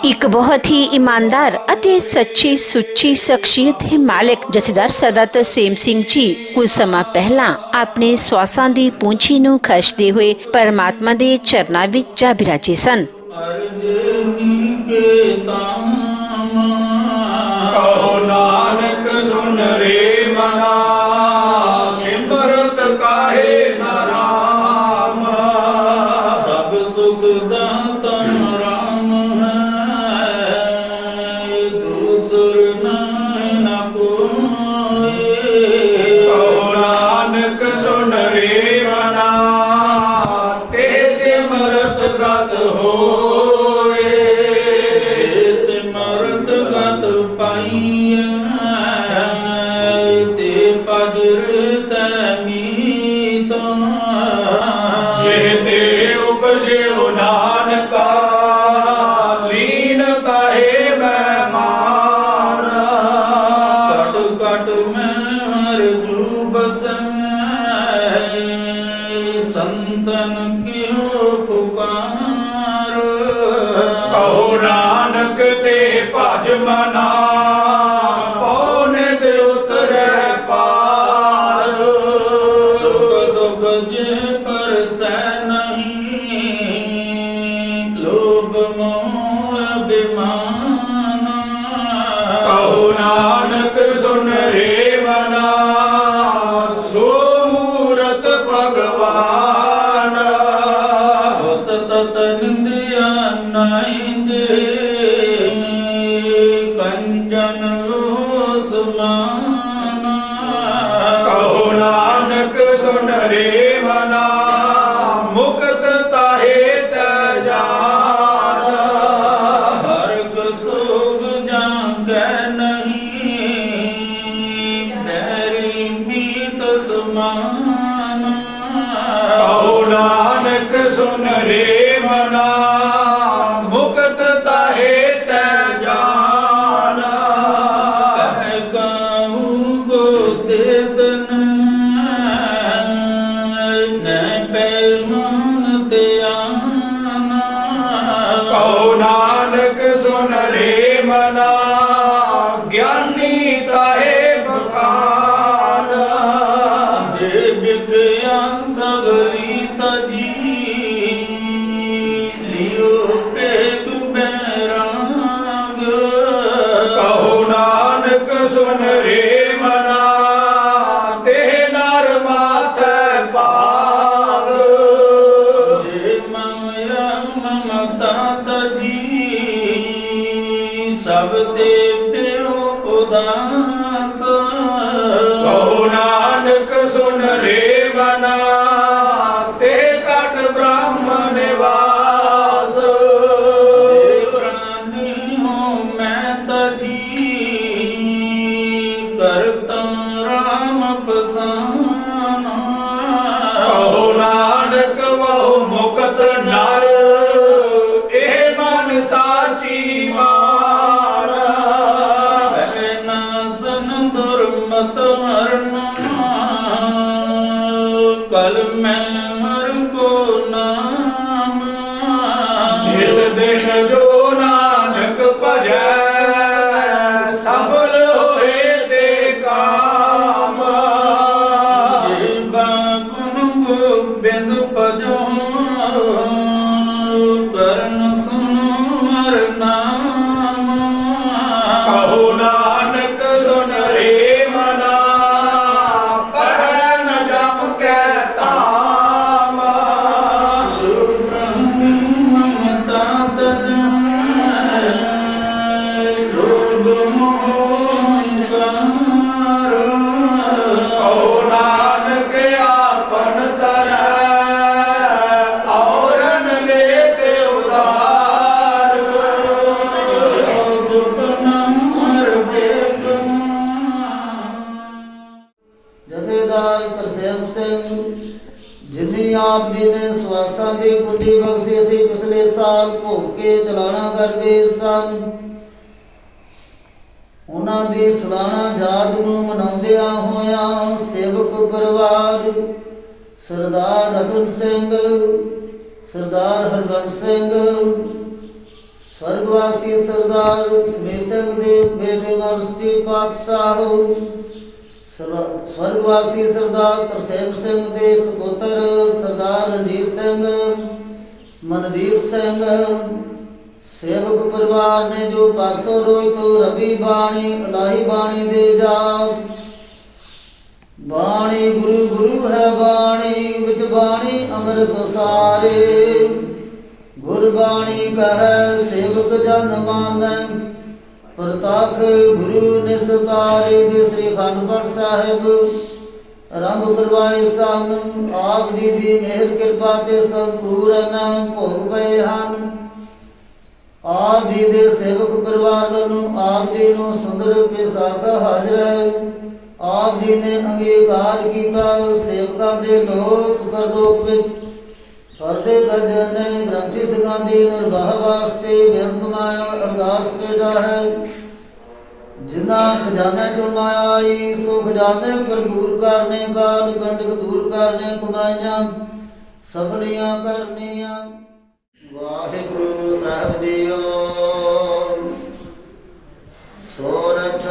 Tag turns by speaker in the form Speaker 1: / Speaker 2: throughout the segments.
Speaker 1: ਇੱਕ ਬਹੁਤ ਹੀ ਇਮਾਨਦਾਰ ਅਤੇ ਸੱਚੀ ਸੁੱਚੀ ਸ਼ਖਸੀਅਤ ਦੇ ਮਾਲਕ ਜਥੇਦਾਰ ਸਰਦਾਰ ਤਰਸੇਮ ਸਿੰਘ ਜੀ ਕੁਝ ਸਮਾਂ ਪਹਿਲਾਂ ਆਪਣੇ ਸਵਾਸਾਂ ਦੀ ਪੂੰਛੀ ਨੂੰ ਖਰਚਦੇ ਹੋਏ ਪਰਮਾਤਮਾ ਦੇ ਚਰਨਾਂ ਵਿੱਚ ਜਾ ਬਿਰਾਜੇ ਸਨ।
Speaker 2: ਕਹੋ ਨਾਨਕ ਸੁਨ ਰੇ ਮਨਾ, ਸਿਮਰਤ ਕਾਹੇ ਨ ਰਾਮ। ਸਭ ਸੁਖ ਦਾਤਾ ਰਾਮ ਹੈ, ਦੂਸਰ ਨ ਕੋਇ। ਕਹੋ ਨਾਨਕ ਸੁਨ ਰੇ ਮਨਾ, ਤੇ ਸਿਮਰਤ ਗਤ ਹੋਏ। ਸਿਮਰਤ ਗਤ ਪਾਈਐ, ਤੇ ਫਜਰ ਤਮੀਤ। ਜੇ ਤੇ ਉਪਜਿਓ ਨਾਨਕਾ, ਲੀਨ ਕਾਹੇ ਮੈਂ ਮਾਨ। ਕਟ ਕਟ ਮੈਂ ਹਰਿ ਜੂ ਬਸੈ, ਸੰਤਨ ਕਿਉ ਪੁਕਾਰ। ਕਹੋ ਨਾਨਕ ਤੇ ਭਜ ਮਨਾ, ਪਉ ਨਿਤ ਉਤਰੈ ਪਾਰ। ਸੁਖ ਦੁਖ ਜੇ ਪਰਸੈ ਨਹੀਂ, ਲੋਭ ਮੋਹ ਅਭਿਮਾਨ। ਕਹੋ ਨਾਨਕ ਸੁਨ ਰੇ ਮਨਾ, ਸੋ ਮੂਰਤ ਭਗਵਾਨ। ਸਤਤ ਨਿੰਦਿਆ ਨਾਇ ਜੇ, ਕੰਚਨ ਲੋ ਸਮਾਨ। ਕਹੋ ਨਾਨਕ ਸੁਨ ਰੇ ਮਨਾ, ਮੁਕਤ ਤਾਹੇ ਤੈ ਜਾਨ। ਹਰਗ ਸੋਗ ਜਾਂਗੈ ਨਹੀਂ, ਬੈਰੀ ਮੀਤ ਸਮਾਨ। ਕਹੋ ਨਾਨਕ ਸੁਨ ਰੇ ਮਨਾ, ਮੁਕਤ ਤਾਹੇ ਤੈ ਜਾਨ। ਕਹਿ ਕਹੂੰ ਕੋ ਦੇਤਨ, ਨੈ ਪੈਮਾਨ ਧਿਆਨ। ਕਹੋ ਨਾਨਕ ਸੁਨ ਰੇ ਮਨਾ, ਗਿਆਨੀ ਤਾਹੇ ਬਖਾਨ। ਜੇ ਵਿਗਿਆ ਸਗਲੀ ਤਜੀ, ਲਿਓ ਭੇਦ ਬੈਰਾਗ। ਕਹੋ ਨਾਨਕ ਸੁਨ ਰੇ ਮਨਾ, ਤੇ ਨਰ ਮਾਥੈ ਭਾਗ। ਜੇ ਮਾਇਆ ਮਮਤਾ ਤਜੀ, ਸਭ ਤੇ ਪਿਓ ਉਦਾਸ। ਕਹੋ ਨਾਨਕ ਸੁਨ ਰੇ ਮਨਾ, ਤੇ ਘਟ ਬ੍ਰਹਮ ਨਿਵਾਸ। ਜੇ ਪ੍ਰਾਨੀ ਹੋ ਮੈਂ ਤਜੀ, ਕਰਤਾ ਰਾਮ ਪਸਾਨਾ। ਕਹੋ ਨਾਨਕ ਵਹੁ ਮੁਕਤ ਨਰ, ਇਹ ਮਨ ਸਾਚੀ ਮਾਨ। ਹੈ ਨਾਸਨ ਦੁਰਮਤ ਹਰਨਾ, ਕਲ ਮੈਂ ਹਰ ਕੋ ਨਾਮ। ਇਸ ਦਿਨ ਜੋ ਨਾਨਕ ਭਜੈ, ਸਫਲ ਹੋਏ ਤੇ ਕਾਮ। ਜੇ ਬਾਗੁਨ ਗੋਬਿੰਦ ਭਜੋ, ਕਰਨ ਸੁਨੋ ਹਰ ਨਾਮ। ਕਹੋ ਨਾਨਕ ਸੁਨ ਰੇ ਮਨਾ, ਪੜ੍ਹੈ ਨ ਜਮ ਕੈ ਧਾਮ। ਮਮਤਾ ਤਜੈ, ਲੋਭ ਮੋਹ ਅਹੰਕਾਰ। ਕਹੋ ਨਾਨਕ ਆਪਨ ਤਰੈ, ਔਰਨ ਲੈ ਤੇ ਉਧਾਰ। ਸੁਪਨਾ ਹਰ ਬੇਗਮ।
Speaker 3: ਜਥੇਦਾਰ ਤਰਸੇਮ ਸਿੰਘ, ਜਿਨੀ ਆਪ ਜੀ ਨੇ ਸਵਾਸਾਂ ਦੀ ਗੁੱਡੀ ਬਖਸ਼ੀ ਸੀ, ਪਿਛਲੇ ਸਾਲ ਭੋਗ ਕੇ ਚਲਾਣਾ ਕਰ ਗਏ ਸਨ। ਉਹਨਾਂ ਦੀ ਸਾਲਾਨਾ ਯਾਦ ਨੂੰ ਮਨਾਉਂਦਿਆਂ ਹੋਇਆਂ ਸੇਵਕ ਪਰਿਵਾਰ ਸਰਦਾਰ ਰਤਨ ਸਿੰਘ, ਸਰਦਾਰ ਹਰਬੰਸ ਸਿੰਘ, स्वर्गवासी सरदार स्मेशंग देव बेटे मर्स्टी पातशाह स्वर्गवासी सरदार तरसेम सिंह ਦੇ ਸੁਪੁੱਤਰ ਸਰਦਾਰ ਰਣਜੀਤ ਸਿੰਘ ਮਨਦੀਪ ਸਿੰਘ ਸੇਵਕ ਪਰਿਵਾਰ ਨੇ ਜੋ ਪਰਸੋਂ ਰੋਜ਼ ਤੋਂ ਰਬੀ ਬਾਣੀ ਇਲਾਹੀ ਬਾਣੀ ਦੇ ਜਾਪ ਬਾਣੀ ਗੁਰੂ ਗੁਰੂ ਹੈ ਬਾਣੀ ਵਿੱਚ ਬਾਣੀ ਅੰਮ੍ਰਿਤ ਸਾਰੇ ਗੁਰਬਾਣੀ ਕਹੈ ਸੇਵਕ ਜਨ ਮਾਨੈ ਪ੍ਰਤਾਖ ਗੁਰੂ ਨਿਸਤਾਰੇ ਦੇ ਸ੍ਰੀ ਅਖੰਡ ਪਾਠ ਸਾਹਿਬ ਆਰੰਭ ਕਰਵਾਏ ਸਨ। ਆਪ ਜੀ ਦੀ ਮਿਹਰ ਕਿਰਪਾ ਤੇ ਸੰਪੂਰਨ ਭੋਗ ਪਏ ਹਨ। ਆਪ ਜੀ ਦੇ ਸੇਵਕ ਪਰਿਵਾਰ ਵੱਲੋਂ ਆਪ ਜੀ ਨੂੰ ਸੁੰਦਰ ਪੇਸ਼ਾਕਾ ਹਾਜ਼ਰ ਹੈ। ਆਪ ਜੀ ਨੇ ਅੰਗੀਕਾਰ ਕੀਤਾ ਸੇਵਕਾਂ ਦੇ ਲੋਕ ਪਰਲੋਕ ਵਿੱਚ ਕਰਦੇ ਭਜਨ ਗ੍ਰੰਥੀ ਸਿੰਘਾਂ ਦੀ ਨਿਰਵਾਹ ਵਾਸਤੇ ਬੇਅੰਤ ਮਾਇਆ ਅਰਦਾਸ ਭੇਜਾ ਹੈ। ਜਿਨ੍ਹਾਂ ਖਜ਼ਾਨੇ ਤੋਂ ਮਾਇਆ ਆਈ ਸੋ ਖਜ਼ਾਨੇ ਭਰਪੂਰ ਕਰਨੇ ਕਾਲ ਕੰਟਕ ਦੂਰ ਕਰਨੇ ਕਮਾਈਆਂ ਸਫਲੀਆਂ ਕਰਨੀਆਂ। ਵਾਹਿਗੁਰੂ ਸਾਹਿਬ ਜੀਓ ਸੋਰਠ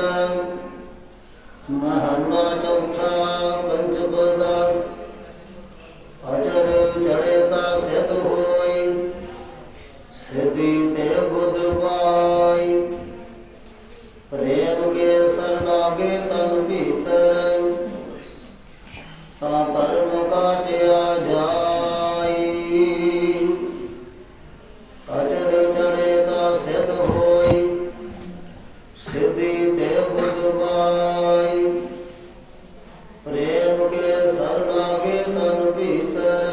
Speaker 3: ਮਹਲਾ ਚੌਥਾ ਪੰਚਪਦ ਅਜਰ ਜੜੇ ਕਾ ਸਿਧ ਹੋਈ ਸਿਧੀ ਤੇ ਬੁੱਧ ਪਾਈ ਪ੍ਰੇਮ ਕੇ ਸਰਨਾਗੇ ਤਨ ਭੀਤਰ ਤਾ ਪਰਮ ਕਾਟਿਆ ਜਾਈ ਅਜਰ ਜੜੇ ਕਾ ਸਿਧ ਹੋਈ ਸਿਧੀ ਤੇ ਬੁੱਧ ਪਾਈ ਪ੍ਰੇਮ ਕੇ ਸਰਨਾਗੇ ਤਨ ਭੀਤਰ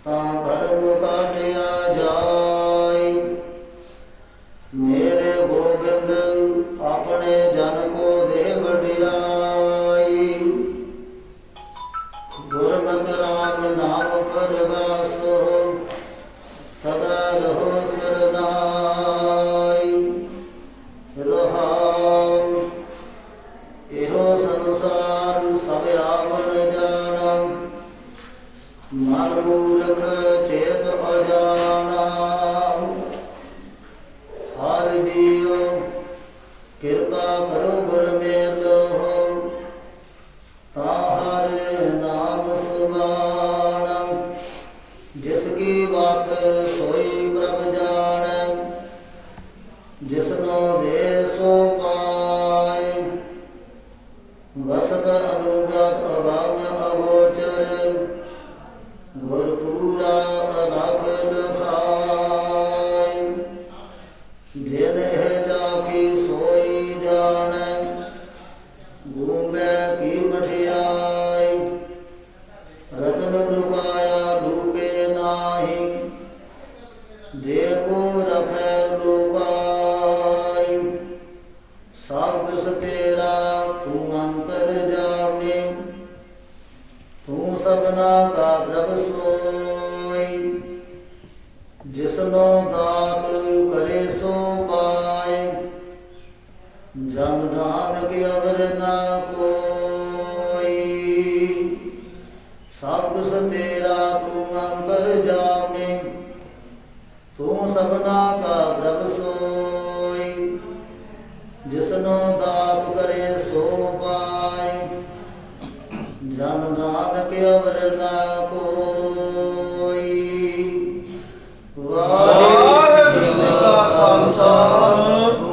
Speaker 3: ਤਾ ਭਰਮ ਕਾਟਿਆ ਜਾਈ ਮੇਰੇ ਗੋਬਿੰਦ ਆਪਣੇ ਜਨ ਕੋ ਦੇ ਵਡਿਆਈ ਗੁਰਮਤਿ ਰਾਮ ਨਾਮ ਪਰਗਾਸੋ ਸਦਾ ਰਹੋ ਸਰਨਾਈ ਰਹਾਉ ਇਹੋ ਸੰਸਾਰ ਸਭ ਆਵਨ ਜਾਣਾ ਮਨ ਮੂਰਖ ਚੇਤ ਅਜਾਣਾ ਹਰ ਜੀਉ ਕਿਰਪਾ ਕਰੋ ਗੁਰ ਮੇਲੋ ਤਾ ਹਰ ਨਾਮ ਸੁਮਾਣਾ ਜਿਸ ਕੀ ਬਾਤ ਸੋਈ ਪ੍ਰਭ ਜਾਣੈ ਜਿਸਨੋ ਦੇ ਸੋ ਪਾਏ ਵਸਤ ਅਨੁਗਤ ਅਗਾਮ ਅਗੋਚਰ ਗੁਰ ਪੂਰਾ ਅਲਖ ਲਖਾਈ ਜਿਨ ਹੈ ਜਾਕੀ ਸੋਈ ਜਾਣੈ ਗੂੰਗੇ ਕੀ ਮਠਿਆਈ ਰਤਨ ਲੁਕਾਇਆ ਲੂਕੇ ਨਾਹੀ ਜੇ ਕੋ ਰਖੈ ਲੁਕਾਈ ਸਭ ਕਿਸ ਤੇਰਾ ਤੂੰ ਅੰਤਰ ਜਾਮੇ ਤੂੰ ਸਭਨਾ ਕਾ ਪ੍ਰਭ ਸੋਈ ਜਿਸਨੋ ਦਾਤ ਕਰੇ ਸੋ ਪਾਏ ਜਨ ਦਾਨ ਕੇ ਅਵਰ ਨਾ ਕੋਈ ਸਭ ਕੁਛ ਤੇਰਾ ਤੂੰ ਅੰਤਰ ਜਾਮੇ ਤੂੰ ਸਭਨਾ ਕਾ ਪ੍ਰਭ ਸੋਈ ਜਿਸਨੋ ਦਾਤ ਕਰੇ ਸੋ ਪਾਏ ਜਨ ਦਾਨ ਕੇ ਅਵਰ ਨਾ ਕੋਈ। ਵਾਹਿਗੁਰੂ ਜੀ ਕਾ ਖਾਲਸਾ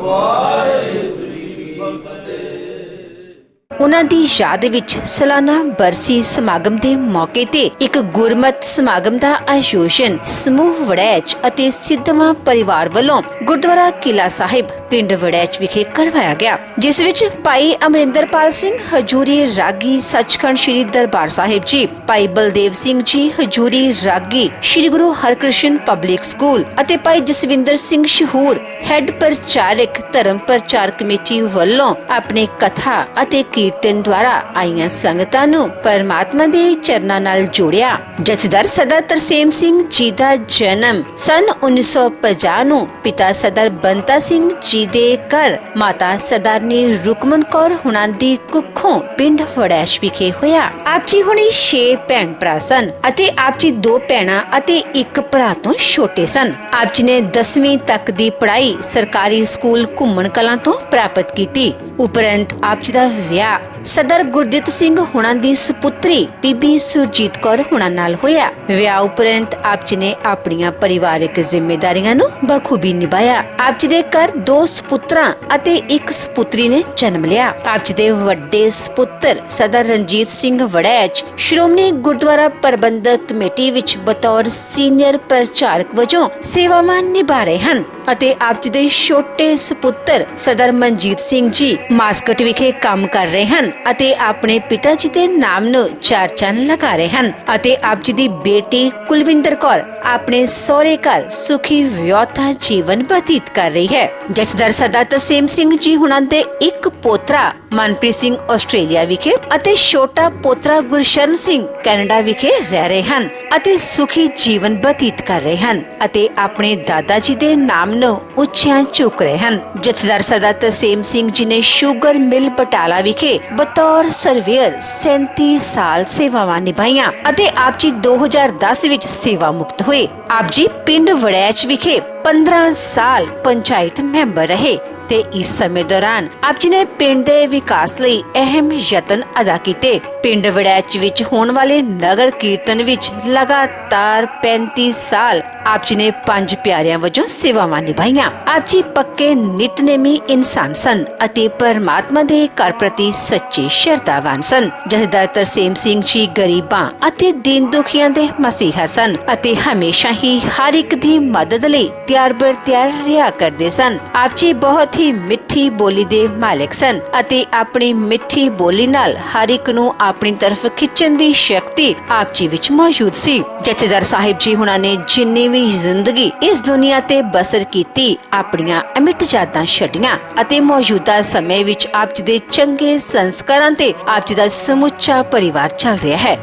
Speaker 3: ਵਾਹਿਗੁਰੂ ਜੀ ਕੀ ਫਤਿਹ।
Speaker 1: ਉਹਨਾਂ ਦੀ ਯਾਦ ਵਿੱਚ ਸਾਲਾਨਾ ਬਰਸੀ ਸਮਾਗਮ ਦੇ ਮੌਕੇ ਤੇ ਇੱਕ ਗੁਰਮਤ ਸਮਾਗਮ ਦਾ ਆਯੋਜਨ ਸਮੂਹ ਵੜੈਚ ਅਤੇ ਸਿੱਧਵਾਂ ਪਰਿਵਾਰ ਵੱਲੋਂ ਗੁਰਦੁਆਰਾ ਕਿਲਾ ਸਾਹਿਬ ਪਿੰਡ ਵੜੈਚ ਵਿਖੇ ਕਰਵਾਇਆ ਗਿਆ, ਜਿਸ ਵਿੱਚ ਭਾਈ ਅਮਰਿੰਦਰਪਾਲ ਸਿੰਘ ਹਜੂਰੀ ਰਾਗੀ ਸੱਚਖੰਡ ਸ੍ਰੀ ਦਰਬਾਰ ਸਾਹਿਬ ਜੀ, ਭਾਈ ਬਲਦੇਵ ਸਿੰਘ ਜੀ ਹਜੂਰੀ ਰਾਗੀ ਸ੍ਰੀ ਗੁਰੂ ਹਰਕ੍ਰਿਸ਼ਨ ਪਬਲਿਕ ਸਕੂਲ ਅਤੇ ਭਾਈ ਜਸਵਿੰਦਰ ਸਿੰਘ ਸ਼ਹੂਰ ਹੈੱਡ ਪ੍ਰਚਾਰਕ ਧਰਮ ਪ੍ਰਚਾਰ ਕਮੇਟੀ ਵੱਲੋਂ ਆਪਣੇ ਕਥਾ ਅਤੇ ਕੀਰਤਨ ਦੁਆਰਾ ਆਈਆਂ ਸੰਗਤਾਂ ਨੂੰ ਪਰਮਾਤਮਾ ਦੇ ਚਰਨਾਂ ਨਾਲ ਜੋੜਿਆ। ਜਥੇਦਾਰ ਸਰਦਾਰ ਤਰਸੇਮ ਸਿੰਘ ਜੀ ਦਾ ਜਨਮ ਸਨ 1950 ਨੂੰ ਪਿਤਾ ਸਰਦਾਰ ਬੰਤਾ ਸਿੰਘ ਜੀ ਜੀ ਦੇ ਘਰ ਮਾਤਾ ਸਰਦਾਰਨੀ ਰੁਕਮਨ ਕੌਰ ਹੁਣਾਂ ਦੀ ਕੁੱਖੋਂ ਪਿੰਡ ਵੜੈਚ ਵਿਖੇ ਹੋਇਆ। ਆਪ ਜੀ ਹੁਣੀ 6 ਭੈਣ ਭਰਾ ਸਨ ਅਤੇ ਆਪ ਜੀ 2 ਭੈਣਾਂ ਅਤੇ 1 ਭਰਾ ਤੋਂ ਛੋਟੇ ਸਨ। ਆਪ ਜੀ ਨੇ 10ਵੀਂ ਤੱਕ ਦੀ ਪੜ੍ਹਾਈ ਸਰਕਾਰੀ ਸਕੂਲ ਘੁੰਮਣ ਕਲਾਂ ਤੋਂ ਪ੍ਰਾਪਤ ਕੀਤੀ। ਉਪਰੰਤ ਆਪ ਜੀ ਦਾ ਵਿਆਹ ਸਰਦਾਰ ਗੁਰਦਿੱਤ ਸਿੰਘ ਹੁਣਾਂ ਦੀ ਸੁਪੁੱਤਰੀ ਬੀਬੀ ਸੁਰਜੀਤ ਕੌਰ ਹੁਣਾਂ ਨਾਲ ਹੋਇਆ। ਵਿਆਹ ਉਪਰੰਤ ਆਪ ਜੀ ਨੇ ਆਪਣੀਆਂ ਪਰਿਵਾਰਕ ਜ਼ਿੰਮੇਵਾਰੀਆਂ ਨੂੰ ਬਖੂਬੀ ਨਿਭਾਇਆ। ਆਪ ਜੀ ਦੇ ਘਰ 2 ਸੁਪੁੱਤਰਾਂ ਅਤੇ 1 ਸੁਪੁੱਤਰੀ ਨੇ ਜਨਮ ਲਿਆ। ਆਪ ਜੀ ਦੇ ਵੱਡੇ ਸੁਪੁੱਤਰ ਸਰਦਾਰ ਰਣਜੀਤ ਸਿੰਘ ਵੜੈਚ ਸ਼੍ਰੋਮਣੀ ਗੁਰਦੁਆਰਾ ਪ੍ਰਬੰਧਕ ਕਮੇਟੀ ਵਿੱਚ ਬਤੌਰ ਸੀਨੀਅਰ ਪ੍ਰਚਾਰਕ ਵਜੋਂ ਸੇਵਾਵਾਂ ਨਿਭਾ ਰਹੇ ਹਨ ਅਤੇ ਆਪ ਜੀ ਦੇ ਛੋਟੇ ਸੁਪੁੱਤਰ ਸਰਦਾਰ ਮਨਜੀਤ ਸਿੰਘ ਜੀ ਮਾਸਕਟ ਵਿਖੇ ਕੰਮ ਕਰ ਰਹੇ ਹਨ ਅਤੇ ਆਪਣੇ ਪਿਤਾ ਜੀ ਦੇ ਨਾਮ ਨੂੰ 4 ਚੰਨ ਲਗਾ ਰਹੇ ਹਨ ਅਤੇ ਆਪ ਜੀ ਦੀ ਬੇਟੀ ਕੁਲਵਿੰਦਰ ਕੌਰ ਆਪਣੇ ਸਹੁਰੇ ਘਰ ਸੁਖੀ ਵਿਆਹਤਾ ਜੀਵਨ ਬਤੀਤ ਕਰ ਰਹੀ ਹੈ। ਜਥੇਦਾਰ ਸਰਦਾਰ ਤਰਸੇਮ ਸਿੰਘ ਜੀ ਹੁਣਾਂ ਦੇ 1 ਪੋਤਰਾ ਮਨਪ੍ਰੀਤ ਸਿੰਘ ਆਸਟ੍ਰੇਲੀਆ ਵਿਖੇ ਅਤੇ ਛੋਟਾ ਪੋਤਰਾ ਗੁਰਸ਼ਰਨ ਸਿੰਘ ਕੈਨੇਡਾ ਵਿਖੇ ਰਹਿ ਰਹੇ ਹਨ ਅਤੇ ਸੁਖੀ ਜੀਵਨ ਬਤੀਤ ਕਰ ਰਹੇ ਹਨ ਅਤੇ ਆਪਣੇ ਦਾਦਾ ਜੀ ਦੇ ਨਾਮ ਨੂੰ ਉੱਚਿਆਂ ਚੁੱਕ ਰਹੇ ਹਨ। ਜਥੇਦਾਰ ਸਰਦਾਰ ਤਰਸੇਮ ਸਿੰਘ ਜੀ ਨੇ ਸ਼ੂਗਰ ਮਿਲ ਬਟਾਲਾ ਵਿਖੇ ਬਤੌਰ ਸਰਵੇਅਰ 37 ਸਾਲ ਸੇਵਾਵਾਂ ਨਿਭਾਈਆਂ ਅਤੇ ਆਪ ਜੀ 2010 ਵਿੱਚ ਸੇਵਾ ਮੁਕਤ ਹੋਏ। ਆਪ ਜੀ ਪਿੰਡ ਵੜੈਚ ਵਿਖੇ 15 ਸਾਲ ਪੰਚਾਇਤ ਮੈਂਬਰ ਰਹੇ ਤੇ ਇਸ ਸਮੇਂ ਦੌਰਾਨ ਆਪ ਜੀ ਨੇ ਪਿੰਡ ਦੇ ਵਿਕਾਸ ਲਈ ਅਹਿਮ ਯਤਨ ਅਦਾ ਕੀਤੇ। ਪਿੰਡ ਵੜੈਚ ਵਿੱਚ ਹੋਣ ਵਾਲੇ ਨਗਰ ਕੀਰਤਨ ਵਿੱਚ ਲਗਾਤਾਰ 35 ਸਾਲ ਆਪ ਜੀ ਨੇ 5 ਪਿਆਰਿਆਂ ਵਜੋਂ ਸੇਵਾਵਾਂ ਨਿਭਾਈਆਂ। ਆਪ ਜੀ ਪੱਕੇ ਨਿਤਨੇਮੀ ਇਨਸਾਨ ਸਨ ਅਤੇ ਪਰਮਾਤਮਾ ਦੇ ਘਰ ਪ੍ਰਤੀ ਸੱਚੇ ਸ਼ਰਧਾਵਾਨ ਸਨ। ਜਥੇਦਾਰ ਤਰਸੇਮ ਸਿੰਘ ਜੀ ਗਰੀਬਾਂ ਅਤੇ ਦੀਨ ਦੁਖੀਆਂ ਦੇ ਮਸੀਹਾ ਸਨ ਅਤੇ ਹਮੇਸ਼ਾ ਹੀ ਹਰ ਇੱਕ ਦੀ ਮਦਦ ਲਈ ਤਿਆਰ ਬਰ ਤਿਆਰ ਰਿਹਾ ਕਰਦੇ ਸਨ। ਆਪ ਜੀ ਬਹੁਤ ਹੀ ਮਿੱਠੀ ਬੋਲੀ ਦੇ ਮਾਲਕ ਸਨ ਅਤੇ ਆਪਣੀ ਮਿੱਠੀ ਬੋਲੀ ਨਾਲ ਹਰ ਇੱਕ ਨੂੰ ਆਪਣੀ ਤਰਫ ਖਿੱਚਣ ਦੀ ਸ਼ਕਤੀ ਆਪ ਜੀ ਵਿੱਚ ਮੌਜੂਦ ਸੀ। ਜਥੇਦਾਰ ਸਾਹਿਬ ਜੀ ਹੁਣਾਂ ਨੇ ਜਿੰਨੀ ਵੀ ਜ਼ਿੰਦਗੀ ਇਸ ਦੁਨੀਆ ਤੇ ਬਸਰ ਕੀਤੀ ਆਪਣੀਆਂ ਅਮਿੱਟ ਯਾਦਾਂ ਛੱਡੀਆਂ ਅਤੇ ਮੌਜੂਦਾ ਸਮੇਂ ਵਿੱਚ ਆਪ ਜੀ ਦੇ ਚੰਗੇ ਸੰਸਕਾਰਾਂ ਤੇ ਆਪ ਜੀ ਦਾ ਸਮੁੱਚਾ ਪਰਿਵਾਰ ਚੱਲ ਰਿਹਾ ਹੈ।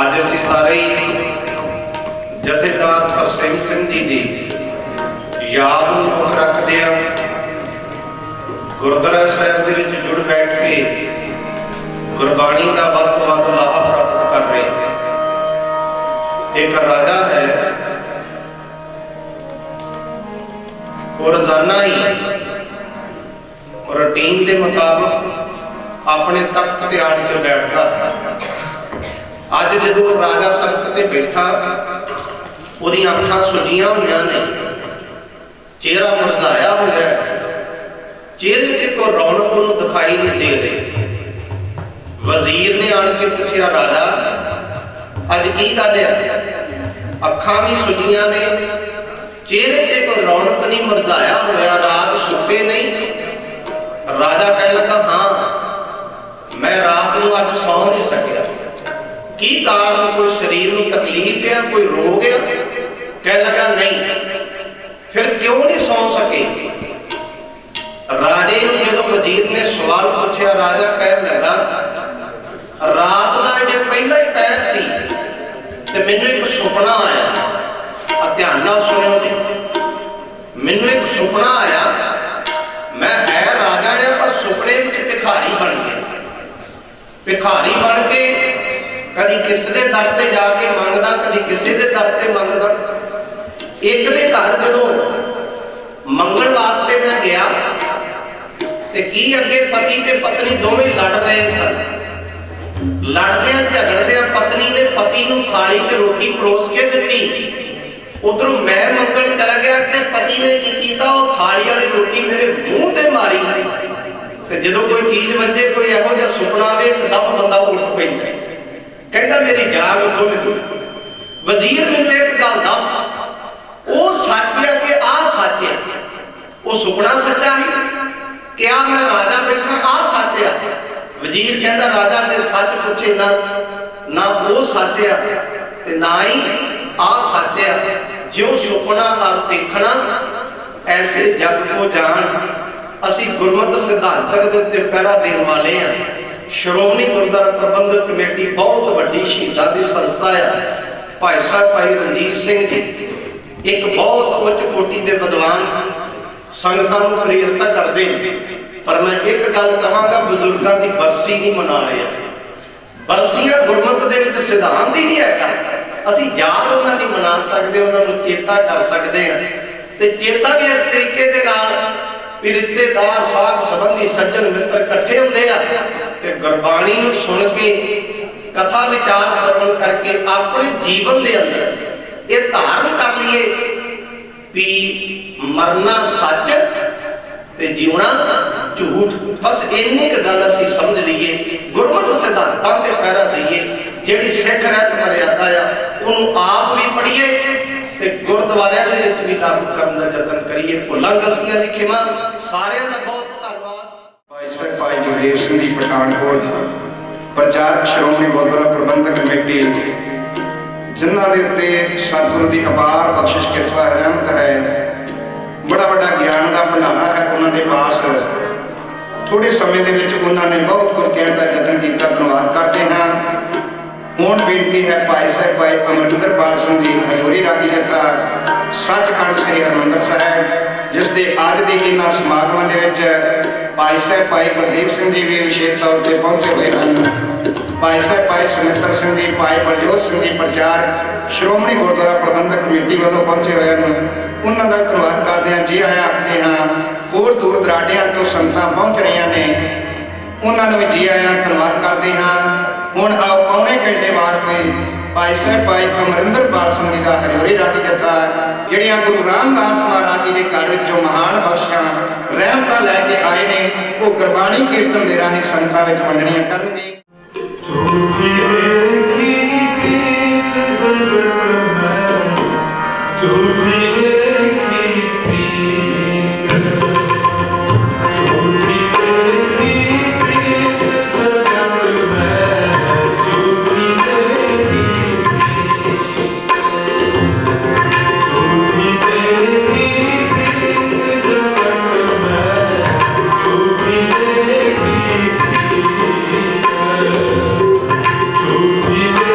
Speaker 4: ਅੱਜ ਅਸੀਂ ਸਾਰੇ ਹੀ ਜਥੇਦਾਰ ਤਰਸੇਮ ਸਿੰਘ ਜੀ ਦੀ ਯਾਦ ਨੂੰ ਮੁੱਖ ਰੱਖਦੇ ਹਾਂ ਗੁਰਦੁਆਰਾ ਸਾਹਿਬ ਦੇ ਵਿੱਚ ਜੁੜ ਬੈਠ ਕੇ ਗੁਰਬਾਣੀ ਦਾ ਵੱਧ ਤੋਂ ਵੱਧ ਲਾਹਾ ਪ੍ਰਾਪਤ ਕਰ ਰਹੇ ਹਾਂ। ਇੱਕ ਰਾਜਾ ਹੈ, ਉਹ ਰੋਜ਼ਾਨਾ ਹੀ ਰੂਟੀਨ ਦੇ ਮੁਤਾਬਕ ਆਪਣੇ ਤਖਤ ਤੇ ਆਣ ਕੇ ਬੈਠਦਾ। ਅੱਜ ਜਦੋਂ ਰਾਜਾ ਤਖਤ ਤੇ ਬੈਠਾ, ਉਹਦੀਆਂ ਅੱਖਾਂ ਸੁੱਜੀਆਂ ਹੋਈਆਂ ਨੇ, ਚਿਹਰਾ ਮੁਰਝਾਇਆ ਹੋਇਆ ਹੈ, ਚਿਹਰੇ ਤੇ ਕੋਈ ਰੌਣਕ ਨੂੰ ਦਿਖਾਈ ਨਹੀਂ ਦੇ ਰਹੀ। ਵਜ਼ੀਰ ਨੇ ਆਣ ਕੇ ਪੁੱਛਿਆ, ਰਾਜਾ ਅੱਜ ਕੀ ਗੱਲ ਆ? ਅੱਖਾਂ ਵੀ ਸੁੱਜੀਆਂ ਨੇ, ਚਿਹਰੇ ਤੇ ਕੋਈ ਰੌਣਕ ਨਹੀਂ, ਮੁਰਝਾਇਆ ਹੋਇਆ, ਰਾਤ ਸੁੱਤੇ ਨਹੀਂ? ਰਾਜਾ ਕਹਿਣ ਲੱਗਾ, ਹਾਂ ਮੈਂ ਰਾਤ ਨੂੰ ਅੱਜ ਸੌਂ ਨਹੀਂ ਸਕਿਆ। ਕੀ ਕਾਰਨ? ਕੋਈ ਸਰੀਰ ਨੂੰ ਤਕਲੀਫ ਆ, ਕੋਈ ਰੋਗ ਆ? ਕਹਿਣ ਲੱਗਾ ਨਹੀਂ। ਫਿਰ ਕਿਉਂ ਨਹੀਂ ਸੌਂ ਸਕੇ? ਰਾਜੇ ਨੂੰ ਜਦੋਂ ਵਜ਼ੀਰ ਨੇ ਸਵਾਲ ਪੁੱਛਿਆ, ਰਾਜਾ ਕਹਿਣ ਲੱਗਾ, ਰਾਤ ਦਾ ਜੇ ਪਹਿਲਾ ਹੀ ਪਹਿਰ ਸੀ ਤੇ ਮੈਨੂੰ ਇੱਕ ਸੁਪਨਾ ਆਇਆ। ਧਿਆਨ ਨਾਲ ਸੁਣਿਓ ਜੀ, ਮੈਨੂੰ ਇੱਕ ਸੁਪਨਾ ਆਇਆ। ਮੈਂ ਹੈ ਰਾਜਾ ਆ, ਪਰ ਸੁਪਨੇ ਵਿੱਚ ਭਿਖਾਰੀ ਬਣ ਗਿਆ। ਭਿਖਾਰੀ ਬਣ ਕੇ ਕਦੀ ਕਿਸੇ ਦੇ ਦਰ ਤੇ ਜਾ ਕੇ ਮੰਗਦਾ, ਕਦੀ ਕਿਸੇ ਦੇ ਦਰ ਤੇ ਮੰਗਦਾ। ਇੱਕ ਦੇ ਘਰ ਜਦੋਂ ਮੰਗਣ ਵਾਸਤੇ ਮੈਂ ਗਿਆ ਤੇ ਕੀ ਅੱਗੇ ਪਤੀ ਤੇ ਪਤਨੀ ਦੋਵੇਂ ਲੜ ਰਹੇ ਸਨ। ਲੜਦਿਆਂ ਝਗੜਦਿਆਂ ਪਤਨੀ ਨੇ ਪਤੀ ਨੂੰ ਥਾਲੀ 'ਚ ਰੋਟੀ ਪਰੋਸ ਕੇ ਦਿੱਤੀ। ਉਧਰੋਂ ਮੈਂ ਮੰਗਣ ਚਲਾ ਗਿਆ ਤੇ ਪਤੀ ਨੇ ਕੀ ਕੀਤਾ, ਉਹ ਥਾਲੀ ਵਾਲੀ ਰੋਟੀ ਮੇਰੇ ਮੂੰਹ ਤੇ ਮਾਰੀ। ਤੇ ਜਦੋਂ ਕੋਈ ਚੀਜ਼ ਵੱਜੇ, ਕੋਈ ਇਹੋ ਜਿਹਾ ਸੁਪਨਾ ਆਵੇ, ਇੱਕਦਮ ਬੰਦਾ ਉੱਠ ਪੈਂਦਾ, ਕਹਿੰਦਾ ਮੇਰੀ ਜਾਗ ਖੁੱਲ ਗਈ। ਵਜ਼ੀਰ ਮੈਨੂੰ ਇੱਕ ਗੱਲ ਦੱਸ, ਉਹ ਸੱਚ ਹੈ ਕਿ ਆਹ ਸੱਚ ਹੈ? ਉਹ ਸੁਪਨਾ ਸੱਚਾ ਹੈ? ਕਿਹਾ ਮੈਂ ਰਾਜਾ ਬੈਠਾ, ਆਹ ਸੱਚ ਆ? ਵਜ਼ੀਰ ਕਹਿੰਦਾ, ਰਾਜਾ ਜੇ ਸੱਚ ਪੁੱਛੇ ਨਾ ਉਹ ਸੱਚ ਆ ਤੇ ਨਾ ਹੀ ਆਹ ਸੱਚ ਆ। ਜਿਉਂ ਸੁਪਨਾ ਔਰ ਦੇਖਣਾ ਐਸੇ ਜਗ ਕੋ ਜਾਣ। ਅਸੀਂ ਗੁਰਮਤਿ ਸਿਧਾਂਤਕ ਦੇ ਉੱਤੇ ਪਹਿਰਾ ਦੇਣ ਵਾਲੇ ਆ। ਸ਼੍ਰੋਮਣੀ ਗੁਰਦੁਆਰਾ ਪ੍ਰਬੰਧਕ ਕਮੇਟੀ ਬਹੁਤ ਵੱਡੀ ਸ਼ਹੀਦਾਂ ਦੀ ਸੰਸਥਾ ਆ। ਭਾਈ ਸਾਹਿਬ ਭਾਈ ਰਣਜੀਤ ਸਿੰਘ ਜੀ ਇੱਕ ਬਹੁਤ ਉੱਚ ਕੋਟੀ ਦੇ ਵਿਦਵਾਨ, ਸੰਗਤਾਂ ਨੂੰ ਪ੍ਰੇਰਿਤ ਕਰਦੇ ਨੇ। ਪਰ ਮੈਂ ਇੱਕ ਗੱਲ ਕਹਾਂਗਾ, ਬਜ਼ੁਰਗਾਂ ਦੀ ਬਰਸੀ ਨਹੀਂ ਮਨਾ ਰਹੇ ਅਸੀਂ। ਬਰਸੀਆਂ ਗੁਰਮਤਿ ਦੇ ਵਿੱਚ ਸਿਧਾਂਤ ਹੀ ਨਹੀਂ ਹੈਗਾ। ਅਸੀਂ ਯਾਦ ਉਹਨਾਂ ਦੀ ਮਨਾ ਸਕਦੇ, ਉਹਨਾਂ ਨੂੰ ਚੇਤਾ ਕਰ ਸਕਦੇ ਹਾਂ। ਤੇ ਚੇਤਾ ਵੀ ਇਸ ਤਰੀਕੇ ਦੇ ਨਾਲ ਵੀ ਰਿਸ਼ਤੇਦਾਰ, ਸਾਖ ਸੰਬੰਧੀ, ਸੱਜਣ ਮਿੱਤਰ ਇਕੱਠੇ ਹੁੰਦੇ ਆ ਤੇ ਗੁਰਬਾਣੀ ਨੂੰ ਸੁਣ ਕੇ, ਕਥਾ ਵਿਚਾਰ ਸਰਵਣ ਕਰਕੇ ਆਪਣੇ ਜੀਵਨ ਦੇ ਅੰਦਰ ਇਹ ਧਾਰਨ ਕਰ ਲਈਏ ਵੀ ਮਰਨਾ ਸੱਚ ਤੇ ਜਿਉਣਾ ਝੂਠ। ਬਸ ਇੰਨੀ ਕੁ ਗੱਲ ਅਸੀਂ ਸਮਝ ਲਈਏ, ਗੁਰਮਤਿ ਸਿਧਾਂਤਾਂ ਤੇ ਪਹਿਰਾ ਦਈਏ। ਜਿਹੜੀ ਸਿੱਖ ਰਹਿਤ ਮਰਿਆਦਾ ਆ, ਉਹਨੂੰ ਆਪ ਵੀ ਪੜ੍ਹੀਏ ਤੇ ਗੁਰਦੁਆਰਿਆਂ ਦੇ ਵਿੱਚ ਵੀ ਲਾਗੂ ਕਰਨ ਦਾ ਯਤਨ ਕਰੀਏ। ਭੁੱਲਾਂ ਗਲਤੀਆਂ ਦੀ ਖਿਮਾ। ਸਾਰਿਆਂ ਦਾ ਬਹੁਤ ਧੰਨਵਾਦ।
Speaker 5: ਭਾਈ ਸਾਹਿਬ ਭਾਈ ਜਗਦੇਵ ਸਿੰਘ ਜੀ ਪਠਾਨਕੋਟ, ਪ੍ਰਚਾਰਕ ਸ਼੍ਰੋਮਣੀ ਗੁਰਦੁਆਰਾ ਪ੍ਰਬੰਧਕ ਕਮੇਟੀ, ਜਿਨ੍ਹਾਂ ਦੇ ਉੱਤੇ ਸਤਿਗੁਰੂ ਦੀ ਅਪਾਰ ਬਖਸ਼ਿਸ਼, ਕਿਰਪਾ, ਰਹਿਮਤ ਹੈ। ਬੜਾ ਵੱਡਾ ਗਿਆਨ ਦਾ ਭੰਡਾਰਾ ਹੈ ਉਹਨਾਂ ਦੇ ਪਾਸ। ਥੋੜੇ ਸਮੇਂ ਦੇ ਵਿੱਚ ਉਹਨਾਂ ਨੇ ਬਹੁਤ ਕੁਝ ਕਹਿਣ ਦਾ ਯਤਨ ਕੀਤਾ। ਧੰਨਵਾਦ ਕਰਦੇ ਹਾਂ। ਹੁਣ ਬੇਨਤੀ ਹੈ ਭਾਈ ਸਾਹਿਬ ਭਾਈ ਅਮਰਿੰਦਰਪਾਲ ਸਿੰਘ ਜੀ ਹਜ਼ੂਰੀ ਰਾਗੀ ਜਥਾ, ਸੱਚਖੰਡ ਸ੍ਰੀ ਹਰਿਮੰਦਰ ਸਾਹਿਬ, ਜਿਸ ਦੇ ਅੱਜ ਦੇ ਇਹਨਾਂ ਸਮਾਗਮਾਂ ਦੇ ਵਿੱਚ ਭਾਈ ਸਾਹਿਬ ਭਾਈ ਗੁਰਦੀਪ ਸਿੰਘ ਜੀ ਵੀ ਵਿਸ਼ੇਸ਼ ਤੌਰ ਤੇ ਪਹੁੰਚੇ ਹੋਏ ਹਨ। ਭਾਈ ਸਾਹਿਬ ਭਾਈ ਸੁਮਿੱਤਰ ਸਿੰਘ ਜੀ, ਭਾਈ ਬਲਜੋਤ ਸਿੰਘ ਜੀ ਪ੍ਰਚਾਰਕ ਸ਼੍ਰੋਮਣੀ ਗੁਰਦੁਆਰਾ ਪ੍ਰਬੰਧਕ ਕਮੇਟੀ ਵੱਲੋਂ ਪਹੁੰਚੇ ਹੋਏ ਹਨ। ਉਹਨਾਂ ਦਾ ਧੰਨਵਾਦ ਕਰਦੇ ਹਾਂ, ਜੀ ਆਇਆਂ ਆਖਦੇ ਹਾਂ। ਹੋਰ ਦੂਰ ਦਰਾਡਿਆਂ ਤੋਂ ਸੰਗਤਾਂ ਪਹੁੰਚ ਰਹੀਆਂ ਨੇ, ਉਹਨਾਂ ਨੂੰ ਵੀ ਜੀ ਆਇਆਂ ਧੰਨਵਾਦ ਕਰਦੇ ਹਾਂ। ਹੁਣ ਆਓ ਪੌਣੇ ਘੰਟੇ ਵਾਸਤੇ ਭਾਈ ਸਾਹਿਬ ਭਾਈ ਅਮਰਿੰਦਰਪਾਲ ਸਿੰਘ ਜੀ ਦਾ ਹਜ਼ੂਰੀ ਰਾਗੀ ਜਥਾ, ਜਿਹੜੀਆਂ ਗੁਰੂ ਰਾਮਦਾਸ ਮਹਾਰਾਜ ਜੀ ਦੇ ਘਰ ਵਿੱਚੋਂ ਮਹਾਨ ਬਖਸ਼ਾਂ, ਰਹਿਮਤਾਂ ਲੈ ਕੇ ਆਏ ਨੇ, ਉਹ ਗੁਰਬਾਣੀ ਕੀਰਤਨ ਦੇ ਰਾਹੀਂ ਸੰਗਤਾਂ ਵਿੱਚ ਵੰਡਣੀਆਂ ਕਰਨਗੇ।
Speaker 2: ਝੂਠੀ ਵੇਖੀ ਪ੍ਰੀਤ ਜਗਤ ਮੈਂ, ਝੂਠੀ ਵੇਖੀ ਪ੍ਰੀਤ, ਝੂਠੀ ਵੇਖੀ ਪ੍ਰੀਤ ਜਗਤ ਮੈਂ, ਝੂਠੀ ਵੇਖੀ ਪ੍ਰੀਤ, ਝੂਠੀ ਵੇਖੀ ਪ੍ਰੀਤ ਜਗਤ ਮੈਂ, ਝੂਠੀ ਵੇਖੀ ਪ੍ਰੀਤ, ਝੂਠੀ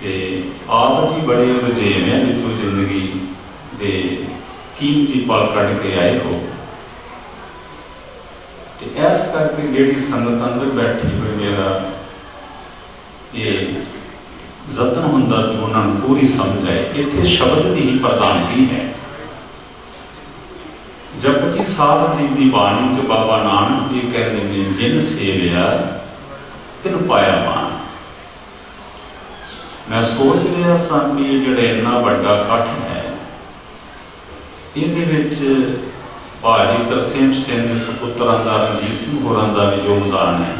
Speaker 6: ਤੇ ਆਪ ਜੀ ਬੜੇ ਰੁਝੇਵਿਆਂ ਵਿੱਚੋਂ ਜ਼ਿੰਦਗੀ ਦੇ ਕੀਮਤੀ ਪਲ ਕੱਢ ਕੇ ਆਏ ਹੋ। ਤੇ ਇਸ ਕਰਕੇ ਜਿਹੜੀ ਸੰਗਤ ਅੰਦਰ ਬੈਠੀ ਹੋਈ ਮੇਰਾ ਇਹ ਯਤਨ ਹੁੰਦਾ ਕਿ ਉਹਨਾਂ ਨੂੰ ਪੂਰੀ ਸਮਝ ਆਏ। ਇੱਥੇ ਸ਼ਬਦ ਦੀ ਹੀ ਪ੍ਰਧਾਨਗੀ ਹੈ। ਜਪਜੀ ਸਾਹਿਬ ਜੀ ਦੀ ਬਾਣੀ 'ਚ ਬਾਬਾ ਨਾਨਕ ਜੀ ਕਹਿੰਦੇ ਨੇ, ਜਿਨ ਸੇਵਿਆ ਤਿਨ ਪਾਇਆ ਮਾਨ। ਮੈਂ ਸੋਚ ਰਿਹਾ ਸਾਂ ਵੀ ਇਹ ਜਿਹੜਾ ਇੰਨਾ ਵੱਡਾ ਇਕੱਠ ਹੈ, ਇਹਦੇ ਵਿੱਚ ਭਾਜੀ ਤਰਸੇਮ ਸਿੰਘ ਦੇ ਸਪੁੱਤਰਾਂ ਦਾ, ਰਣਜੀਤ ਸਿੰਘ ਹੋਰਾਂ ਦਾ ਵੀ ਯੋਗਦਾਨ ਹੈ।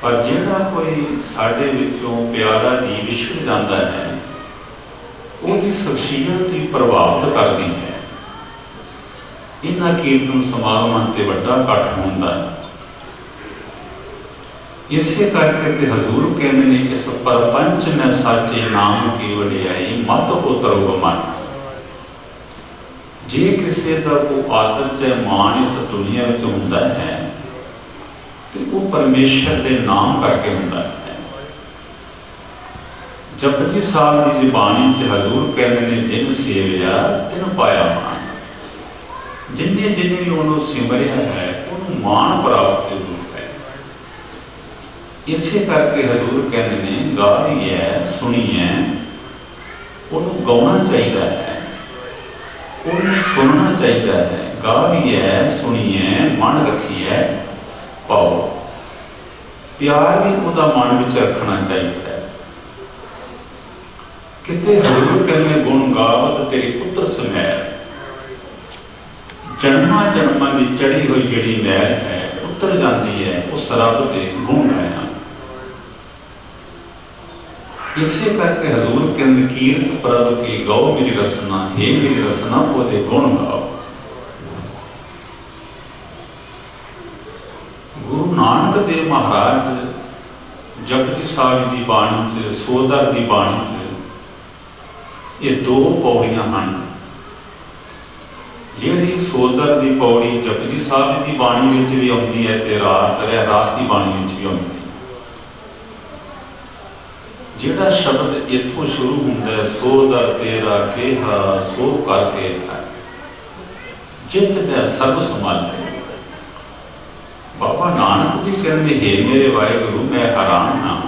Speaker 6: ਪਰ ਜਿਹੜਾ ਕੋਈ ਸਾਡੇ ਵਿੱਚੋਂ ਪਿਆਰਾ ਜੀ ਵਿਛੜ ਜਾਂਦਾ ਹੈ, ਉਹਦੀ ਸ਼ਖਸੀਅਤ ਹੀ ਪ੍ਰਭਾਵਿਤ ਕਰਦੀ ਹੈ। ਇਹਨਾਂ ਕੀਰਤਨ ਸਮਾਗਮਾਂ ਤੇ ਵੱਡਾ ਇਕੱਠ ਹੁੰਦਾ ਹੈ। ਇਸੇ ਕਰਕੇ ਤੇ ਹਜ਼ੂਰ ਕਹਿੰਦੇ ਨੇ, ਇਸ ਪਰਪੰਚ ਮੈਂ ਸਾਚੇ ਨਾਮ ਕੀ ਵਡਿਆਈ ਮਤ ਉਤਰੋ ਮਨ। ਜੇ ਕਿਸੇ ਦਾ ਕੋਈ ਆਦਰ ਤੇ ਮਾਣ ਇਸ ਦੁਨੀਆ ਵਿੱਚ ਹੁੰਦਾ ਹੈ ਤੇ ਉਹ ਪਰਮੇਸ਼ਰ ਦੇ ਨਾਮ ਕਰਕੇ ਹੁੰਦਾ ਹੈ। ਜਪਜੀ ਸਾਹਿਬ ਦੀ ਜ਼ਬਾਨੀ 'ਚ ਹਜ਼ੂਰ ਕਹਿੰਦੇ ਨੇ, ਜਿਨ ਸੇਵਿਆ ਤਿਨ ਪਾਇਆ ਮਾਨ। ਜਿੰਨੇ ਵੀ ਉਹਨੂੰ ਸਿਮਰਿਆ ਹੈ, ਉਹਨੂੰ ਮਾਣ ਪ੍ਰਾਪਤ ਜ਼ਰੂਰ ਹੈ। ਇਸੇ ਕਰਕੇ ਹਜ਼ੂਰ ਕਹਿੰਦੇ ਨੇ, ਗਾਈ ਹੈ ਸੁਣੀ ਹੈ, ਉਹਨੂੰ ਗਾਉਣਾ ਚਾਹੀਦਾ ਹੈ, ਉਹਨੂੰ ਸੁਣਨਾ ਚਾਹੀਦਾ ਹੈ। ਗਾਈ ਹੈ ਸੁਣੀ ਹੈ, ਮਨ ਰੱਖੀ ਹੈ ਪਾਓ। ਪਿਆਰ ਵੀ ਉਹਦਾ ਮਨ ਵਿੱਚ ਰੱਖਣਾ ਚਾਹੀਦਾ ਹੈ। ਕਿਤੇ ਹਜ਼ੂਰ ਕਹਿੰਦੇ, ਗੁਣ ਗਾਵਤ ਤੇਰੀ ਪੁੱਤਰ ਸਮੈਲ। ਜਨਮਾਂ ਜਨਮਾਂ ਦੀ ਚੜੀ ਹੋਈ ਜਿਹੜੀ ਮੈਲ ਹੈ ਉਤਰ ਜਾਂਦੀ ਹੈ ਉਸ ਰੱਬ ਦੇ ਗੁਣ ਗਾਇਆ। ਇਸੇ ਕਰਕੇ ਹਜ਼ੂਰ ਕਹਿੰਦੇ, ਕੀਰਤ ਪ੍ਰਭ ਕੀ ਗਾਓ ਮੇਰੀ ਰਸਨਾ, ਹੈ ਮੇਰੀ ਰਸਨਾ ਉਹਦੇ ਗੁਣ ਗਾਓ। ਗੁਰੂ ਨਾਨਕ ਦੇਵ ਮਹਾਰਾਜ ਜਪਜੀ ਸਾਹਿਬ ਦੀ ਬਾਣੀ 'ਚ, ਸੋਦਰ ਦੀ ਬਾਣੀ 'ਚ ਇਹ ਦੋ ਪੌੜੀਆਂ ਹਨ। ਜਿਹੜੀ ਸੋਦਰ ਦੀ ਪੌੜੀ ਜਪਜੀ ਸਾਹਿਬ ਦੀ ਬਾਣੀ ਵਿੱਚ ਵੀ ਆਉਂਦੀ ਹੈ ਤੇ ਰਹਿਰਾਸ ਦੀ ਬਾਣੀ ਵਿੱਚ ਵੀ ਆਉਂਦੀ ਹੈ। ਜਿਹੜਾ ਸ਼ਬਦ ਇੱਥੋਂ ਸ਼ੁਰੂ ਹੁੰਦਾ ਹੈ, ਸੋਦਰ ਤੇਰਾ ਕਿਹਾ ਸੋ ਕਰਕੇ ਜਿਤ ਮੈਂ ਸਰਬ ਸੰਭਾਲੇ। ਬਾਬਾ ਨਾਨਕ ਜੀ ਕਹਿੰਦੇ, ਹੈ ਮੇਰੇ ਵਾਹਿਗੁਰੂ ਮੈਂ ਹੈਰਾਨ ਹਾਂ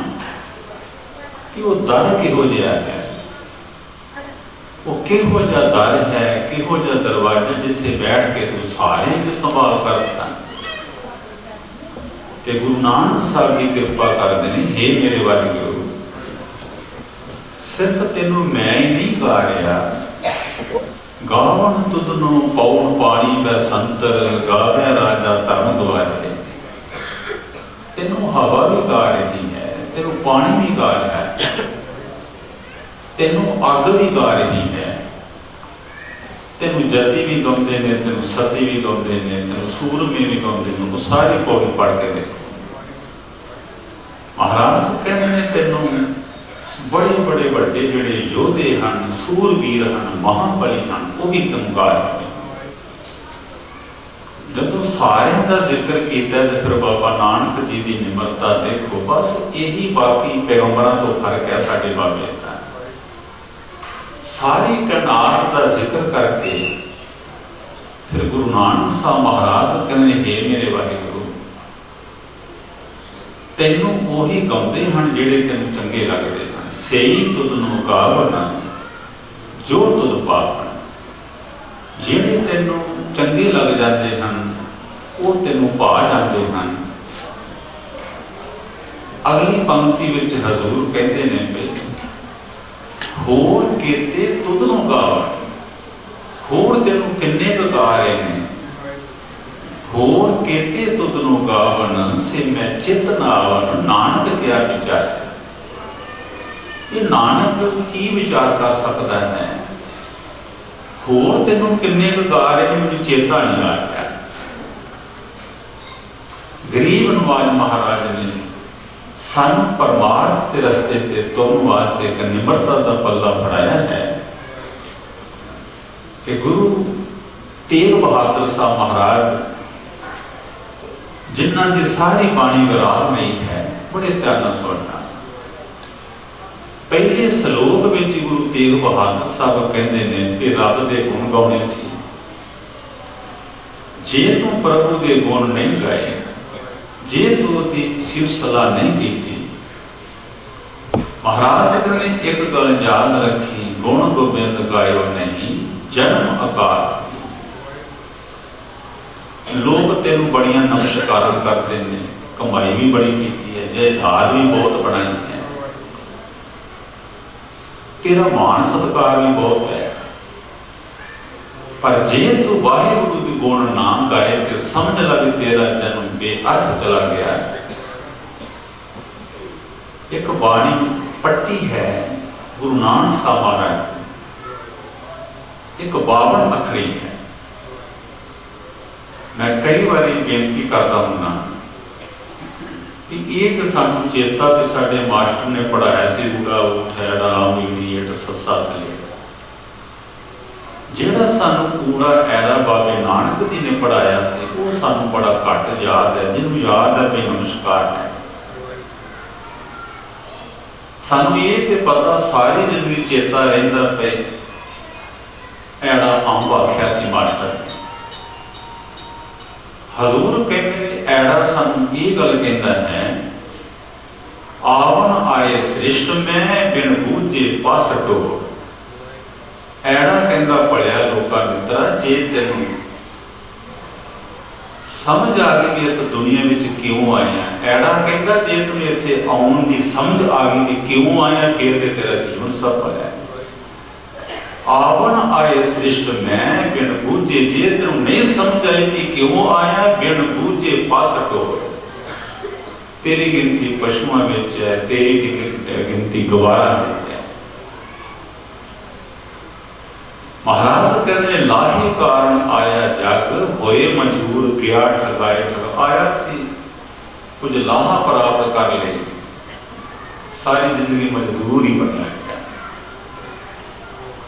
Speaker 6: ਕਿ ਉਹ ਦਰ ਕਿਹੋ ਜਿਹਾ ਹੈ, ਉਹ ਕਿਹੋ ਜਿਹਾ ਦਰ ਹੈ, ਕਿਹੋ ਜਿਹਾ ਦਰਵਾਜ਼ਾ ਜਿੱਥੇ ਬੈਠ ਕੇ ਤੂੰ ਸਾਰੇ ਦੀ ਸੰਭਾਲ ਕਰਦਾ। ਤੇ ਗੁਰੂ ਨਾਨਕ ਸਾਹਿਬ ਦੀ ਕਿਰਪਾ ਕਰਦੇ ਨੇ, ਹੈ ਮੇਰੇ ਵਾਹਿਗੁਰੂ ਸਿਰਫ ਤੈਨੂੰ ਮੈਂ ਹੀ ਨਹੀਂ ਗਾ ਰਿਹਾ, ਗਾਵਣ ਤੁਧ ਨੂੰ ਪੌਣ ਪਾਣੀ ਬੈ ਸੰਤਰ, ਗਾਵੇ ਰਾਜਾ ਧਰਮ ਦੁਆਰੇ। ਤੈਨੂੰ ਹਵਾ ਵੀ ਗਾ ਰਹੀ ਹੈ, ਤੈਨੂੰ ਪਾਣੀ ਵੀ ਗਾ ਰਿਹਾ ਹੈ, ਤੈਨੂੰ ਅੱਗ ਵੀ ਗਾ ਰਹੀ ਹੈ, ਤੈਨੂੰ ਜਤੀ ਵੀ ਗਾਉਂਦੇ ਨੇ, ਤੈਨੂੰ ਸਤੀ ਵੀ ਗਾਉਂਦੇ ਨੇ, ਤੈਨੂੰ ਸੂਰਮੇ ਵੀ ਗਾਉਂਦੇ ਨੇ। ਉਹ ਸਾਰੀ ਪੌੜੀ ਪੜ੍ਹ ਕੇ ਦੇਖੋ। ਮਹਾਰਾਜ ਕਹਿੰਦੇ ਨੇ, ਤੈਨੂੰ ਬੜੇ ਵੱਡੇ ਜਿਹੜੇ ਯੋਧੇ ਹਨ, ਸੂਰਬੀਰ ਹਨ, ਮਹਾਬਲੀ ਹਨ, ਉਹ ਵੀ ਤੈਨੂੰ ਗਾ ਰਹੇ ਨੇ। ਜਦੋਂ ਸਾਰਿਆਂ ਦਾ ਜ਼ਿਕਰ ਕੀਤਾ ਤੇ ਫਿਰ ਬਾਬਾ ਨਾਨਕ ਜੀ ਦੀ ਨਿਮਰਤਾ ਦੇਖੋ। ਬਸ ਇਹੀ ਬਾਕੀ ਪੈਗੰਬਰਾਂ ਤੋਂ ਫਰਕ ਹੈ ਸਾਡੇ ਬਾਬੇ ਦਾ। ਸਾਰੀ ਕਾਇਨਾਤ ਦਾ ਜ਼ਿਕਰ ਕਰਕੇ ਫਿਰ ਗੁਰੂ ਨਾਨਕ ਸਾਹਿਬ ਮਹਾਰਾਜ ਕਹਿੰਦੇ, ਹੈ ਮੇਰੇ ਵਾਹਿਗੁਰੂ ਤੈਨੂੰ ਉਹੀ ਗਾਉਂਦੇ ਹਨ ਜਿਹੜੇ ਤੈਨੂੰ ਚੰਗੇ ਲੱਗਦੇ ਹਨ। ਸਹੀ ਤੁਧ ਨੂੰ ਗਾਵਣ ਜੋ ਤੁਧ ਪਾਵਣ। ਜਿਹੜੇ ਤੈਨੂੰ ਚੰਗੇ ਲੱਗ ਜਾਂਦੇ ਹਨ ਉਹ ਤੈਨੂੰ ਭਾ ਜਾਂਦੇ ਹਨ। ਅਗਲੀ ਪੰਕਤੀ ਵਿੱਚ ਹਜ਼ੂਰ ਕਹਿੰਦੇ ਨੇ, ਹੋਰ ਕੀਤੇ ਤੁਧ ਨੂੰ ਗਾਵਣ। ਹੋਰ ਤੈਨੂੰ ਕਿੰਨੇ ਕੁ ਗਾ ਰਹੇ ਨੇ। ਹੋਰ ਕੀਤੇ ਤੁਧ ਨੂੰ ਗਾਵਣ, ਸੇ ਮੈਂ ਚਿਤ ਨਾ ਆਵਣ। ਨਾਨਕ ਕਿਆ ਵਿਚਾਰ। ਇਹ ਨਾਨਕ ਕੀ ਵਿਚਾਰ ਕਰ ਸਕਦਾ ਹੈ। ਹੋਰ ਤੈਨੂੰ ਕਿੰਨੇ ਕੁ ਗਾ ਰਹੇ ਨੇ, ਮੈਨੂੰ ਚੇਤਾ ਨਹੀਂ ਆ ਰਿਹਾ। ਗਰੀਬ ਨਵਾਜ ਮਹਾਰਾਜ ਨੇ ਸਾਨੂੰ ਪਰਮਾਰਥ ਦੇ ਰਸਤੇ ਤੇ ਤੁਰਨ ਵਾਸਤੇ ਇੱਕ ਨਿਮਰਤਾ ਦਾ ਪੱਲਾ ਫੜਾਇਆ ਹੈ। ਕਿ ਗੁਰੂ ਤੇਗ ਬਹਾਦਰ ਸਾਹਿਬ ਮਹਾਰਾਜ ਜਿਨ੍ਹਾਂ ਦੀ ਸਾਰੀ ਬਾਣੀ ਵਿਰਾਗਮਈ ਹੈ, ਬੜੇ ਧਿਆਨ ਨਾਲ ਸੁਣਨਾ। ਪਹਿਲੇ ਸ਼ਲੋਕ ਵਿੱਚ ਹੀ ਗੁਰੂ ਤੇਗ ਬਹਾਦਰ ਸਾਹਿਬ ਕਹਿੰਦੇ ਨੇ ਕਿ ਰੱਬ ਦੇ ਗੁਣ ਗਾਉਣੇ ਸੀ। ਜੇ ਤੂੰ ਪ੍ਰਭੂ ਦੇ ਗੁਣ ਨਹੀਂ ਗਾਏ, ਜੇ ਤੂੰ ਉਹਦੀ ਸਿਫਤ ਸਲਾਹ ਨਹੀਂ ਕੀਤੀ, ਮਹਾਰਾਜ ਸਾਹਿਬ ਨੇ ਇੱਕ ਗੱਲ ਯਾਦ ਰੱਖੀ, ਗੁਣ ਗੋਬਿੰਦ ਗਾਇਓ ਨਹੀਂ ਜਨਮ ਅਕਾਲ। ਲੋਕ ਤੈਨੂੰ ਬੜੀਆਂ ਨਮਸਕਾਰਾਂ ਕਰਦੇ ਨੇ, ਕਮਾਈ ਵੀ ਬੜੀ ਕੀਤੀ ਹੈ, ਜਾਇਦਾਦ ਵੀ ਬਹੁਤ ਬਣਾਈ ਹੈ, ਤੇਰਾ ਮਾਣ ਸਤਿਕਾਰ ਵੀ ਬਹੁਤ ਹੈ, ਪਰ ਜੇ ਤੂੰ ਵਾਹਿਗੁਰੂ ਦੇ ਗੁਣ ਨਾ ਗਾਏ ਤੇ ਸਮਝ ਲੈ ਵੀ ਤੇਰਾ ਜਨਮ ਬੇਅਰਥ ਚਲਾ ਗਿਆ। ਇੱਕ ਬਾਣੀ ਪੱਟੀ ਹੈ ਗੁਰੂ ਨਾਨਕ ਸਾਹਿਬ ਮਹਾਰਾਜ, ਇੱਕ 52 ਅੱਖਰੀ ਹੈ। ਮੈਂ ਕਈ ਵਾਰੀ ਬੇਨਤੀ ਕਰਦਾ ਹੁੰਦਾ ਕਿ ਇਹ ਤਾਂ ਸਾਨੂੰ ਚੇਤਾ ਤੇ ਸਾਡੇ ਮਾਸਟਰ ਨੇ ਪੜਾਇਆ ਸੀ, ਊੜਾ ਊਠ ਐੜਾ ਮੀੜੀ ਏਟ ਸੱਸਾ ਸਲੇ। ਜਿਹੜਾ ਸਾਨੂੰ ਊੜਾ ਐੜਾ ਬਾਬੇ ਨਾਨਕ ਜੀ ਨੇ ਪੜਾਇਆ ਸੀ ਉਹ ਸਾਨੂੰ ਬੜਾ ਘੱਟ ਯਾਦ ਹੈ। ਜਿਹਨੂੰ ਯਾਦ ਹੈ ਵੀ ਨਮਸਕਾਰ ਹੈ। ਸਾਨੂੰ ਇਹ ਤੇ ਪਤਾ ਸਾਰੀ ਜ਼ਿੰਦਗੀ ਚੇਤਾ ਰਹਿੰਦਾ ਪਏ ਐੜਾ ਅੰਬ ਆਖਿਆ ਸੀ ਮਾਸਟਰ ਨੇ। ਹਜ਼ੂਰ ਕਹਿੰਦੇ ਐੜਾ ਸਾਨੂੰ ਇਹ ਗੱਲ ਕਹਿੰਦਾ ਹੈ, ਆਵਨ ਆਏ ਸ੍ਰਿਸ਼ਟ ਮੈਂ ਬਿਨ ਬੂਝੇ ਪਸ ਟੋਰ। ਐੜਾ ਕਹਿੰਦਾ ਪੜਿਆ ਲੋਕਾਂ ਮਿੱਤਰਾ, ਜੇ ਤੈਨੂੰ ਸਮਝ ਆ ਗਈ ਕਿ ਇਸ ਦੁਨੀਆ ਵਿੱਚ ਕਿਉਂ ਆਇਆ। ਐੜਾ ਕਹਿੰਦਾ ਜੇ ਤੈਨੂੰ ਇੱਥੇ ਆਉਣ ਦੀ ਸਮਝ ਆ ਗਈ ਕਿ ਕਿਉਂ ਆਇਆ, ਫਿਰ ਤੇ ਤੇਰਾ ਜੀਵਨ ਸਫਲ ਹੈ। ਆਵਨ ਆਏ ਸ੍ਰਿਸ਼ਟ ਮੈਂ ਬਿਨ ਬੂਝੇ, ਜੇ ਤੈਨੂੰ ਨਹੀਂ ਸਮਝ ਆਈ ਕਿ ਕਿਉਂ ਆਇਆ, ਬਿਨ ਬੂਝੇ ਪਸ ਟੋਰ। ਤੇਰੀ ਗਿਣਤੀ ਪਸ਼ੂਆਂ ਵਿੱਚ ਹੈ, ਤੇਰੀ ਗਿਣਤੀ ਗਵਾਰਾਂ ਵਿੱਚ ਹੈ। ਮਹਾਰਾਜ ਕਹਿੰਦੇ ਲਾਹੀ ਕਾਰਨ ਆਇਆ ਜਗ, ਹੋਏ ਮਜਬੂਰ ਗਿਆ ਠਗਾਏ ਠਗ। ਆਇਆ ਸੀ ਕੁਝ ਲਾਹਾ ਪ੍ਰਾਪਤ ਕਰ ਲਈ, ਸਾਰੀ ਜ਼ਿੰਦਗੀ ਮਜ਼ਦੂਰ ਹੀ ਬਣਿਆ ਗਿਆ।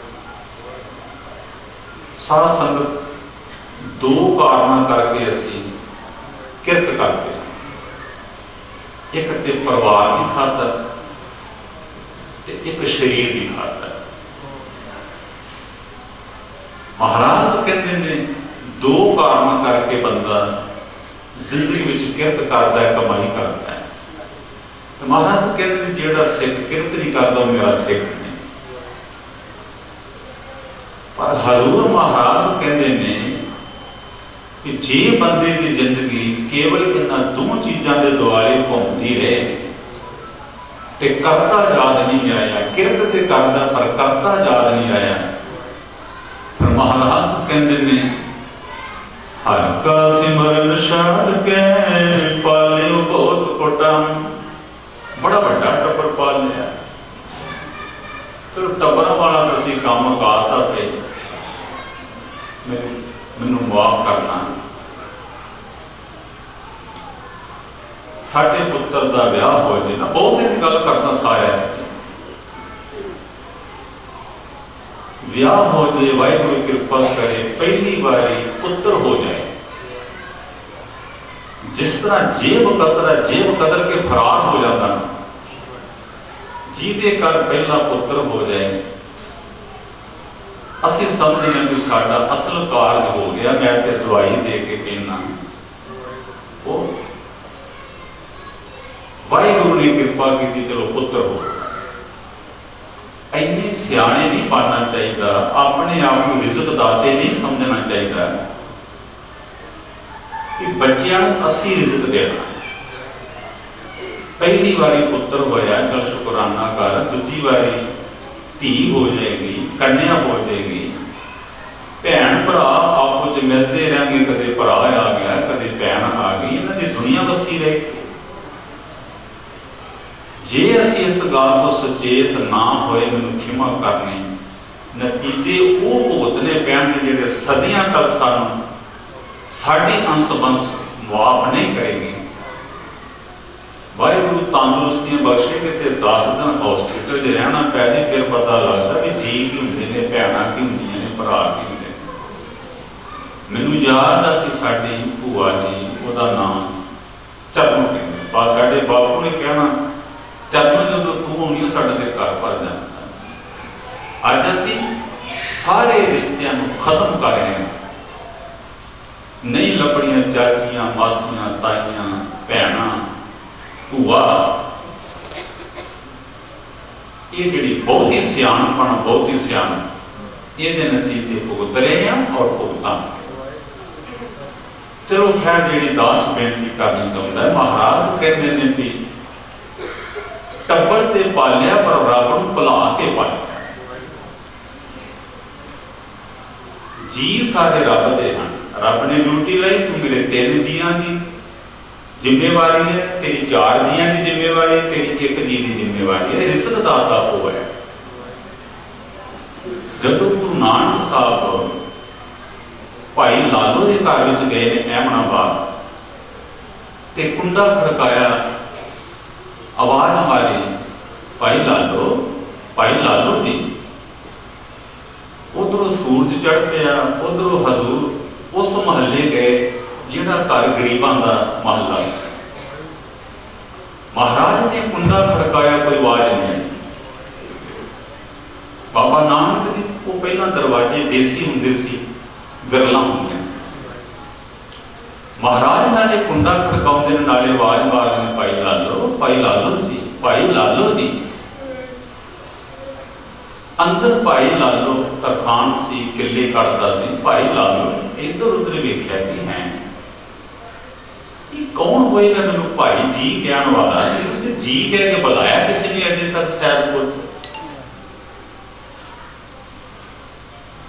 Speaker 6: ਸਾਧ ਸੰਗਤ ਦੋ ਕਾਰਨਾਂ ਕਰਕੇ ਅਸੀਂ ਕਿਰਤ ਕਰਦੇ ਹਾਂ, ਇੱਕ ਤੇ ਪਰਿਵਾਰ ਦੀ ਖਾਤਰ ਤੇ ਇੱਕ ਸਰੀਰ ਦੀ ਖਾਤਰ। ਮਹਾਰਾਜ ਕਹਿੰਦੇ ਨੇ ਦੋ ਕਾਰਨ ਕਰਕੇ ਬੰਦਾ ਜ਼ਿੰਦਗੀ ਵਿੱਚ ਕਿਰਤ ਕਰਦਾ ਹੈ, ਕਮਾਈ ਕਰਦਾ ਹੈ। ਤੇ ਮਹਾਰਾਜ ਕਹਿੰਦੇ ਨੇ ਜਿਹੜਾ ਸਿੱਖ ਕਿਰਤ ਨਹੀਂ ਕਰਦਾ ਉਹ ਮੇਰਾ ਸਿੱਖ ਨਹੀਂ। ਪਰ ਹਜ਼ੂਰ ਮਹਾਰਾਜ ਕਹਿੰਦੇ ਨੇ ਕਿ ਜੇ ਬੰਦੇ ਦੀ ਜ਼ਿੰਦਗੀ ਕੇਵਲ ਇਹਨਾਂ ਦੋ ਚੀਜ਼ਾਂ ਦੇ ਦੁਆਲੇ ਘੁੰਮਦੀ ਰਹੇ ਤੇ ਕਰਤਾ ਯਾਦ ਨਹੀਂ ਆਇਆ, ਕਿਰਤ ਤੇ ਕਰਦਾ ਪਰ ਕਰਤਾ ਯਾਦ ਨਹੀਂ ਆਇਆ, ਫਿਰ ਮਹਾਰਾਜ ਕਹਿੰਦੇ ਨੇ ਹਰ ਕਾ ਸਿਮਰਨ ਛੱਡ ਕੇ ਪਾਲਿਓ ਬਹੁਤ ਕੁਟਮ। ਬੜਾ ਵੱਡਾ ਟੱਬਰ ਪਾਲ ਲਿਆ, ਫਿਰ ਟੱਬਰਾਂ ਵਾਲਾ ਅਸੀਂ ਕੰਮ ਕਾਤਾ ਪਏ, ਮੈਨੂੰ ਮਾਫ ਕਰਨਾ। ਸਾਡੇ ਪੁੱਤਰ ਦਾ ਵਿਆਹ ਹੋ ਜੇ ਨਾ, ਬਹੁਤੇ ਦੀ ਗੱਲ ਕਰਨਾ ਸਾਰਿਆਂ ਨੇ, ਵਿਆਹ ਹੋ ਜੇ, ਵਾਹਿਗੁਰੂ ਕਿਰਪਾ ਕਰੇ ਪਹਿਲੀ ਵਾਰੀ ਪੁੱਤਰ ਹੋ ਜਾਏ। ਜਿਸ ਤਰ੍ਹਾਂ ਜੇਬ ਕਤਰ ਕੇ ਫਰਾਰ ਹੋ ਜਾਂਦਾ ਨਾ, ਜਿਹਦੇ ਘਰ ਪਹਿਲਾ ਪੁੱਤਰ ਹੋ ਜਾਏ ਅਸੀਂ ਸਮਝਦੇ ਹਾਂ ਕਿ ਸਾਡਾ ਅਸਲ ਕਾਰਜ ਹੋ ਗਿਆ, ਮੈਂ ਤੇ ਦਵਾਈ ਦੇ ਕੇ ਪੀਣਾ। ਉਹ ਵਾਹਿਗੁਰੂ ਨੇ ਕਿਰਪਾ ਕੀਤੀ, ਚਲੋ ਪੁੱਤਰ ਹੋ। ਇੰਨੇ ਸਿਆਣੇ ਨਹੀਂ ਬਣਨਾ ਚਾਹੀਦਾ, ਆਪਣੇ ਆਪ ਨੂੰ ਰਿਜ਼ਕ ਦਾਤੇ ਨਹੀਂ ਸਮਝਣਾ ਚਾਹੀਦਾ ਕਿ ਬੱਚਿਆਂ ਨੂੰ ਅਸੀਂ ਰਿਜ਼ਕ ਦੇਣਾ। ਪਹਿਲੀ ਵਾਰੀ ਪੁੱਤਰ ਹੋਇਆ, ਚਲ ਸ਼ੁਕਰਾਨਾ ਕਰ, ਦੂਜੀ ਵਾਰੀ ਧੀ ਹੋ ਜਾਏਗੀ, ਕੰਨਿਆ ਹੋ ਜਾਏਗੀ, ਭੈਣ ਭਰਾ ਆਪੋ ਚ ਮਿਲਦੇ ਰਹਿਣਗੇ, ਕਦੇ ਭਰਾ ਆ ਗਿਆ ਕਦੇ ਭੈਣ ਆ ਗਈ, ਇਹਨਾਂ ਦੀ ਦੁਨੀਆ ਵਸੀ ਰਹੇਗੀ। ਜੇ ਅਸੀਂ ਇਸ ਗੱਲ ਤੋਂ ਸੁਚੇਤ ਨਾ ਹੋਏ, ਮੈਨੂੰ ਖਿਮਾ ਕਰਨੀ, ਨਤੀਜੇ ਉਹ ਭੁਗਤਨੇ ਪੈਣਗੇ ਜਿਹੜੇ ਸਦੀਆਂ ਤੱਕ ਸਾਨੂੰ ਸਾਡੀ ਅੰਸ ਬੰਸ ਮੁਆਫ ਨਹੀਂ ਕਰੇਗੀ। ਵਾਹਿਗੁਰੂ ਤੰਦਰੁਸਤੀਆਂ ਬਖਸ਼ੇ ਕਿ ਤੇ 10 ਦਿਨ ਹਸਪੀਟਲ 'ਚ ਰਹਿਣਾ ਪੈ ਜੇ, ਫਿਰ ਪਤਾ ਲੱਗਦਾ ਵੀ ਜੀ ਕੀ ਹੁੰਦੇ ਨੇ, ਭੈਣਾਂ ਕੀ ਹੁੰਦੀਆਂ ਨੇ, ਭਰਾ ਕੀ ਹੁੰਦੇ ਨੇ। ਮੈਨੂੰ ਯਾਦ ਆ ਕਿ ਸਾਡੀ ਭੂਆ ਜੀ, ਉਹਦਾ ਨਾਮ ਚਰਨੋ ਕਹਿੰਦੇ, ਸਾਡੇ ਬਾਪੂ ਨੇ ਕਹਿਣਾ ਜਦੋਂ ਜਦੋਂ ਤੂੰ ਆਉਣੀ ਸਾਡੇ ਦੇ ਘਰ ਭਰ ਜਾਂਦਾ। ਅੱਜ ਅਸੀਂ ਸਾਰੇ ਰਿਸ਼ਤਿਆਂ ਨੂੰ ਖਤਮ ਕਰ ਰਹੇ ਹਾਂ। ਨਹੀਂ ਲੱਭਣੀਆਂ ਚਾਚੀਆਂ, ਮਾਸੀਆਂ, ਤਾਈਆਂ, ਭੈਣਾਂ, ਭੂਆ। ਇਹ ਜਿਹੜੀ ਬਹੁਤੀ ਸਿਆਣਪਣ, ਬਹੁਤੀ ਸਿਆਣਪ, ਇਹਦੇ ਨਤੀਜੇ ਭੁਗਤ ਰਹੇ ਹਾਂ ਔਰ ਭੁਗਤਾਂਗੇ। ਚਲੋ ਖੈਰ, ਜਿਹੜੀ ਦਾਸ ਬੇਨਤੀ ਕਰਨੀ ਚਾਹੁੰਦਾ ਹੈ, ਮਹਾਰਾਜ ਕਹਿੰਦੇ ਨੇ ਵੀ ਟੱਬਰ ਤੇ ਪਾਲਿਆ ਪਰ ਰੱਬ ਨੂੰ ਭੁਲਾ ਕੇ ਪਾਲਿਆ। ਜੀ ਸਾਰੇ ਰੱਬ ਦੇ ਹਨ। ਰੱਬ ਨੇ ਡਿਊਟੀ ਲਈ, ਤੂੰ ਮੇਰੇ 3 ਜੀਆਂ ਦੀ ਜ਼ਿੰਮੇਵਾਰੀ ਹੈ, ਤੇਰੀ 4 ਜੀਆਂ ਦੀ ਜ਼ਿੰਮੇਵਾਰੀ ਹੈ, ਤੇਰੀ 1 ਜੀ ਦੀ ਜ਼ਿੰਮੇਵਾਰੀ ਹੈ। ਰਿਜ਼ਕ ਦਾਤਾ ਉਹ ਹੈ। ਜਦੋਂ ਗੁਰੂ ਨਾਨਕ ਸਾਹਿਬ ਭਾਈ ਲਾਲੋ ਦੇ ਘਰ ਵਿੱਚ ਗਏ ਨੇ ਅਹਿਮਦਾਬਾਦ, ਤੇ ਕੁੰਡਾ ਖੜਕਾਇਆ, ਆਵਾਜ਼ ਮਾਰੀ, ਭਾਈ ਲਾਲੋ ਜੀ। ਉਧਰੋਂ ਸੂਰਜ ਚੜ ਪਿਆ, ਉਧਰੋਂ ਹਜ਼ੂਰ ਉਸ ਮਹੱਲੇ ਗਏ ਜਿਹੜਾ ਘਰ ਗਰੀਬਾਂ ਦਾ ਮਹੱਲਾ। ਮਹਾਰਾਜ ਨੇ ਕੁੰਡਾ ਖੜਕਾਇਆ, ਕੋਈ ਆਵਾਜ਼ ਨਹੀਂ ਆਈ। ਬਾਬਾ ਨਾਨਕ ਜੀ, ਉਹ ਪਹਿਲਾਂ ਦਰਵਾਜ਼ੇ ਦੇਸੀ ਹੁੰਦੇ ਸੀ, ਵਿਰਲਾ ਹੁੰਦੀਆਂ ਸੀ। ਮਹਾਰਾਜ ਨਾਲੇ ਕੁੰਡਾ ਖੜਕਾਉਂਦੇ ਨੇ, ਨਾਲੇ ਆਵਾਜ਼ ਮਾਰਦੇ ਨੇ, ਭਾਈ ਲਾਲੋ ਜੀ। ਅੰਦਰ ਭਾਈ ਲਾਲੋ ਤਰਖਾਨ ਸੀ, ਕਿੱਲੇ ਕੱਢਦਾ ਸੀ। ਭਾਈ ਲਾਲੋ ਇੱਧਰ ਉੱਧਰ ਵੇਖਿਆ ਕਿ ਹੈ ਇਹ ਕੌਣ ਹੋਏਗਾ ਮੈਨੂੰ ਭਾਈ ਜੀ ਕਹਿਣ ਵਾਲਾ। ਜੀ ਕਹਿ ਕੇ ਬੁਲਾਇਆ ਕਿਸੇ ਨੇ ਅਜੇ ਤੱਕ ਸ਼ਾਇਦ ਕੋਲ।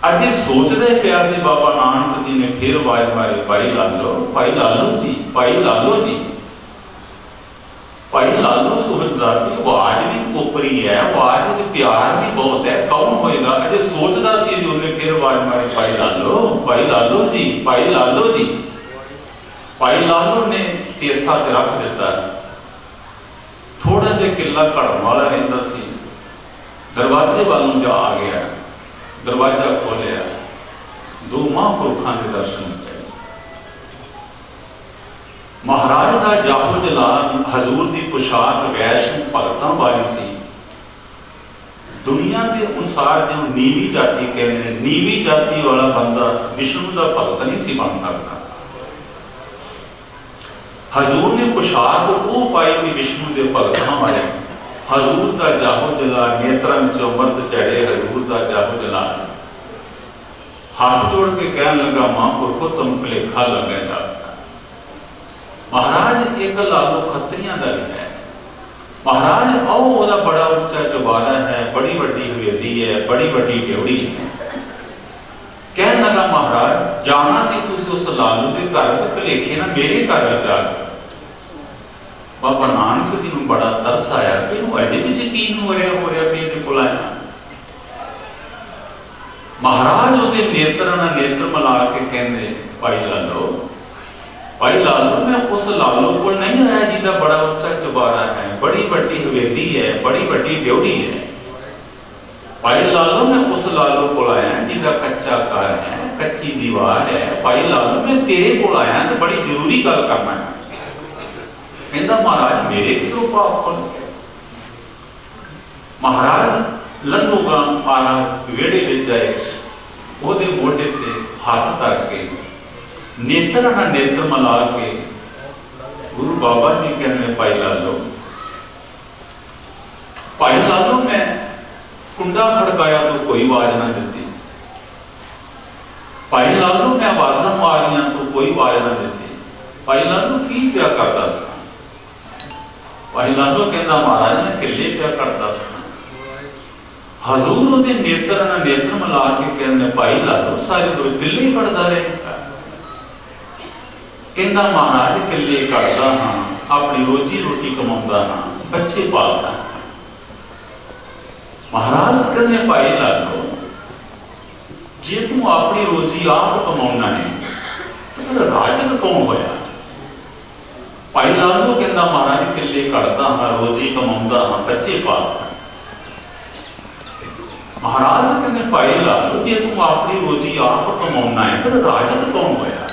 Speaker 6: ਅਜੇ ਸੋਚਦਾ ਹੀ ਪਿਆ ਸੀ, ਬਾਬਾ ਨਾਨਕ ਜੀ ਨੇ ਫਿਰ ਆਵਾਜ਼ ਮਾਰੀ, ਭਾਈ ਲਾਲੋ ਜੀ। ਭਾਈ ਲਾਲੋ ਸੋਚਦਾ ਕਿ ਆਵਾਜ਼ ਵੀ ਕੋਪਰੀ ਹੈ, ਆਵਾਜ਼ ਵਿੱਚ ਪਿਆਰ ਵੀ ਬਹੁਤ ਹੈ, ਕੌਣ ਹੋਏਗਾ। ਅਜੇ ਸੋਚਦਾ ਸੀ ਜੀ, ਉਹਨੇ ਫਿਰ ਆਵਾਜ਼ ਮਾਰੀ, ਭਾਈ ਲਾਲੋ ਜੀ। ਭਾਈ ਲਾਲੋ ਨੇ ਤੇਸਾ ਤੇ ਰੱਖ ਦਿੱਤਾ। ਥੋੜਾ ਜਿਹਾ ਕਿੱਲਾ ਘੜਨ ਵਾਲਾ ਰਹਿੰਦਾ ਸੀ, ਦਰਵਾਜ਼ੇ ਵੱਲ ਨੂੰ ਜਾ ਆ ਗਿਆ। ਦਰਵਾਜ਼ਾ ਖੋਲਿਆ, 2 ਮਹਾਂਪੁਰਖਾਂ ਦੇ ਦਰਸ਼ਨ ਹੋਏ। ਮਹਾਰਾਜ ਦਾ ਜਾਹੋ ਜਲਾਲ, ਹਜ਼ੂਰ ਦੀ ਪੁਸ਼ਾਕ ਵੈਸ਼ਨੂੰ ਭਗਤਾਂ ਵਾਲੀ ਸੀ। ਦੁਨੀਆ ਦੇ ਅਨੁਸਾਰ ਜਿਹਨੂੰ ਨੀਵੀਂ ਜਾਤੀ ਕਹਿੰਦੇ ਨੇ, ਨੀਵੀਂ ਜਾਤੀ ਵਾਲਾ ਬੰਦਾ ਵਿਸ਼ਨੂੰ ਦਾ ਭਗਤ ਨਹੀਂ ਸੀ ਬਣ ਸਕਦਾ। ਹਜ਼ੂਰ ਨੇ ਪੁਸ਼ਾਕ ਉਹ ਪਾਈ ਵੀ ਵਿਸ਼ਨੂੰ ਦੇ ਭਗਤਾਂ ਵਾਲੇ। ਹਜ਼ੂਰ ਦਾ ਜਾਹੋ ਜਲਾਲ, ਨੇਤਰਾਂ ਵਿੱਚੋਂ ਅੰਮ੍ਰਿਤ ਝੜੇ, ਹਜ਼ੂਰ ਦਾ ਜਾਹੋ ਜਲਾਲ। ਹੱਥ ਜੋੜ ਕੇ ਕਹਿਣ ਲੱਗਾ, ਮਹਾਂਪੁਰਖੋ ਤੁਮ ਭੁਲੇਖਾ ਲੱਗੇਗਾ। ਮਹਾਰਾਜ ਇੱਕ ਲਾਲੋ ਖੱਤਰੀਆਂ ਦਾ ਵੀ ਹੈ। ਮਹਾਰਾਜ ਉਹਦਾ ਬੜਾ ਉੱਚਾ ਚੁਬਾਰਾ ਹੈ, ਬੜੀ ਵੱਡੀ ਹਵੇਲੀ ਹੈ, ਬੜੀ ਵੱਡੀ ਡਿਉੜੀ ਹੈ। ਕਹਿਣ ਲੱਗਾ, ਮਹਾਰਾਜ ਜਾਣਾ ਸੀ ਤੁਸੀਂ ਉਸ ਲਾਲੂ ਦੇ ਘਰ, ਤੇ ਭੁਲੇਖੇ ਨਾਲ ਮੇਰੇ ਘਰ ਵਿੱਚ ਆ ਗਏ। ਬਾਬਾ ਨਾਨਕ ਜੀ ਨੂੰ ਬੜਾ ਤਰਸ ਆਇਆ ਕਿ ਇਹਨੂੰ ਅਜੇ ਵੀ ਯਕੀਨ ਹੋ ਰਿਹਾ ਵੀ ਇਹਦੇ ਕੋਲ ਆਇਆ। ਮਹਾਰਾਜ ਉਹਦੇ ਨੇਤਰਾਂ ਨਾਲ ਨੇਤਰ ਮਿਲਾ ਕੇ ਕਹਿੰਦੇ, ਭਾਈ ਲਾਲੋ ਮੈਂ ਉਸ ਲਾਲੋ ਕੋਲ ਨਹੀਂ ਆਇਆ ਜਿਹਦਾ ਬੜਾ ਉੱਚਾ ਚੁਬਾਰਾ ਹੈ, ਬੜੀ ਵੱਡੀ ਹਵੇਲੀ ਹੈ, ਬੜੀ ਵੱਡੀ ਡਿਉੜੀ ਹੈ। ਭਾਈ ਲਾਲੋ ਮੈਂ ਉਸ ਲਾਲੋ ਕੋਲ ਆਇਆ ਜਿਹਦਾ ਕੱਚਾ ਘਰ ਹੈ, ਕੱਚੀ ਦੀਵਾਰ ਹੈ। ਭਾਈ ਲਾਲੋ ਮੈਂ ਤੇਰੇ ਕੋਲ ਆਇਆ ਤੇ ਬੜੀ ਜ਼ਰੂਰੀ ਗੱਲ ਕਰਨਾ ਹੈ। ਕਹਿੰਦਾ, ਮਹਾਰਾਜ ਮੇਰੇ ਕਿਉਂ ਪਾਪ ਕਰ। ਮਹਾਰਾਜ ਲੰਘੂਗਾ, ਮਹਾਰਾਜ ਵਿਹੜੇ ਵਿੱਚ ਆਏ, ਉਹਦੇ ਮੋਢੇ ਤੇ ਹੱਥ ਧਰ ਕੇ ਨੇਤਰਾਂ ਨਾਲ ਨੇਤਰ ਮਿਲਾ ਕੇ ਗੁਰੂ ਬਾਬਾ ਜੀ ਕਹਿੰਦੇ, ਭਾਈ ਲਾਲੋ ਮੈਂ ਕੁੰਡਾ ਖੜਕਾਇਆ ਤੂੰ ਕੋਈ ਆਵਾਜ਼ ਨਾ ਦਿੱਤੀ। ਭਾਈ ਲਾਲੋ ਮੈਂ ਆਵਾਜ਼ਾਂ ਮਾਰੀਆਂ ਤੂੰ ਕੋਈ ਆਵਾਜ਼ ਨਾ ਦਿੱਤੀ। ਭਾਈ ਲਾਲੋ ਕੀ ਪਿਆ ਕਰਦਾ ਸੀ। ਭਾਈ ਲਾਲੋ ਕਹਿੰਦਾ, ਮਹਾਰਾਜ ਮੈਂ ਕਿੱਲੇ ਪਿਆ ਕਰਦਾ ਸੀ। ਹਜ਼ੂਰ ਉਹਦੇ ਨੇਤਰਾਂ ਨਾਲ ਨੇਤਰ ਮਿਲਾ ਕੇ ਕਹਿੰਦੇ, ਭਾਈ ਲਾਲੋ ਸਾਰੇ ਦਿਨ ਕਿੱਲੇ ਕੱਢਦਾ ਰਹੇਗਾ। ਕਹਿੰਦਾ, ਮਹਾਰਾਜ ਕਿੱਲੇ ਕੱਢਦਾ ਹਾਂ, ਆਪਣੀ ਰੋਜੀ ਰੋਟੀ ਕਮਾਉਂਦਾ ਹਾਂ, ਬੱਚੇ ਪਾਲਦਾ ਹਾਂ। ਮਹਾਰਾਜ ਕਹਿੰਦੇ, ਭਾਈ ਲਾਲੋ ਜੇ ਤੂੰ ਆਪਣੀ ਰੋਜੀ ਆਪ ਕਮਾਉਣਾ ਹੈ ਤਾਂ ਰਾਜਕ ਕੌਣ ਹੋਇਆ। ਭਾਈ ਲਾਲੋ ਕਹਿੰਦਾ, ਮਹਾਰਾਜ ਕਿੱਲੇ ਕੱਢਦਾ ਹਾਂ, ਰੋਜੀ ਕਮਾਉਂਦਾ ਹਾਂ, ਬੱਚੇ ਪਾਲਦਾ। ਮਹਾਰਾਜ ਕਹਿੰਦੇ, ਭਾਈ ਲਾਲੋ ਜੇ ਤੂੰ ਆਪਣੀ ਰੋਜੀ ਆਪ ਕਮਾਉਣਾ ਹੈ ਤਾਂ ਰਾਜਕ ਕੌਣ ਹੋਇਆ।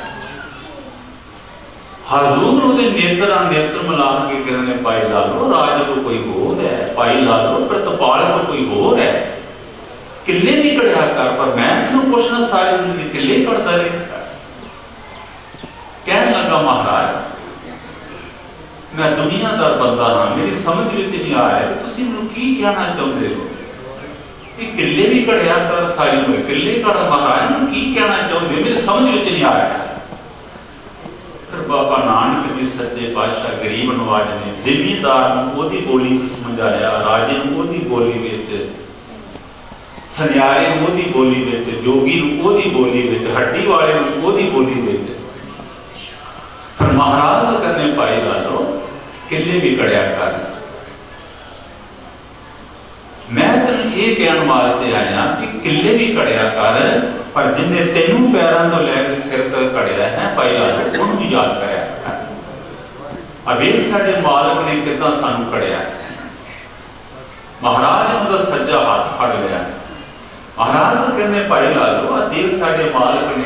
Speaker 6: ਹਜ਼ੂਰ ਉਹਦੇ ਨੇਤਰਾਂ ਨੇਤਰ ਮਿਲਾ ਕੇ ਕਹਿੰਦੇ ਨੇ ਭਾਈ ਲਾਲੋ ਰਾਜ ਤੋਂ ਕੋਈ ਹੋਰ ਹੈ, ਭਾਈ ਲਾਲੋ ਪ੍ਰਤਪਾਲ ਤੋਂ ਕੋਈ ਹੋਰ ਹੈ, ਕਿੱਲੇ ਵੀ ਕੜਿਆ ਕਰ, ਪਰ ਮੈਂ ਤੈਨੂੰ ਪੁੱਛਣਾ ਸਾਰੀ ਜ਼ਿੰਦਗੀ ਕਿੱਲੇ ਕੜਦਾ ਰਿਹਾ। ਕਹਿਣ ਲੱਗਾ ਮਹਾਰਾਜ ਮੈਂ ਦੁਨੀਆਦਾਰ ਬੰਦਾ ਹਾਂ, ਮੇਰੀ ਸਮਝ ਵਿੱਚ ਨਹੀਂ ਆ ਰਿਹਾ ਤੁਸੀਂ ਮੈਨੂੰ ਕੀ ਕਹਿਣਾ ਚਾਹੁੰਦੇ ਹੋ ਕਿ ਕਿੱਲੇ ਵੀ ਕੜਿਆ ਕਰ ਸਾਰੀ ਉਮਰ, ਕਿੱਲੇ ਕੜਾ ਮਹਾਰਾਜ ਨੂੰ ਕੀ ਕਹਿਣਾ ਚਾਹੁੰਦੇ ਹੋ, ਮੇਰੀ ਸਮਝ ਵਿੱਚ ਨਹੀਂ ਆ ਰਿਹਾ। ਫਿਰ ਬਾਬਾ ਨਾਨਕ ਜੀ ਸੱਚੇ ਪਾਤਸ਼ਾਹ ਗਰੀਬ ਨਵਾਜ ਨੇ ਜ਼ਿਮੀਂਦਾਰ ਨੂੰ ਉਹਦੀ ਬੋਲੀ 'ਚ ਸਮਝਾਇਆ, ਰਾਜੇ ਨੂੰ ਉਹਦੀ ਬੋਲੀ ਵਿੱਚ, ਸੁਨਿਆਰੇ ਨੂੰ ਉਹਦੀ ਬੋਲੀ ਵਿੱਚ, ਜੋਗੀ ਨੂੰ ਉਹਦੀ ਬੋਲੀ ਵਿੱਚ, ਹੱਡੀ ਵਾਲੇ ਨੂੰ ਉਹਦੀ ਬੋਲੀ ਵਿੱਚ। ਫਿਰ ਮਹਾਰਾਜ ਕਹਿੰਦੇ ਭਾਈ ਲਾਲੋ ਕਿੱਲੇ ਵੀ ਕੜਿਆ ਕਰ, ਮੈਂ ਤੈਨੂੰ ਇਹ ਕਹਿਣ ਵਾਸਤੇ ਆਇਆ ਕਿ ਕਿੱਲੇ ਵੀ ਕੜਿਆ ਕਰ, ਪਰ ਜਿੰਨੇ ਤੈਨੂੰ ਪੈਰਾਂ ਤੋਂ ਲੈ ਕੇ ਸਿਰ ਤੱਕ ਕੜਿਆ ਹੈ ਭਾਈ ਲਾਲੋ ਉਹਨੂੰ ਵੀ ਯਾਦ ਕਰਿਆ ਕਰ। ਅਵੇਖ ਸਾਡੇ ਮਾਲਕ ਨੇ ਕਿੱਦਾਂ ਸਾਨੂੰ ਕੜਿਆ। ਮਹਾਰਾਜ ਨੇ ਉਹਦਾ ਸੱਜਾ ਹੱਥ ਫੜ ਲਿਆ। ਮਹਾਰਾਜ ਕਹਿੰਦੇ ਭਾਈ ਲਾਲੋ ਆ ਦੇਖ ਸਾਡੇ ਮਾਲਕ ਨੇ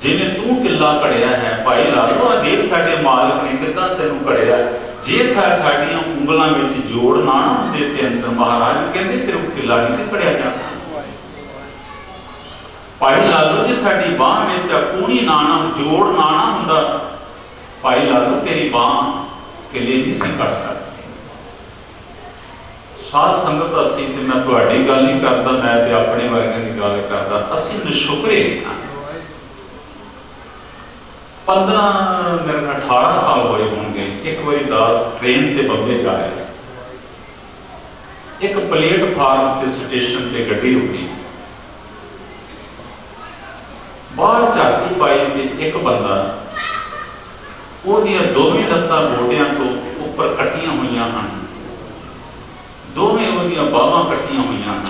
Speaker 6: ਜਿਵੇਂ ਤੂੰ ਕਿੱਲਾ ਕੜਿਆ ਹੈ, ਭਾਈ ਲਾਲੋ ਆ ਦੇਖ ਸਾਡੇ ਮਾਲਕ ਨੇ ਕਿੱਦਾਂ ਤੈਨੂੰ ਕੜਿਆ। ਜੇ ਥਾ ਸਾਡੀਆਂ ਉਂਗਲਾਂ ਵਿੱਚ ਜੋੜ ਨਾ ਹੁੰਦੇ ਤੇ ਅੰਦਰ ਮਹਾਰਾਜ ਕਹਿੰਦੇ ਤੇਰੇ ਕਿੱਲਾ ਨਹੀਂ ਸੀ ਕੜਿਆ ਜਾਂਦਾ। ਭਾਈ ਲਾਲੋ ਜੇ ਸਾਡੀ ਬਾਹ ਵਿੱਚ ਕੂਣੀ ਨਾਣਾ ਜੋੜ ਨਾਣਾ ਹੁੰਦਾ, ਭਾਈ ਲਾਲੋ ਤੇਰੀ ਬਾਹ ਕਿੱਲੇ ਨਹੀਂ ਸੀ ਕੜ ਸਕਦੀ। ਸਾਧ ਸੰਗਤ ਅਸੀਂ ਤੇ ਮੈਂ ਤੁਹਾਡੀ ਗੱਲ ਨਹੀਂ ਕਰਦਾ, ਮੈਂ ਤੇ ਆਪਣੇ ਵਰਗਿਆਂ ਦੀ ਗੱਲ ਕਰਦਾ, ਅਸੀਂ ਨਸ਼ੁਕਰੇ ਹਾਂ। 18 ਸਾਲ ਹੋਏ ਹੋਣਗੇ। ਇੱਕ ਵਾਰੀ ਦਾਸ ਟ੍ਰੇਨ ਤੇ ਬੰਬੇ ਜਾ ਰਿਹਾ ਸੀ। ਇੱਕ ਪਲੇਟਫਾਰਮ ਤੇ ਸਟੇਸ਼ਨ ਤੇ ਗੱਡੀ ਰੁਕੀ, ਬਾਹਰ ਝਾਕੀ ਪਾਈ ਤੇ ਇੱਕ ਬੰਦਾ ਉਹਦੀਆਂ ਦੋਵੇਂ ਲੱਤਾਂ ਗੋਡਿਆਂ ਤੋਂ ਉੱਪਰ ਕੱਟੀਆਂ ਹੋਈਆਂ ਹਨ, ਦੋਵੇਂ ਉਹਦੀਆਂ ਬਾਹਾਂ ਕੱਟੀਆਂ ਹੋਈਆਂ ਹਨ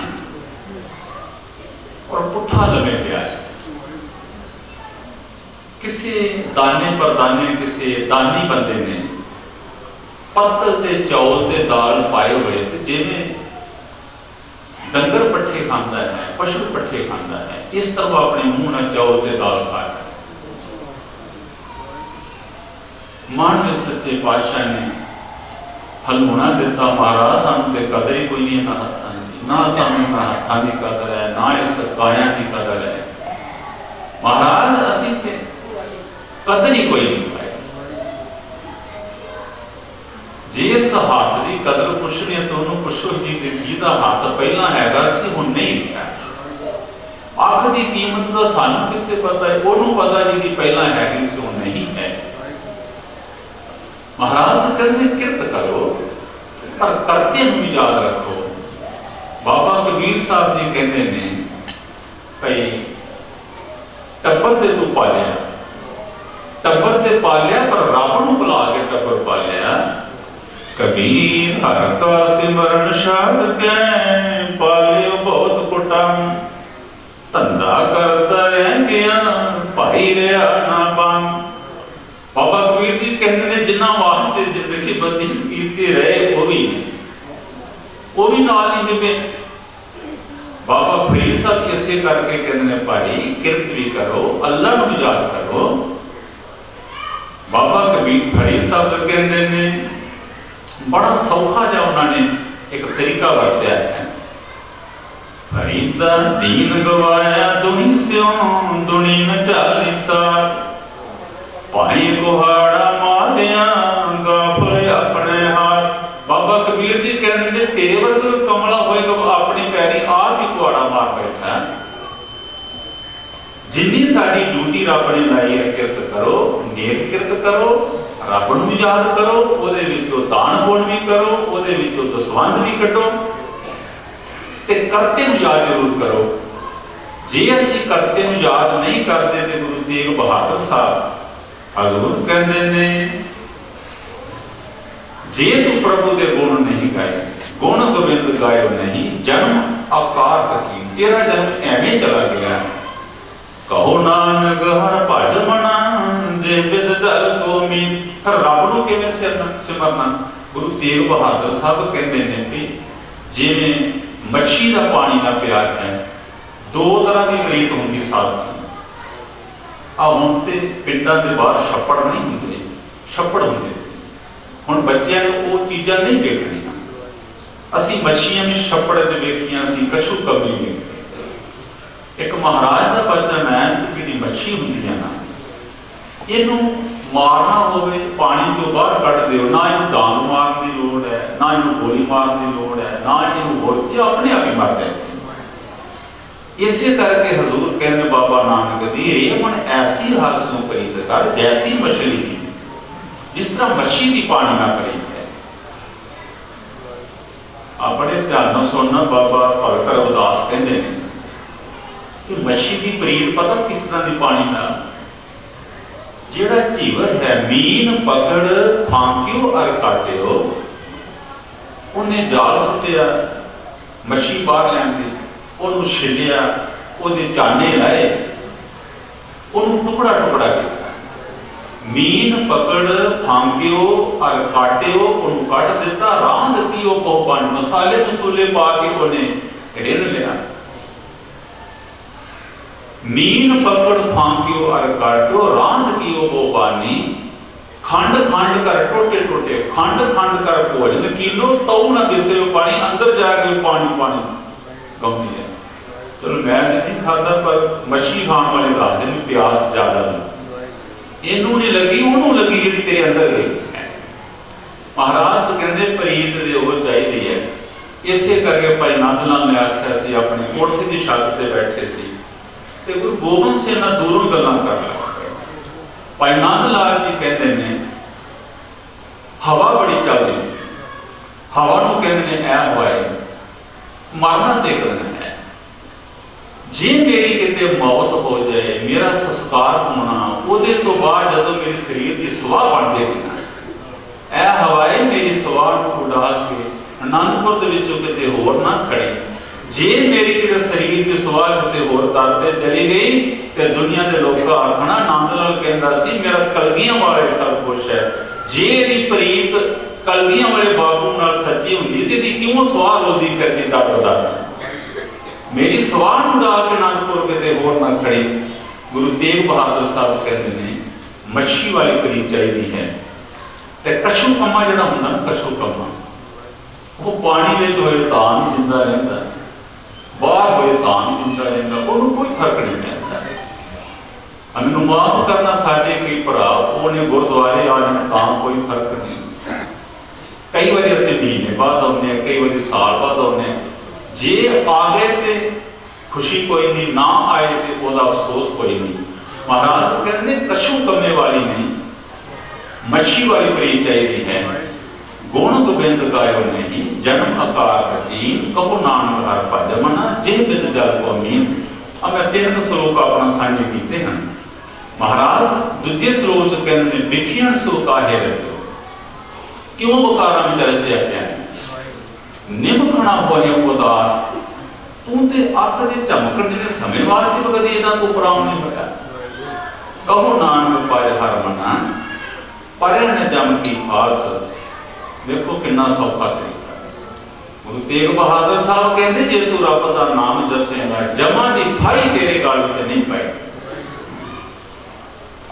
Speaker 6: ਔਰ ਪੁੱਠਾ ਲੰਮੇ ਪਿਆ ਹੈ। ਕਿਸੇ ਦਾਨੇ ਪਰਦਾਨੇ, ਕਿਸੇ ਦਾਨੀ ਬੰਦੇ ਨੇ ਪੱਤਲ ਤੇ ਚੌਲ ਤੇ ਦਾਲ ਪਾਏ ਹੋਏ ਤੇ ਜਿਵੇਂ ਡੰਗਰ ਪੱਠੇ ਖਾਂਦਾ ਹੈ, ਪਸ਼ੂ ਪੱਠੇ ਖਾਂਦਾ ਹੈ, ਇਸ ਤਰ੍ਹਾਂ ਆਪਣੇ ਮੂੰਹ ਨਾਲ ਚੌਲ ਤੇ ਦਾਲ ਖਾ ਰਿਹਾ ਸੀ। ਮਨ ਵਿੱਚ ਸੱਚੇ ਪਾਤਸ਼ਾਹ ਨੇ ਹਲੂਣਾ ਦਿੱਤਾ, ਮਹਾਰਾਜ ਸਾਨੂੰ ਤੇ ਕਦਰ ਹੀ ਕੋਈ ਨਹੀਂ ਇਹਨਾਂ ਹੱਥਾਂ ਦੀ, ਨਾ ਸਾਨੂੰ ਨਾ ਹੱਥਾਂ ਦੀ ਕਦਰ ਹੈ, ਨਾ ਇਸ ਕਾਇਆ ਦੀ ਕਦਰ ਹੈ। ਮਹਾਰਾਜ ਅਸੀਂ ਤੇ ਕਦਰ ਹੀ ਕੋਈ ਨਹੀਂ ਪਾਈ। ਜੇ ਇਸ ਹੱਥ ਦੀ ਕਦਰ ਪੁੱਛਣੀ ਹੈ ਤਾਂ ਉਹਨੂੰ ਪੁੱਛੋ ਜਿਹਦਾ ਹੱਥ ਪਹਿਲਾਂ ਹੈਗਾ ਸੀ ਹੁਣ ਨਹੀਂ ਹੈ। ਅੱਖ ਦੀ ਕੀਮਤ ਦਾ ਸਾਨੂੰ ਕਿੱਥੇ ਪਤਾ ਹੈ, ਉਹਨੂੰ ਪਤਾ ਜਿਹਦੀ ਪਹਿਲਾਂ ਹੈਗੀ ਸੀ ਹੁਣ ਨਹੀਂ ਹੈ। ਮਹਾਰਾਜ ਕਹਿੰਦੇ ਕਿਰਤ ਕਰੋ ਪਰ ਕਰਤੇ ਨੂੰ ਯਾਦ ਰੱਖੋ। ਬਾਬਾ ਕਬੀਰ ਸਾਹਿਬ ਜੀ ਕਹਿੰਦੇ ਨੇ ਭਈ ਟੱਬਰ ਤੇ ਤੂੰ ਪਾਲਿਆ, ਟੱਬਰ ਤੇ ਪਾਲਿਆ ਪਰ ਰੱਬ ਨੂੰ ਭੁਲਾ ਕੇ ਟੱਬਰ ਪਾਲਿਆ। ਕਬੀਰ ਹਰ ਕਾ ਸਿਮਰਨ ਛੱਡ ਕੇ ਪਾਲਿਓ ਬਹੁਤ ਕੁਟਮ, ਧੰਦਾ ਕਰਦਾ ਰਹਿ ਗਿਆ ਭਾਈ ਰਿਹਾ ਨਾ ਬੰਨ। ਬਾਬਾ ਕਬੀਰ ਜੀ ਕਹਿੰਦੇ ਨੇ ਜਿੰਨਾ ਵਾਸਤੇ ਜ਼ਿੰਦਗੀ ਬੰਦੀ ਕੀਤੀ ਰਹੇ ਉਹ ਵੀ ਨਾਲ ਹੀ ਨਿਭੇ। ਬਾਬਾ ਫਰੀਦ ਸਾਹਿਬ ਇਸੇ ਕਰਕੇ ਕਹਿੰਦੇ ਨੇ ਭਾਈ ਕਿਰਤ ਵੀ ਕਰੋ, ਅੱਲਾ ਨੂੰ ਯਾਦ ਕਰੋ। ਬਾਬਾ ਕਬੀਰ ਫਰੀਦ ਸਾਹਿਬ ਕਹਿੰਦੇ ਨੇ ਬੜਾ ਸੌਖਾ ਜਿਹਾ ਉਹਨਾਂ ਨੇ ਇੱਕ ਤਰੀਕਾ ਵਰਤਿਆ ਹੈ। ਫਰੀਦਾ ਦੀਨ ਗਵਾਇਆ ਦੁਨੀ ਸਿਓ ਦੁਨੀ ਨ ਚਾਲੀਸਾ, ਭਾਈ ਕੁਹਾੜਾ ਮਾਰਿਆ ਗਾਫਲ ਆਪਣੇ ਹਾਥ। ਬਾਬਾ ਕਬੀਰ ਜੀ ਕਹਿੰਦੇ ਨੇ ਤੇਰੇ ਵਰਗਾ ਕਮਲਾ ਹੋਏਗਾ ਆਪਣੇ ਪੈਰੀ ਆਪ ਹੀ ਕੁਹਾੜਾ ਮਾਰ ਬੈਠਾ। ਜਿੰਨੀ ਸਾਡੀ ਡਿਊਟੀ ਰੱਬ ਨੇ ਲਾਈ ਹੈ ਕਿਰਤ ਕਰੋ, ਨੇਕ ਕਿਰਤ ਕਰੋ, ਰੱਬ ਨੂੰ ਵੀ ਯਾਦ ਕਰੋ, ਉਹਦੇ ਵਿੱਚੋਂ ਦਾਨ ਪੁੰਨ ਵੀ ਕਰੋ, ਉਹਦੇ ਵਿੱਚੋਂ ਦਸਵੰਧ ਵੀ ਕੱਢੋ ਤੇ ਕਰਤੇ ਨੂੰ ਯਾਦ ਜ਼ਰੂਰ ਕਰੋ। ਜੇ ਅਸੀਂ ਕਰਤੇ ਨੂੰ ਯਾਦ ਨਹੀਂ ਕਰਦੇ ਤੇ ਗੁਰੂ ਤੇਗ ਬਹਾਦਰ ਸਾਹਿਬ ਹਜ਼ੂਰ ਕਹਿੰਦੇ ਨੇ ਜੇ ਤੂੰ ਪ੍ਰਭੂ ਦੇ ਗੁਣ ਨਹੀਂ ਗਾਏ, ਗੁਣ ਗੋਬਿੰਦ ਗਾਇਓ ਨਹੀਂ, ਜਨਮ ਆਕਾਰ ਤਕੀ, ਤੇਰਾ ਜਨਮ ਐਵੇਂ ਚਲਾ ਗਿਆ। ਕਹੋ ਨਾਨਕ ਹਰ ਭਜ ਮਨਾ ਜੇ ਬਿਦ ਜਲ ਕੋ ਮੀਨ। ਰੱਬ ਨੂੰ ਕਿਵੇਂ ਸਿਮਰਨਾ? ਗੁਰੂ ਤੇਗ ਬਹਾਦਰ ਸਾਹਿਬ ਕਹਿੰਦੇ ਨੇ ਕਿ ਜਿਵੇਂ ਮੱਛੀ ਦਾ ਪਾਣੀ ਨਾਲ ਪਿਆਰ ਹੈ, ਦੋ ਤਰ੍ਹਾਂ ਦੀ ਪ੍ਰੀਤ ਹੁੰਦੀ ਸਾਧ ਸੰਗਤ। ਆ ਹੁਣ ਤੇ ਪਿੰਡਾਂ ਦੇ ਬਾਹਰ ਛੱਪੜ ਨਹੀਂ ਹੁੰਦੇ, ਛੱਪੜ ਹੁੰਦੇ ਸੀ। ਹੁਣ ਬੱਚਿਆਂ ਨੂੰ ਉਹ ਚੀਜ਼ਾਂ ਨਹੀਂ ਵੇਖਣੀਆਂ। ਅਸੀਂ ਮੱਛੀਆਂ ਵੀ ਛੱਪੜ 'ਚ ਵੇਖੀਆਂ ਸੀ, ਕਛੂ ਕੰਮੀ ਵੇਖੀ। ਇੱਕ ਮਹਾਰਾਜ ਦਾ ਬਚਨ ਹੈ ਕਿ ਜਿਹੜੀ ਮੱਛੀ ਹੁੰਦੀ ਹੈ ਨਾ, ਇਹਨੂੰ ਮਾਰਨਾ ਹੋਵੇ ਪਾਣੀ ਚੋਂ ਬਾਹਰ ਕੱਢ ਦਿਓ, ਨਾ ਇਹਨੂੰ ਡਾਂਗ ਮਾਰਨ ਦੀ ਲੋੜ ਹੈ, ਨਾ ਇਹਨੂੰ ਗੋਲੀ ਮਾਰਨ ਦੀ ਲੋੜ ਹੈ, ਨਾ ਇਹਨੂੰ ਹੋਰ, ਇਹ ਆਪਣੇ ਆਪ ਹੀ ਮਰ ਜਾਂਦੀ। ਇਸੇ करके हजूर कहने बाबा नानक जी ये मन ऐसी हर्ष ਨੂੰ ਪ੍ਰੀਤ ਕਰ जैसी मछली की, जिस तरह मछली की पानी ना प्रीत है। बड़े ध्यान ਨਾਲ सुनना, बाबा भगत रविदास कहते हैं कि मछली की प्रीत पता किस तरह की पानी ਨਾਲ, ਜਿਹੜਾ ਝੀਵਰ है मीन पकड़ फांकियो और काटियो, ਉਹਨੇ जाल सुटिया मछली बाहर ਲੈਣ ਦੀ, ਉਹਨੂੰ ਛਿੱਲਿਆ, ਉਹਦੇ ਚਾਨੇ ਲਾਏ, ਉਹਨੂੰ ਟੁਕੜਾ ਟੁਕੜਾ ਕੀਤਾ। ਮੀਨ ਪਕੜ ਫਾਂਕਿਓ ਔਰ ਕਾਟਿਓ, ਉਹਨੂੰ ਕੱਟ ਦਿੱਤਾ। ਰਾਂਧ ਕੀ ਉਹ ਕੋਪਨ ਮਸਾਲੇ ਮਸੂਲੇ ਪਾ ਕੇ ਉਹਨੇ ਰਿੰਨ ਲਿਆ। ਮੀਨ ਪਕੜ ਫਾਂਕਿਓ ਔਰ ਕਾਟਿਓ, ਰਾਂਧ ਕੀ ਉਹ ਕੋਪਾਨੀ, खंड खंड कर टोटे टोटे, खंड खंड कर भोजन कीलो, तऊ ना बिसरे पानी, अंदर जाके पानी पानी गमती है। चलो मैं नहीं खाता, पर मछली खाने वाले रात में प्यास ज्यादा नहीं, इनू नहीं लगी, उन्होंने लगी जी तेरे अंदर गई है। महाराज कहते प्रीत दे वो चाहिए है। इसे करके भाई नंद लाल ने आख्या सी, अपनी कोठी की छत से बैठे सी ते गुरु गोबिंद सिंह ना दूरों गल्लां कर लगा। भाई नंद लाल जी कहते हैं हवा बड़ी चलती सी, हवा नूं कहते हैं ऐ हवा है मरना देखना है, जे मेरी किते मौत हो जाए, मेरा संस्कार होना, ਉਹਦੇ ਤੋਂ ਬਾਅਦ ਜਦੋਂ ਮੇਰੇ ਸਰੀਰ ਦੀ ਸਵਾਹ ਬਣ ਜਾਏਗੀ ਨਾ, ਇਹ ਹਵਾਏ ਮੇਰੀ ਸਵਾਹ ਨੂੰ ਉਡਾ ਕੇ ਅਨੰਦਪੁਰ ਦੇ ਵਿੱਚੋਂ ਕਿਤੇ ਹੋਰ ਨਾ ਖੜੇ। ਜੇ ਮੇਰੀ ਕਿਤੇ ਸਰੀਰ ਦੀ ਸਵਾਹ ਕਿਸੇ ਹੋਰ ਦਰ ਤੇ ਚਲੀ ਗਈ ਤੇ ਦੁਨੀਆ ਦੇ ਲੋਕਾਂ ਆਖਣਾ ਨੰਦ ਲਾਲ ਕਹਿੰਦਾ ਸੀ ਮੇਰਾ ਕਲਗੀਆਂ ਵਾਲੇ ਸਭ ਕੁਝ ਹੈ। ਜੇ ਇਹਦੀ ਪ੍ਰੀਤ ਕਲਗੀਆਂ ਵਾਲੇ ਬਾਬੂ ਨਾਲ ਸੱਚੀ ਹੁੰਦੀ ਤੇ ਇਹਦੀ ਕਿਉਂ ਸਵਾਹ ਰੋਦੀ ਕਰਦੀ ਦਰ मेरी सवार उड़ा के नागपुर के होर ना खड़ी। गुरु तेग बहादुर साहब कहते हैं मछली वाली प्रीत चाहिए है। ते कछू कम्मा जिहड़ा हुंदा ना, कछू कम्मा वो पानी विच होए तां जिंदा रहिंदा, बाहर होए तां जिंदा रहिंदा, ਉਹਨੂੰ कोई फर्क नहीं पैंदा। मैनूं माफ करना, साडे कई भरा ਉਹਨੇ गुरुद्वारे आ जाण तां कोई फर्क नहीं। कई बार असीं महीने बाद आउंदे आ, कई बार साल बाद आउंदे आ। जे आ गए से खुशी कोई नहीं, ना आए से ਉਹਦਾ अफसोस कोई नहीं। महाराज कहते कछू कम्मे वाली नहीं, मच्छी वाली प्रीत चाहिए है। गुण गोबिंद गायो नहीं, जन्म आकार कठिन, कहो नानक हर भज मना, जे बिद जल को अमीन। अब मैं 3 श्लोक अपना साझे कीते हैं। महाराज दूजे श्लोक कहते हैं विखियन सो काहे रखो, क्यों बकारा में रचिया पिया निमखना होए उदास, तू ते अख दे झमकण जिहड़े समय वास्ते कदी इन्हां को पराम नहीं होया। कहो नानक पाए हर मना, परे न जम की फास। देखो कितना सौखा तरीका। गुरु तेग बहादुर साहब कहते जे तू रब दा नाम जपेगा जमा दी फाई तेरे गल ते नहीं पाई।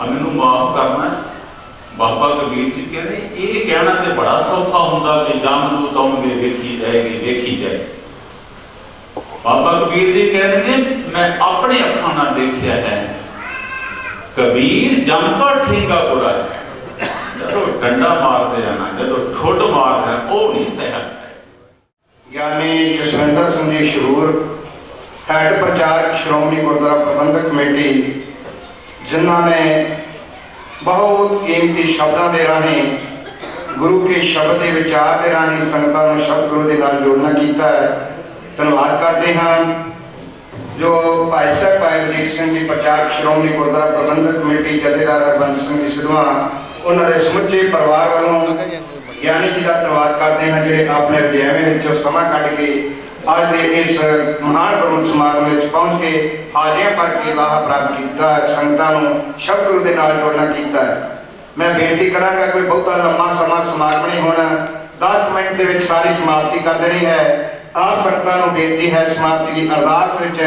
Speaker 6: मैनूं माफ करना, बाबा कबीर जी कहते ये कहना तो बड़ा सौखा होंदा कि जम तू तौंगे देखी जाएगी देखी जाए। बाबा कबीर जी कहते हैं मैं अपने अखां नाल देखिया है, कबीर जम का ठेंगा बुरा है। जदों डंडा मारते जाना, जदों ठुड मारना वो नहीं सहन।
Speaker 5: यानी जसविंदर सिंह जी शरूर हैड प्रचारक श्रोमणी गुरुद्वारा प्रबंधक कमेटी, जिन्हों ने बहुत कीमती शब्दों के राही गुरु के शब्द के विचार के राही संगतां नूं शब्द गुरु के नाल जोड़ना किया है। धन्यवाद करते हैं जो भाई साहब भाई वजीर सिंह जी प्रचारक श्रोमणी गुरुद्वारा प्रबंधक कमेटी, जथेदार हरबंस सिंह जी सिद्धवां, उन्होंने समुचे परिवार वालों ज्ञानी जी का धन्यवाद करते हैं जिहड़े अपने रजाइयां समा कढ के आज के इस महान गुरमत समागम में पहुंच के हाजिरियां भर के लाभ प्राप्त किया, संगतां नूं शब्द गुरु के नाल जोड़ना किया है। मैं बेनती करांगा कोई बहुता लंबा समा समागम नहीं होना, 10 मिनट के सारी समाप्ति कर देनी है। आप संगतां नूं बेनती है समाप्ति की अरदास विच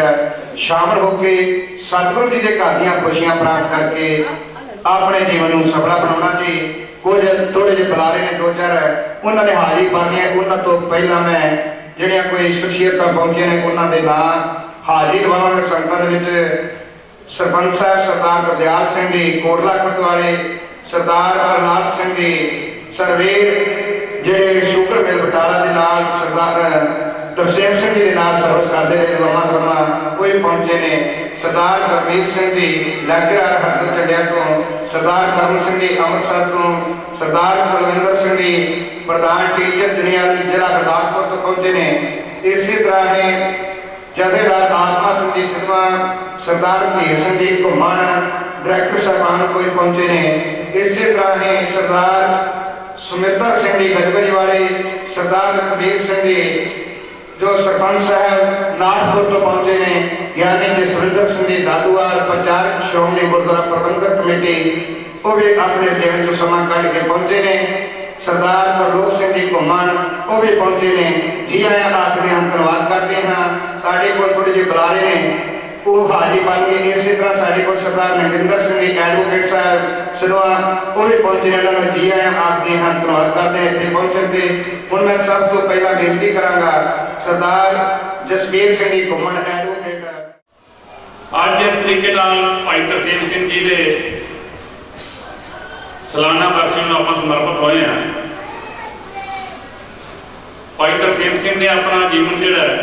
Speaker 5: शामिल होकर सतगुरु जी के घर दीयां खुशियां प्राप्त करके अपने जीवन को सफला बनाना जी। ਕੁਝ ਥੋੜੇ ਜਿਹੇ ਬੁਲਾਰੇ ਨੇ ਦੋ ਚਾਰ ਉਹਨਾਂ ਨੇ ਹਾਜ਼ਰੀ ਪਾਣੀ ਹੈ। ਉਹਨਾਂ ਤੋਂ ਪਹਿਲਾਂ ਮੈਂ ਜਿਹੜੀਆਂ ਕੋਈ ਸ਼ਖਸੀਅਤਾਂ ਪਹੁੰਚੀਆਂ ਨੇ ਉਹਨਾਂ ਦੇ ਨਾਂ ਹਾਜ਼ਰੀ ਲਵਾਵਾਂਗੇ। ਸੰਗਤਾਂ ਦੇ ਵਿੱਚ ਸਰਪੰਚ ਸਾਹਿਬ ਸਰਦਾਰ ਗੁਰਦਿਆਲ ਸਿੰਘ ਜੀ ਕੋਟਲਾ ਗੁਰਦੁਆਰੇ, ਸਰਦਾਰ ਪ੍ਰਹਲਾਦ ਸਿੰਘ ਜੀ ਸਰਵੇਰ ਜਿਹੜੇ ਸ਼ੂਗਰ ਮਿਲ ਬਟਾਲਾ ਦੇ ਨਾਲ, ਸਰਦਾਰ ਤਰਸੇਮ ਸਿੰਘ ਜੀ ਦੇ ਨਾਲ ਸਰਵਿਸ ਕਰਦੇ ਨੇ ਲੰਮਾ ਸਮਾਂ, ਉਹ ਵੀ ਪਹੁੰਚੇ ਨੇ। ਸਰਦਾਰ ਗੁਰਮੀਤ ਸਿੰਘ ਜੀ ਲੈਕਚਰਰ ਹਰਦੋ ਚੰਡਿਆ ਤੋਂ, ਸਰਦਾਰ ਕਰਮ ਸਿੰਘ ਜੀ ਅੰਮ੍ਰਿਤਸਰ ਤੋਂ, ਸਰਦਾਰ ਕੁਲਵਿੰਦਰ ਸਿੰਘ ਜੀ ਪ੍ਰਧਾਨ ਟੀਚਰ ਜੁਨੀਅਰ ਜ਼ਿਲ੍ਹਾ ਗੁਰਦਾਸਪੁਰ ਤੋਂ ਪਹੁੰਚੇ ਨੇ। ਇਸੇ ਤਰ੍ਹਾਂ ਹੀ ਜਥੇਦਾਰ ਆਤਮਾ ਸਿੰਘ ਜੀ ਸਿੱਧਵਾਂ, ਸਰਦਾਰ ਧੀਰ ਸਿੰਘ ਜੀ ਘੁੰਮਣ ਡਾਇਰੈਕਟਰ ਸਾਹਿਬਾਨ ਕੋਈ ਪਹੁੰਚੇ ਨੇ। ਇਸੇ ਤਰ੍ਹਾਂ ਹੀ ਸਰਦਾਰ ਸੁਮਿੱਤਰ ਸਿੰਘ ਜੀ ਗਜਗਜ ਵਾਲੇ, ਸਰਦਾਰ ਲਖਬੀਰ ਸਿੰਘ ਜੀ ਜੋ ਸਰਪੰਚ ਸਾਹਿਬ ਨਾਗਪੁਰ ਤੋਂ ਪਹੁੰਚੇ ਨੇ, ਗਿਆਨੀ ਜਸਵਿੰਦਰ ਸਿੰਘ ਜੀ ਦਾਦੂਵਾਲ ਪ੍ਰਚਾਰਕ ਸ਼੍ਰੋਮਣੀ ਗੁਰਦੁਆਰਾ ਪ੍ਰਬੰਧਕ ਕਮੇਟੀ, ਉਹ ਵੀ ਆਪਣੇ ਜੀਵਨ ਚੋਂ ਸਮਾਂ ਕੱਢ ਕੇ ਪਹੁੰਚੇ ਨੇ। ਸਰਦਾਰ ਤਰਲੋਕ ਸਿੰਘ ਜੀ ਘੁੰਮਣ ਉਹ ਵੀ ਪਹੁੰਚੇ ਨੇ। ਜੀ ਆਇਆਂ ਆਖਦੇ ਹਾਂ, ਧੰਨਵਾਦ ਕਰਦੇ ਹਾਂ। ਸਾਡੇ ਕੋਲ ਥੋੜੇ ਜਿਹੇ ਬੁਲਾਰੇ ਨੇ, ਉਹ ਹਾਜ਼ਰੀ ਪਾਣਗੇ। ਇਸੇ ਤਰ੍ਹਾਂ ਸਾਡੇ ਕੋਲ ਸਰਦਾਰ ਨਰਿੰਦਰ ਸਿੰਘ ਜੀ ਐਡਵੋਕੇਟ ਸਾਹਿਬ ਸਿਰਵਾ, ਉਹ ਵੀ ਪਹੁੰਚੇ ਨੇ। ਉਹਨਾਂ ਨੂੰ ਜੀ ਆਇਆਂ ਆਖਦੇ ਹਾਂ, ਧੰਨਵਾਦ ਕਰਦੇ ਹਾਂ ਇੱਥੇ ਪਹੁੰਚਣ ਤੇ। ਹੁਣ ਮੈਂ ਸਭ ਤੋਂ ਪਹਿਲਾਂ ਬੇਨਤੀ ਕਰਾਂਗਾ ਸਰਦਾਰ ਜਸਵੀਰ ਸਿੰਘ ਜੀ ਘੁੰਮਣ ਐਡਵੋਕੇਟ।
Speaker 7: ਅੱਜ ਇਸ ਤਰੀਕੇ ਨਾਲ ਭਾਈ ਤਰਸੇਮ ਸਿੰਘ ਜੀ ਦੇ ਸਾਲਾਨਾ ਬਰਸੀ ਨੂੰ ਆਪਾਂ ਸਮਰਪਿਤ ਹੋਏ ਹਾਂ। ਭਾਈ ਤਰਸੇਮ ਸਿੰਘ ਨੇ ਆਪਣਾ ਜੀਵਨ ਜਿਹੜਾ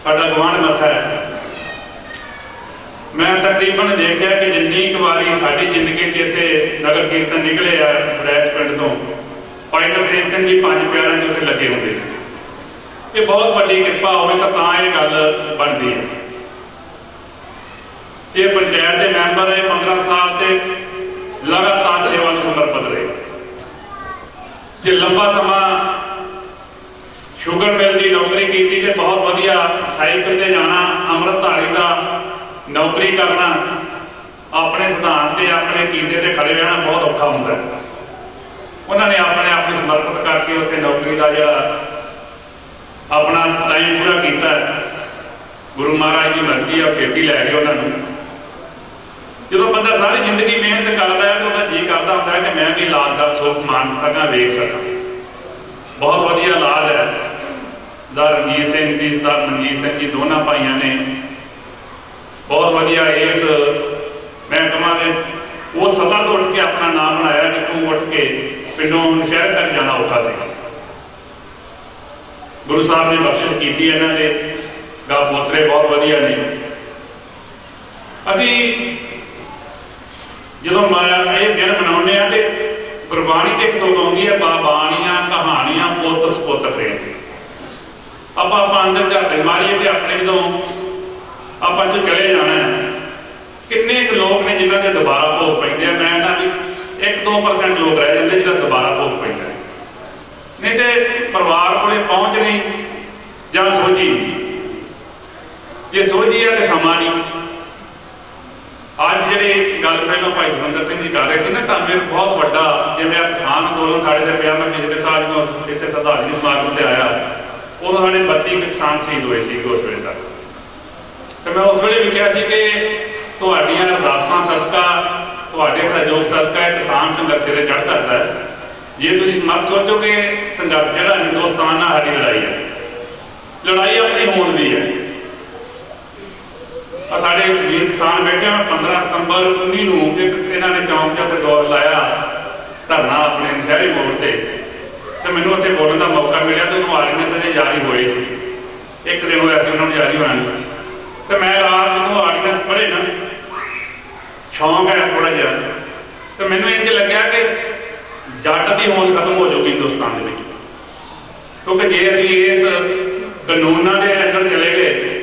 Speaker 7: ਸਾਡਾ ਗੁਆਂਢ ਮੱਥਾ ਹੈ। ਮੈਂ ਤਕਰੀਬਨ ਦੇਖਿਆ ਕਿ ਜਿੰਨੀ ਕੁ ਵਾਰੀ ਸਾਡੀ ਜ਼ਿੰਦਗੀ 'ਚ ਇੱਥੇ ਨਗਰ ਕੀਰਤਨ ਨਿਕਲੇ ਆ ਰੈਤ ਪਿੰਡ ਤੋਂ, ਭਾਈ ਤਰਸੇਮ ਸਿੰਘ ਜੀ ਪੰਜ ਪਿਆਰਿਆਂ 'ਚ ਉੱਥੇ ਲੱਗੇ ਹੁੰਦੇ ਸੀ। ਇਹ ਬਹੁਤ ਵੱਡੀ ਕਿਰਪਾ ਹੋਵੇ ਤਾਂ ਇਹ ਗੱਲ ਬਣਦੀ ਹੈ। ਇਹ ਪੰਚਾਇਤ ਦੇ ਮੈਂਬਰ ਰਹੇ 15 ਸਾਲ ਤੇ ਲਗਾਤਾਰ ਸੇਵਾ ਨੂੰ ਸਮਰਪਿਤ ਰਹੇ। ਜੇ ਲੰਬਾ ਸਮਾਂ ਸ਼ੂਗਰ ਮਿਲ ਦੀ ਨੌਕਰੀ ਕੀਤੀ ਤੇ ਬਹੁਤ ਵਧੀਆ ਸਾਈਕਲ ਤੇ ਜਾਣਾ, ਅੰਮ੍ਰਿਤਧਾਰੀ ਦਾ ਨੌਕਰੀ ਕਰਨਾ, ਆਪਣੇ ਸਿਧਾਂਤ ਤੇ ਆਪਣੇ ਕੀਤੇ ਤੇ ਖੜੇ ਰਹਿਣਾ ਬਹੁਤ ਔਖਾ ਹੁੰਦਾ। ਉਹਨਾਂ ਨੇ ਆਪਣੇ ਆਪ ਨੂੰ ਸਮਰਪਿਤ ਕਰਕੇ ਉੱਥੇ ਨੌਕਰੀ ਦਾ ਜਿਹੜਾ ਆਪਣਾ ਟਾਈਮ ਪੂਰਾ ਕੀਤਾ। ਗੁਰੂ ਮਹਾਰਾਜ ਦੀ ਮਰਜ਼ੀ ਆ, ਖੇਤੀ ਲੈ ਗਏ ਉਹਨਾਂ ਨੂੰ। ਜਦੋਂ ਬੰਦਾ ਸਾਰੀ ਜ਼ਿੰਦਗੀ ਮਿਹਨਤ ਕਰਦਾ ਹੈ ਤਾਂ ਉਹਦਾ ਜੀ ਕਰਦਾ ਹੁੰਦਾ ਹੈ ਕਿ ਮੈਂ ਵੀ ਔਲਾਦ ਦਾ ਸੁੱਖ ਮਾਣ ਸਕਾਂ, ਵੇਖ ਸਕਾਂ। ਬਹੁਤ ਵਧੀਆ ਔਲਾਦ ਹੈ। ਸਰਦਾਰ ਰਣਜੀਤ ਸਿੰਘ ਜੀ, ਸਰਦਾਰ ਮਨਜੀਤ ਸਿੰਘ ਜੀ ਦੋਨਾਂ ਭਾਈਆਂ ਨੇ ਬਹੁਤ ਵਧੀਆ ਇਸ ਮੈਂ ਕਹਾਂਗੇ ਉਹ ਸਦਾ ਤੋਂ ਉੱਠ ਕੇ ਆਪਣਾ ਨਾਮ ਬਣਾਇਆ, ਜਿੱਥੋਂ ਉੱਠ ਕੇ ਪਿੰਡੋਂ ਸ਼ਹਿਰ ਤੱਕ ਜਾਣਾ ਔਖਾ ਸੀ। ਗੁਰੂ ਸਾਹਿਬ ਨੇ ਬਖਸ਼ਿਸ਼ ਕੀਤੀ ਇਹਨਾਂ ਦੇ ਗਾ ਪੋਤਰੇ ਬਹੁਤ ਵਧੀਆ ਨੇ। ਅਸੀਂ ਜਦੋਂ ਇਹ ਦਿਨ ਮਨਾਉਂਦੇ ਆ ਤੇ ਗੁਰਬਾਣੀ ਤੇ ਇੱਕ ਤੋਂ ਆਉਂਦੀ ਹੈ, ਬਾਣੀਆਂ ਕਹਾਣੀਆਂ ਪੁੱਤ ਸਪੁੱਤ ਪ੍ਰੇਮ। ਆਪਾਂ ਅੰਦਰ ਝਾਤੇ ਮਾਰੀਏ ਤੇ ਆਪਣੇ ਜਦੋਂ ਆਪਾਂ ਜੋ ਚਲੇ ਜਾਣਾ ਹੈ, ਕਿੰਨੇ ਕੁ ਲੋਕ ਨੇ ਜਿਨ੍ਹਾਂ ਦੇ ਦੁਬਾਰਾ ਭੋਗ ਪੈਂਦੇ ਆ। ਮੈਂ ਨਾ ਵੀ 1-2% ਲੋਕ ਰਹਿ ਜਾਂਦੇ ਜਿਹਦਾ ਦੁਬਾਰਾ ਭੋਗ ਪੈਂਦਾ, ਨਹੀਂ ਤੇ ਪਰਿਵਾਰ ਕੋਲੇ ਪਹੁੰਚ ਨਹੀਂ ਜਾਂ ਸੋਝੀ ਨਹੀਂ। ਜੇ ਸੋਝੀ ਹੈ ਤੇ ਸਮਾਂ ਨਹੀਂ। ਅੱਜ ਜਿਹੜੀ ਗੱਲ ਪਹਿਲਾਂ ਭਾਈ ਜਸਵਿੰਦਰ ਸਿੰਘ ਜੀ ਕਰ ਰਹੇ ਸੀ ਨਾ, ਤਾਂ ਮੇਰੇ ਬਹੁਤ ਵੱਡਾ ਜਿਵੇਂ ਕਿਸਾਨ ਅੰਦੋਲਨ ਸਾਡੇ ਦੇ ਪਿਆ। ਮੈਂ ਪਿਛਲੇ ਸਾਲ ਜਦੋਂ ਇੱਥੇ ਸ਼ਰਧਾਂਜਲੀ ਸਮਾਗਮ ਤੇ ਆਇਆ, ਉਦੋਂ ਸਾਡੇ 32 ਕਿਸਾਨ ਸ਼ਹੀਦ ਹੋਏ ਸੀ ਉਸ ਵੇਲੇ ਤੱਕ। ਤੇ ਮੈਂ ਉਸ ਵੇਲੇ ਵੀ ਕਿਹਾ ਸੀ ਕਿ ਤੁਹਾਡੀਆਂ ਅਰਦਾਸਾਂ ਸਦਕਾ, ਤੁਹਾਡੇ ਸਹਿਯੋਗ ਸਦਕਾ ਇਹ ਕਿਸਾਨ ਸੰਘਰਸ਼ ਤੇ ਚੜ੍ਹ ਸਕਦਾ ਹੈ। ਜੇ ਤੁਸੀਂ ਮਤ ਸੋਚੋ ਕਿ ਸੰਘਰਸ਼ ਜਿਹੜਾ ਹਿੰਦੁਸਤਾਨ ਨਾਲ ਸਾਡੀ ਲੜਾਈ ਹੈ, ਲੜਾਈ ਆਪਣੀ ਹੋਣ ਦੀ ਹੈ। ਸਾਡੇ ਵੀਰ ਕਿਸਾਨ ਬੈਠੇ, ਮੈਂ 15 ਸਤੰਬਰ 19 ਨੂੰ ਇੱਕ ਇਹਨਾਂ ਨੇ ਚੌਂਕ 'ਚ ਉੱਥੇ ਦੌਰ ਲਾਇਆ ਧਰਨਾ ਆਪਣੇ ਸ਼ਹਿਰੀ ਮੋੜ ਤੇ, ਤੇ ਮੈਨੂੰ ਉੱਥੇ ਬੋਲਣ ਦਾ ਮੌਕਾ ਮਿਲਿਆ। ਤੇ ਉਹਨੂੰ ਆਰਡੀਨੈਂਸ ਅਜੇ ਜਾਰੀ ਹੋਏ ਸੀ, ਇੱਕ ਦਿਨ ਹੋਇਆ ਸੀ ਉਹਨਾਂ ਨੂੰ ਜਾਰੀ ਹੋਣ ਨੂੰ। ਤੇ ਮੈਂ ਰਾਤ ਜਦੋਂ ਆਰਡੀਨੈਂਸ ਪੜ੍ਹੇ ਨਾ, ਸ਼ੌਂਕ ਹੈ ਥੋੜਾ ਜਿਹਾ, ਤੇ ਮੈਨੂੰ ਇੰਝ ਲੱਗਿਆ ਕਿ ਜੱਟ ਦੀ ਹੋਂਦ ਖਤਮ ਹੋ ਜਾਊਗੀ ਹਿੰਦੁਸਤਾਨ ਦੇ ਵਿੱਚ। ਕਿਉਂਕਿ ਜੇ ਅਸੀਂ ਇਸ ਕਾਨੂੰਨਾਂ ਦੇ ਅੰਦਰ ਚਲੇ ਗਏ,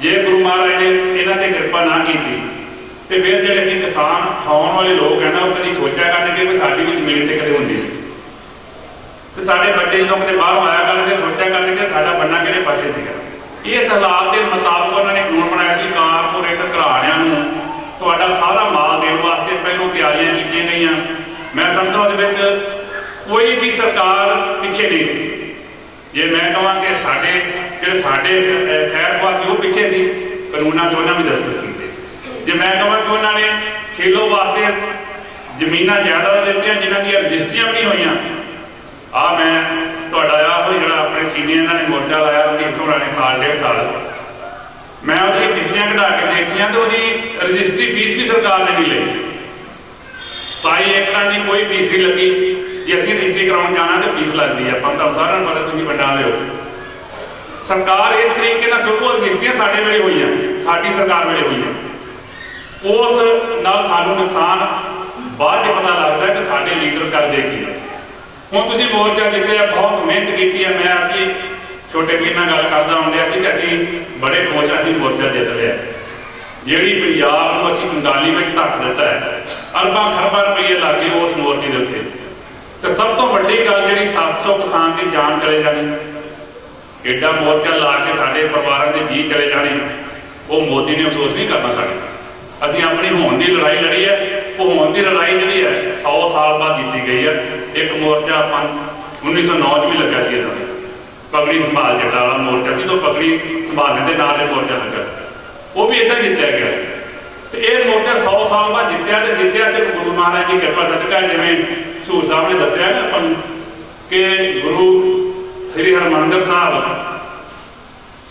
Speaker 7: ਜੇ ਗੁਰੂ ਮਹਾਰਾਜ ਨੇ ਇਹਨਾਂ ਤੇ ਕਿਰਪਾ ਨਾ ਕੀਤੀ, ਤੇ ਫਿਰ ਜਿਹੜੇ ਅਸੀਂ ਕਿਸਾਨ ਖਾਉਣ ਵਾਲੇ ਲੋਕ ਹੈ ਨਾ, ਉਹ ਕਦੀ ਸੋਚਿਆ ਕਰਨਗੇ ਕਿ ਸਾਡੀ ਵੀ ਜ਼ਮੀਨ ਤੇ ਕਦੇ ਹੁੰਦੀ ਸੀ। ਤੇ ਸਾਡੇ ਬੱਚੇ ਜਦੋਂ ਕਿਤੇ ਬਾਹਰੋਂ ਆਇਆ ਕਰਨਗੇ, ਸੋਚਿਆ ਕਰਨਗੇ ਸਾਡਾ ਬੰਨਾ ਕਿਹੜੇ ਪਾਸੇ ਸੀਗਾ। ਇਸ ਹਾਲਾਤ ਦੇ ਮੁਤਾਬਕ ਉਹਨਾਂ ਨੇ ਕਾਨੂੰਨ ਬਣਾਇਆ ਸੀ, ਕਾਰਪੋਰੇਟ ਘਰਾਣਿਆਂ ਨੂੰ ਤੁਹਾਡਾ ਸਾਰਾ ਮਾਲ ਦੇਣ ਵਾਸਤੇ ਪਹਿਲੋਂ ਤਿਆਰੀਆਂ ਕੀਤੀਆਂ ਗਈਆਂ। ਮੈਂ ਸਮਝਦਾ ਉਹਦੇ ਵਿੱਚ ਕੋਈ ਵੀ ਸਰਕਾਰ ਪਿੱਛੇ ਨਹੀਂ ਸੀ। ਜੇ ਮੈਂ ਕਹਾਂ ਕਿ ਸਾਡੇ ਜਿਹੜੇ ਸਾਡੇ ਖੈਰਖਵਾਹ ਸੀ ਉਹ ਪਿੱਛੇ ਸੀ, ਕਾਨੂੰਨਾਂ 'ਚ ਉਹਨਾਂ ਵੀ ਦਸਤਖਤ ਕੀਤੇ। ਜੇ ਮੈਂ ਕਹਾਂ ਕਿ ਉਹਨਾਂ ਨੇ ਛੇਲੋ ਵਾਸਤੇ ਜ਼ਮੀਨਾਂ ਜਾਇਦਾਦਾਂ ਦਿੱਤੀਆਂ ਜਿਨ੍ਹਾਂ ਦੀਆਂ ਰਜਿਸਟਰੀਆਂ ਵੀ ਨਹੀਂ ਹੋਈਆਂ। ਆ ਮੈਂ ਤੁਹਾਡਾ ਆ ਉਹ ਜਿਹੜਾ ਆਪਣੇ ਸੀਨੀਅਰ ਇਹਨਾਂ ਨੇ ਮੋਰਚਾ ਲਾਇਆ ਉਹਦੀ ਸੋਹਣਾ ਨੇ ਸਾਲ 1.5 ਸਾਲ ਮੈਂ ਉਹਦੀ ਰਜਿਸਟਰੀਆਂ ਕਢਾ ਕੇ ਦੇਖੀਆਂ ਤੇ ਉਹਦੀ ਰਜਿਸਟਰੀ ਫੀਸ ਵੀ ਸਰਕਾਰ ਨੇ ਨਹੀਂ ਲਈ। 27 ਏਕੜਾਂ ਦੀ ਕੋਈ ਫੀਸ ਨਹੀਂ ਲੱਗੀ। ਜੇ ਅਸੀਂ ਰਜਿਸਟਰੀ ਕਰਾਉਣ ਜਾਣਾ ਤੇ ਫੀਸ ਲੱਗਦੀ ਹੈ। ਆਪਾਂ ਤਾਂ ਸਾਰਿਆਂ ਨੂੰ ਪਤਾ, ਤੁਸੀਂ ਵੰਡਾ ਦਿਓ। ਸਰਕਾਰ ਇਸ ਤਰੀਕੇ ਨਾਲ ਚੁੱਕੋ ਰਜਿਸਟਰੀਆਂ ਸਾਡੇ ਵੇਲੇ ਹੋਈਆਂ, ਸਾਡੀ ਸਰਕਾਰ ਵੇਲੇ ਹੋਈਆਂ। ਉਸ ਨਾਲ ਸਾਨੂੰ ਨੁਕਸਾਨ ਬਾਅਦ 'ਚ ਪਤਾ ਲੱਗਦਾ ਕਿ ਸਾਡੇ ਲੀਡਰ ਕਰਦੇ ਕੀ। ਹੁਣ ਤੁਸੀਂ ਮੋਰਚਾ ਜਿੱਤਿਆ, ਬਹੁਤ ਮਿਹਨਤ ਕੀਤੀ ਹੈ। ਮੈਂ ਅੱਜ ਛੋਟੇ ਵੀਰ ਨਾਲ ਗੱਲ ਕਰਦਾ ਹੁੰਦਿਆ ਸੀ ਕਿ ਅਸੀਂ ਬੜੇ ਖੁਸ਼ ਹਾਂ, ਅਸੀਂ ਮੋਰਚਾ ਜਿੱਤ ਲਿਆ। ਜਿਹੜੀ ਪੰਜਾਬ ਨੂੰ ਅਸੀਂ ਕੰਗਾਲੀ ਵਿੱਚ ਧੱਕ ਦਿੱਤਾ ਹੈ, ਅਰਬਾਂ ਖਰਬਾਂ ਰੁਪਈਏ ਲੱਗੇ ਉਸ ਮੋਰਚੇ ਦੇ ਉੱਤੇ। ਤੇ ਸਭ ਤੋਂ ਵੱਡੀ ਗੱਲ ਜਿਹੜੀ 700 ਕਿਸਾਨ ਦੀ ਜਾਨ ਚਲੇ ਜਾਣੀ, ਏਡਾ ਮੋਰਚਾ ਲਾ ਕੇ ਸਾਡੇ ਪਰਿਵਾਰਾਂ ਦੇ ਜੀ ਚਲੇ ਜਾਣੇ, ਉਹ ਮੋਦੀ ਨੇ ਅਫਸੋਸ ਨਹੀਂ ਕਰਨਾ ਸਾਡੇ। ਅਸੀਂ ਆਪਣੀ ਹੋਣ ਦੀ ਲੜਾਈ ਲੜੀ ਹੈ। ਉਹ ਹੋਣ ਦੀ ਲੜਾਈ ਜਿਹੜੀ ਹੈ 100 ਸਾਲ ਬਾਅਦ ਜਿੱਤੀ ਗਈ ਹੈ। ਇੱਕ ਮੋਰਚਾ ਆਪਾਂ 1909 'ਚ ਵੀ ਲੱਗਾ ਸੀ ਇਹਦਾ, ਪਗੜੀ ਸੰਭਾਲ ਜੱਟਾਂ ਵਾਲਾ ਮੋਰਚਾ ਸੀ। ਤੋਂ ਪਗੜੀ ਸੰਭਾਲਣ ਦੇ ਨਾਲ ਇਹ ਮੋਰਚਾ ਲੱਗਾ, ਉਹ ਵੀ ਇੱਦਾਂ ਜਿੱਤਿਆ ਗਿਆ। ਤੇ ਇਹ ਮੋਰਚਾ 100 ਸਾਲ ਬਾਅਦ ਜਿੱਤਿਆ, ਤੇ ਜਿੱਤਿਆ ਸਿਰਫ ਗੁਰੂ ਮਹਾਰਾਜ ਦੀ ਕਿਰਪਾ ਸਦਕਾ। ਜਿਵੇਂ ਸੂਰ ਸਾਹਿਬ ਨੇ ਦੱਸਿਆ ਨਾ ਆਪਾਂ ਨੂੰ ਕਿ ਗੁਰੂ ਸ੍ਰੀ ਹਰਿਮੰਦਰ ਸਾਹਿਬ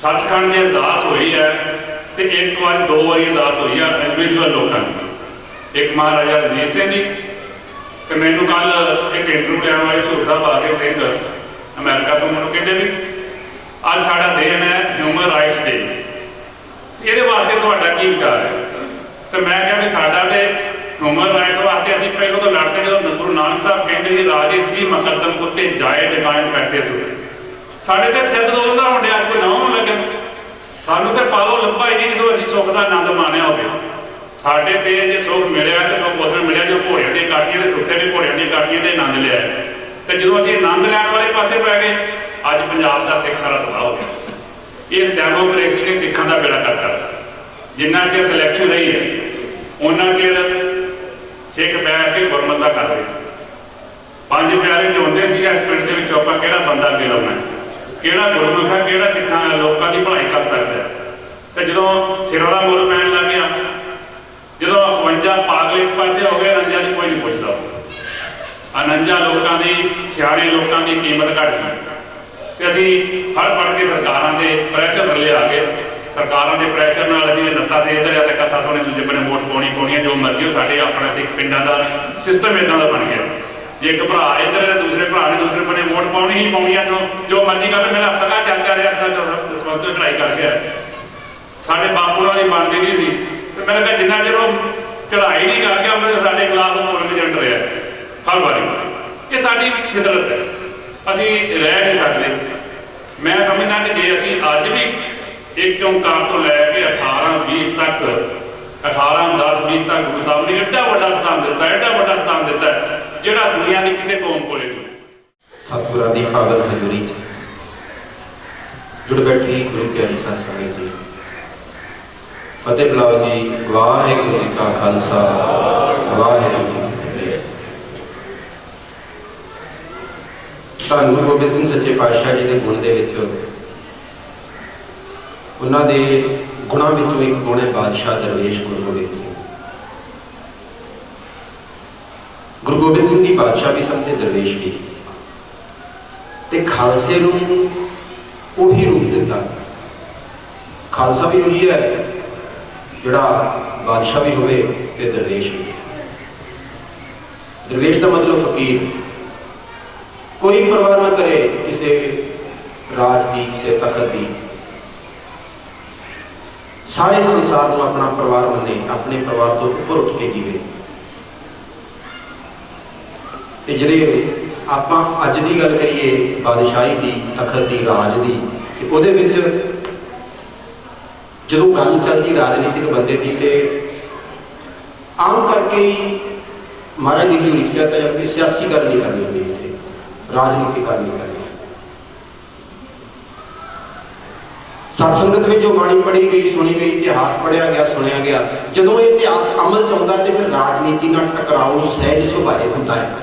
Speaker 7: ਸੱਚਖੰਡ ਦੀ ਅਰਦਾਸ ਹੋਈ ਹੈ, ਤੇ ਇੱਕ ਵਾਰ 2 ਵਾਰੀ ਅਰਦਾਸ ਹੋਈ ਆ ਇੰਡੀਵਿਜੂਅਲ ਲੋਕਾਂ ਦੀ। ਇੱਕ ਮਹਾਰਾਜਾ ਰਣਜੀਤ ਸਿੰਘ ਜੀ, ਤੇ ਮੈਨੂੰ ਕੱਲ ਇੱਕ ਇੰਟਰਵਿਊ ਲੈਣ ਵਾਲੇ ਸੂਰ ਸਾਹਿਬ ਆ ਕੇ ਸਿੰਘ ਅਮਰੀਕਾ ਤੋਂ ਮੈਨੂੰ ਕਹਿੰਦੇ ਵੀ ਅੱਜ ਸਾਡਾ ਦਿਨ ਹੈ ਹਿਊਮਨ ਰਾਈਟਸ ਡੇ, ਇਹਦੇ ਵਾਸਤੇ ਤੁਹਾਡਾ ਕੀ ਵਿਚਾਰ ਹੈ? ਤੇ ਮੈਂ ਕਿਹਾ ਵੀ ਸਾਡਾ ਤੇ ਹਿਊਮਨ ਰਾਈਟਸ ਵਾਸਤੇ ਅਸੀਂ ਪਹਿਲਾਂ ਤੋਂ ਲੜਦੇ, ਜਦੋਂ ਗੁਰੂ ਨਾਨਕ ਸਾਹਿਬ ਕਹਿੰਦੇ ਸੀ ਰਾਜੇ ਸੀ ਮੁਕੱਦਮ ਉੱਤੇ ਜਾਏ ਟਿਕਾਣੇ ਬੈਠੇ ਸੁਣੇ। ਸਾਡੇ ਤੇ ਸਿੱਧ ਦੋਲ ਦਾ ਹੁੰਦੇ ਅੱਜ ਕੋਈ ਨਾ ਹੋਣ ਲੱਗੇ। ਸਾਨੂੰ ਤੇ ਪਾਲੋ ਲੱਭਾ ਹੀ ਨਹੀਂ ਜਦੋਂ ਅਸੀਂ ਸੁੱਖ ਦਾ ਆਨੰਦ ਮਾਣਿਆ ਹੋਵੇ। ਸਾਡੇ ਤੇ ਜੇ ਸੁੱਖ ਮਿਲਿਆ ਤੇ ਸੁੱਖ ਉਸ ਵੇਲੇ ਮਿਲਿਆ ਜਦੋਂ ਘੋੜਿਆਂ ਦੀਆਂ ਕਾਠੀਆਂ ਦੇ ਸੁੱਤੇ ਨੇ, ਘੋੜਿਆਂ ਦੀਆਂ ਕਾਠੀਆਂ ਦੇ ਆਨੰਦ ਲਿਆ। ਤੇ ਜਦੋਂ ਅਸੀਂ ਆਨੰਦ ਲੈਣ ਵਾਲੇ ਪਾਸੇ ਪੈ ਗਏ, ਅੱਜ ਪੰਜਾਬ ਦਾ ਸਿੱਖ ਸਾਰਾ ਤਬਾਹ ਹੋ ਗਿਆ। ਇਸ ਡੈਮੋਕ੍ਰੇਸੀ ਨੇ ਸਿੱਖਾਂ ਦਾ ਬੇੜਾ ਕਰ ਦਿੱਤਾ। ਜਿੰਨਾ ਚਿਰ ਸਿਲੈਕਸ਼ਨ ਰਹੀ ਹੈ ਉਹਨਾਂ ਚਿਰ ਸਿੱਖ ਬੈਠ ਕੇ ਗੁਰਮਤਿ ਕਰਦੇ ਸੀ। 5 ਪਿਆਰੇ ਜਿਉਂਦੇ ਸੀ ਇਸ ਪਿੰਡ ਦੇ ਵਿੱਚ, ਆਪਾਂ ਕਿਹੜਾ ਬੰਦਾ ਅੱਗੇ ਲਾਉਣਾ, ਕਿਹੜਾ ਗੁਰਮੁਖ ਹੈ, ਕਿਹੜਾ ਸਿੱਖਾਂ ਲੋਕਾਂ ਦੀ ਭਲਾਈ ਕਰ ਸਕਦਾ। ਤੇ ਜਦੋਂ ਸਿਰਾਂ ਦਾ ਮੁੱਲ ਪੈਣ ਲੱਗ ਗਿਆ, ਜਦੋਂ 52 ਪਾਗਲ ਇੱਕ ਪਾਸੇ ਹੋ ਗਏ, 49 ਦੀ ਕੋਈ ਨਹੀਂ ਪੁੱਛਦਾ। 49 ਲੋਕਾਂ ਦੀ, ਸਿਆਣੇ ਲੋਕਾਂ ਦੀ ਕੀਮਤ ਘੱਟ ਸੀ। ਤੇ ਅਸੀਂ ਫੜ ਕੇ ਸਰਕਾਰਾਂ ਦੇ ਪ੍ਰੈਸ਼ਰ ਥੱਲੇ ਆ ਗਏ। ਸਰਕਾਰਾਂ ਦੇ ਪ੍ਰੈਸ਼ਰ ਨਾਲ ਅਸੀਂ ਨੱਤਾ ਸੇ ਇੱਧਰ ਆ ਤੇ ਕਥਾ ਸੋਨੇ ਦੂਜੇ ਬੰਨੇ ਵੋਟ ਪਾਉਣੀ ਜੋ ਮਰਜ਼ੀ। ਉਹ ਸਾਡੇ ਆਪਣਾ ਸਿੱਖ ਪਿੰਡਾਂ ਦਾ ਸਿਸਟਮ ਇੱਦਾਂ ਦਾ ਬਣ ਗਿਆ। ਜੇ ਇੱਕ ਭਰਾ ਇੱਧਰ ਹੈ, ਦੂਸਰੇ ਭਰਾ ਨੇ ਦੂਸਰੇ ਬੰਨੇ ਵੋਟ ਪਾਉਣੀ ਹੀ ਪਾਉਣੀ ਆ, ਜੋ ਮਰਜ਼ੀ ਕਰ। ਮੇਰਾ ਸਗਾ ਚਾਚਾ ਰਿਹਾ ਦਸਵੰਤ ਚੜਾਈ ਕਰ ਗਿਆ, ਸਾਡੇ ਬਾਪੂ ਨਾਲ ਹੀ ਬਣਦੀ ਨਹੀਂ ਸੀ। ਤੇ ਮੈਂ ਕਿਹਾ ਜਿੰਨਾ ਚਿਰ ਉਹ ਚੜਾਈ ਨਹੀਂ ਕਰ ਗਿਆ ਉਹਨੇ ਸਾਡੇ ਖਿਲਾਫ ਬੋਲਣ ਏਜੰਟ ਰਿਹਾ ਹਰ ਵਾਰੀ। ਇਹ ਸਾਡੀ ਫਿਤਰਤ ਹੈ, ਅਸੀਂ ਰਹਿ ਨਹੀਂ ਸਕਦੇ। ਮੈਂ ਸਮਝਦਾ ਕਿ ਜੇ ਅਸੀਂ ਅੱਜ ਵੀ 1 ਓਂਕਾਰ ਤੋਂ ਲੈ ਕੇ 18-20 ਤੱਕ 18-10-20 ਤੱਕ ਗੁਰੂ ਸਾਹਿਬ ਨੇ ਐਡਾ ਵੱਡਾ ਸਥਾਨ ਦਿੱਤਾ, ਐਡਾ ਵੱਡਾ ਸਥਾਨ ਦਿੱਤਾ ਜਿਹੜਾ ਦੁਨੀਆ ਦੀ ਕਿਸੇ ਕੌਮ ਕੋਲੇ ਨਹੀਂ।
Speaker 8: ਸਤਿਗੁਰਾਂ ਦੀ ਪਾਵਨ ਹਜ਼ੂਰੀ 'ਚ ਜੁੜ ਬੈਠੀ ਗੁਰੂ ਪਿਆਰੀ ਸਾਧ ਸੰਗਤ ਜੀ, ਫਤਿਹ ਬੁਲਾਓ ਜੀ। ਵਾਹਿਗੁਰੂ ਜੀ ਕਾ ਖਾਲਸਾ, ਵਾਹਿਗੁਰੂ ਜੀ ਕੀ ਫਤਿਹ। ਧੰਨ ਗੁਰੂ ਗੋਬਿੰਦ ਸਿੰਘ ਸੱਚੇ ਪਾਤਸ਼ਾਹ ਜੀ ਦੇ ਗੁਣ ਦੇ ਵਿੱਚ, ਉਹਨਾਂ ਦੇ ਗੁਣਾਂ ਵਿੱਚੋਂ ਇੱਕ ਗੁਣ ਹੈ ਬਾਦਸ਼ਾਹ ਦਰਵੇਸ਼ ਗੁਰੂ ਗੋਬਿੰਦ ਸਿੰਘ। ਗੁਰੂ ਗੋਬਿੰਦ ਸਿੰਘ ਜੀ ਬਾਦਸ਼ਾਹ ਵੀ ਸਨ ਤੇ ਦਰਵੇਸ਼ ਵੀ, ਤੇ ਖਾਲਸੇ ਨੂੰ ਉਹੀ ਰੂਪ ਦਿੱਤਾ। ਖਾਲਸਾ ਵੀ ਉਹੀ ਹੈ ਜਿਹੜਾ ਬਾਦਸ਼ਾਹ ਵੀ ਹੋਵੇ ਤੇ ਦਰਵੇਸ਼ ਵੀ। ਦਰਵੇਸ਼ ਦਾ ਮਤਲਬ ਫਕੀਰ। ਕੋਈ ਪਰਵਾਹ ਨਾ ਕਰੇ ਕਿਸੇ ਰਾਜ ਦੀ, ਕਿਸੇ ਤਖਤ ਦੀ, ਸਾਰੇ ਸੰਸਾਰ ਨੂੰ ਆਪਣਾ ਪਰਿਵਾਰ ਮੰਨੇ, ਆਪਣੇ ਪਰਿਵਾਰ ਤੋਂ ਉੱਪਰ ਉੱਠ ਕੇ ਜੀਵੇ। ਤੇ ਜਿਹੜੇ ਆਪਾਂ ਅੱਜ ਦੀ ਗੱਲ ਕਰੀਏ ਬਾਦਸ਼ਾਹੀ ਦੀ, ਤਖਤ ਦੀ, ਰਾਜ ਦੀ, ਤੇ ਉਹਦੇ ਵਿੱਚ ਜਦੋਂ ਗੱਲ ਚੱਲਦੀ ਰਾਜਨੀਤਿਕ ਬੰਦੇ ਦੀ, ਤੇ ਆਮ ਕਰਕੇ ਹੀ ਮਹਾਰਾਜ ਦੀ ਹਜ਼ੂਰੀ 'ਚ ਕਹਿੰਦਾ ਜਾਂਦਾ ਕਿ ਸਿਆਸੀ ਗੱਲ ਨਹੀਂ ਕਰਨੀ ਹੋਈ, ਇੱਥੇ ਰਾਜਨੀਤਿਕ ਗੱਲ ਨਹੀਂ ਕਰਨੀ। ਸਤ ਸੰਗਤ ਵਿੱਚ ਜੋ ਬਾਣੀ ਪੜ੍ਹੀ ਗਈ, ਸੁਣੀ ਗਈ, ਇਤਿਹਾਸ ਪੜ੍ਹਿਆ ਗਿਆ, ਸੁਣਿਆ ਗਿਆ, ਜਦੋਂ ਇਹ ਇਤਿਹਾਸ ਅਮਲ 'ਚ ਆਉਂਦਾ ਤੇ ਫਿਰ ਰਾਜਨੀਤੀ ਨਾਲ ਟਕਰਾਓ ਸਹਿਜ ਸੁਭਾਅ ਹੁੰਦਾ ਹੈ।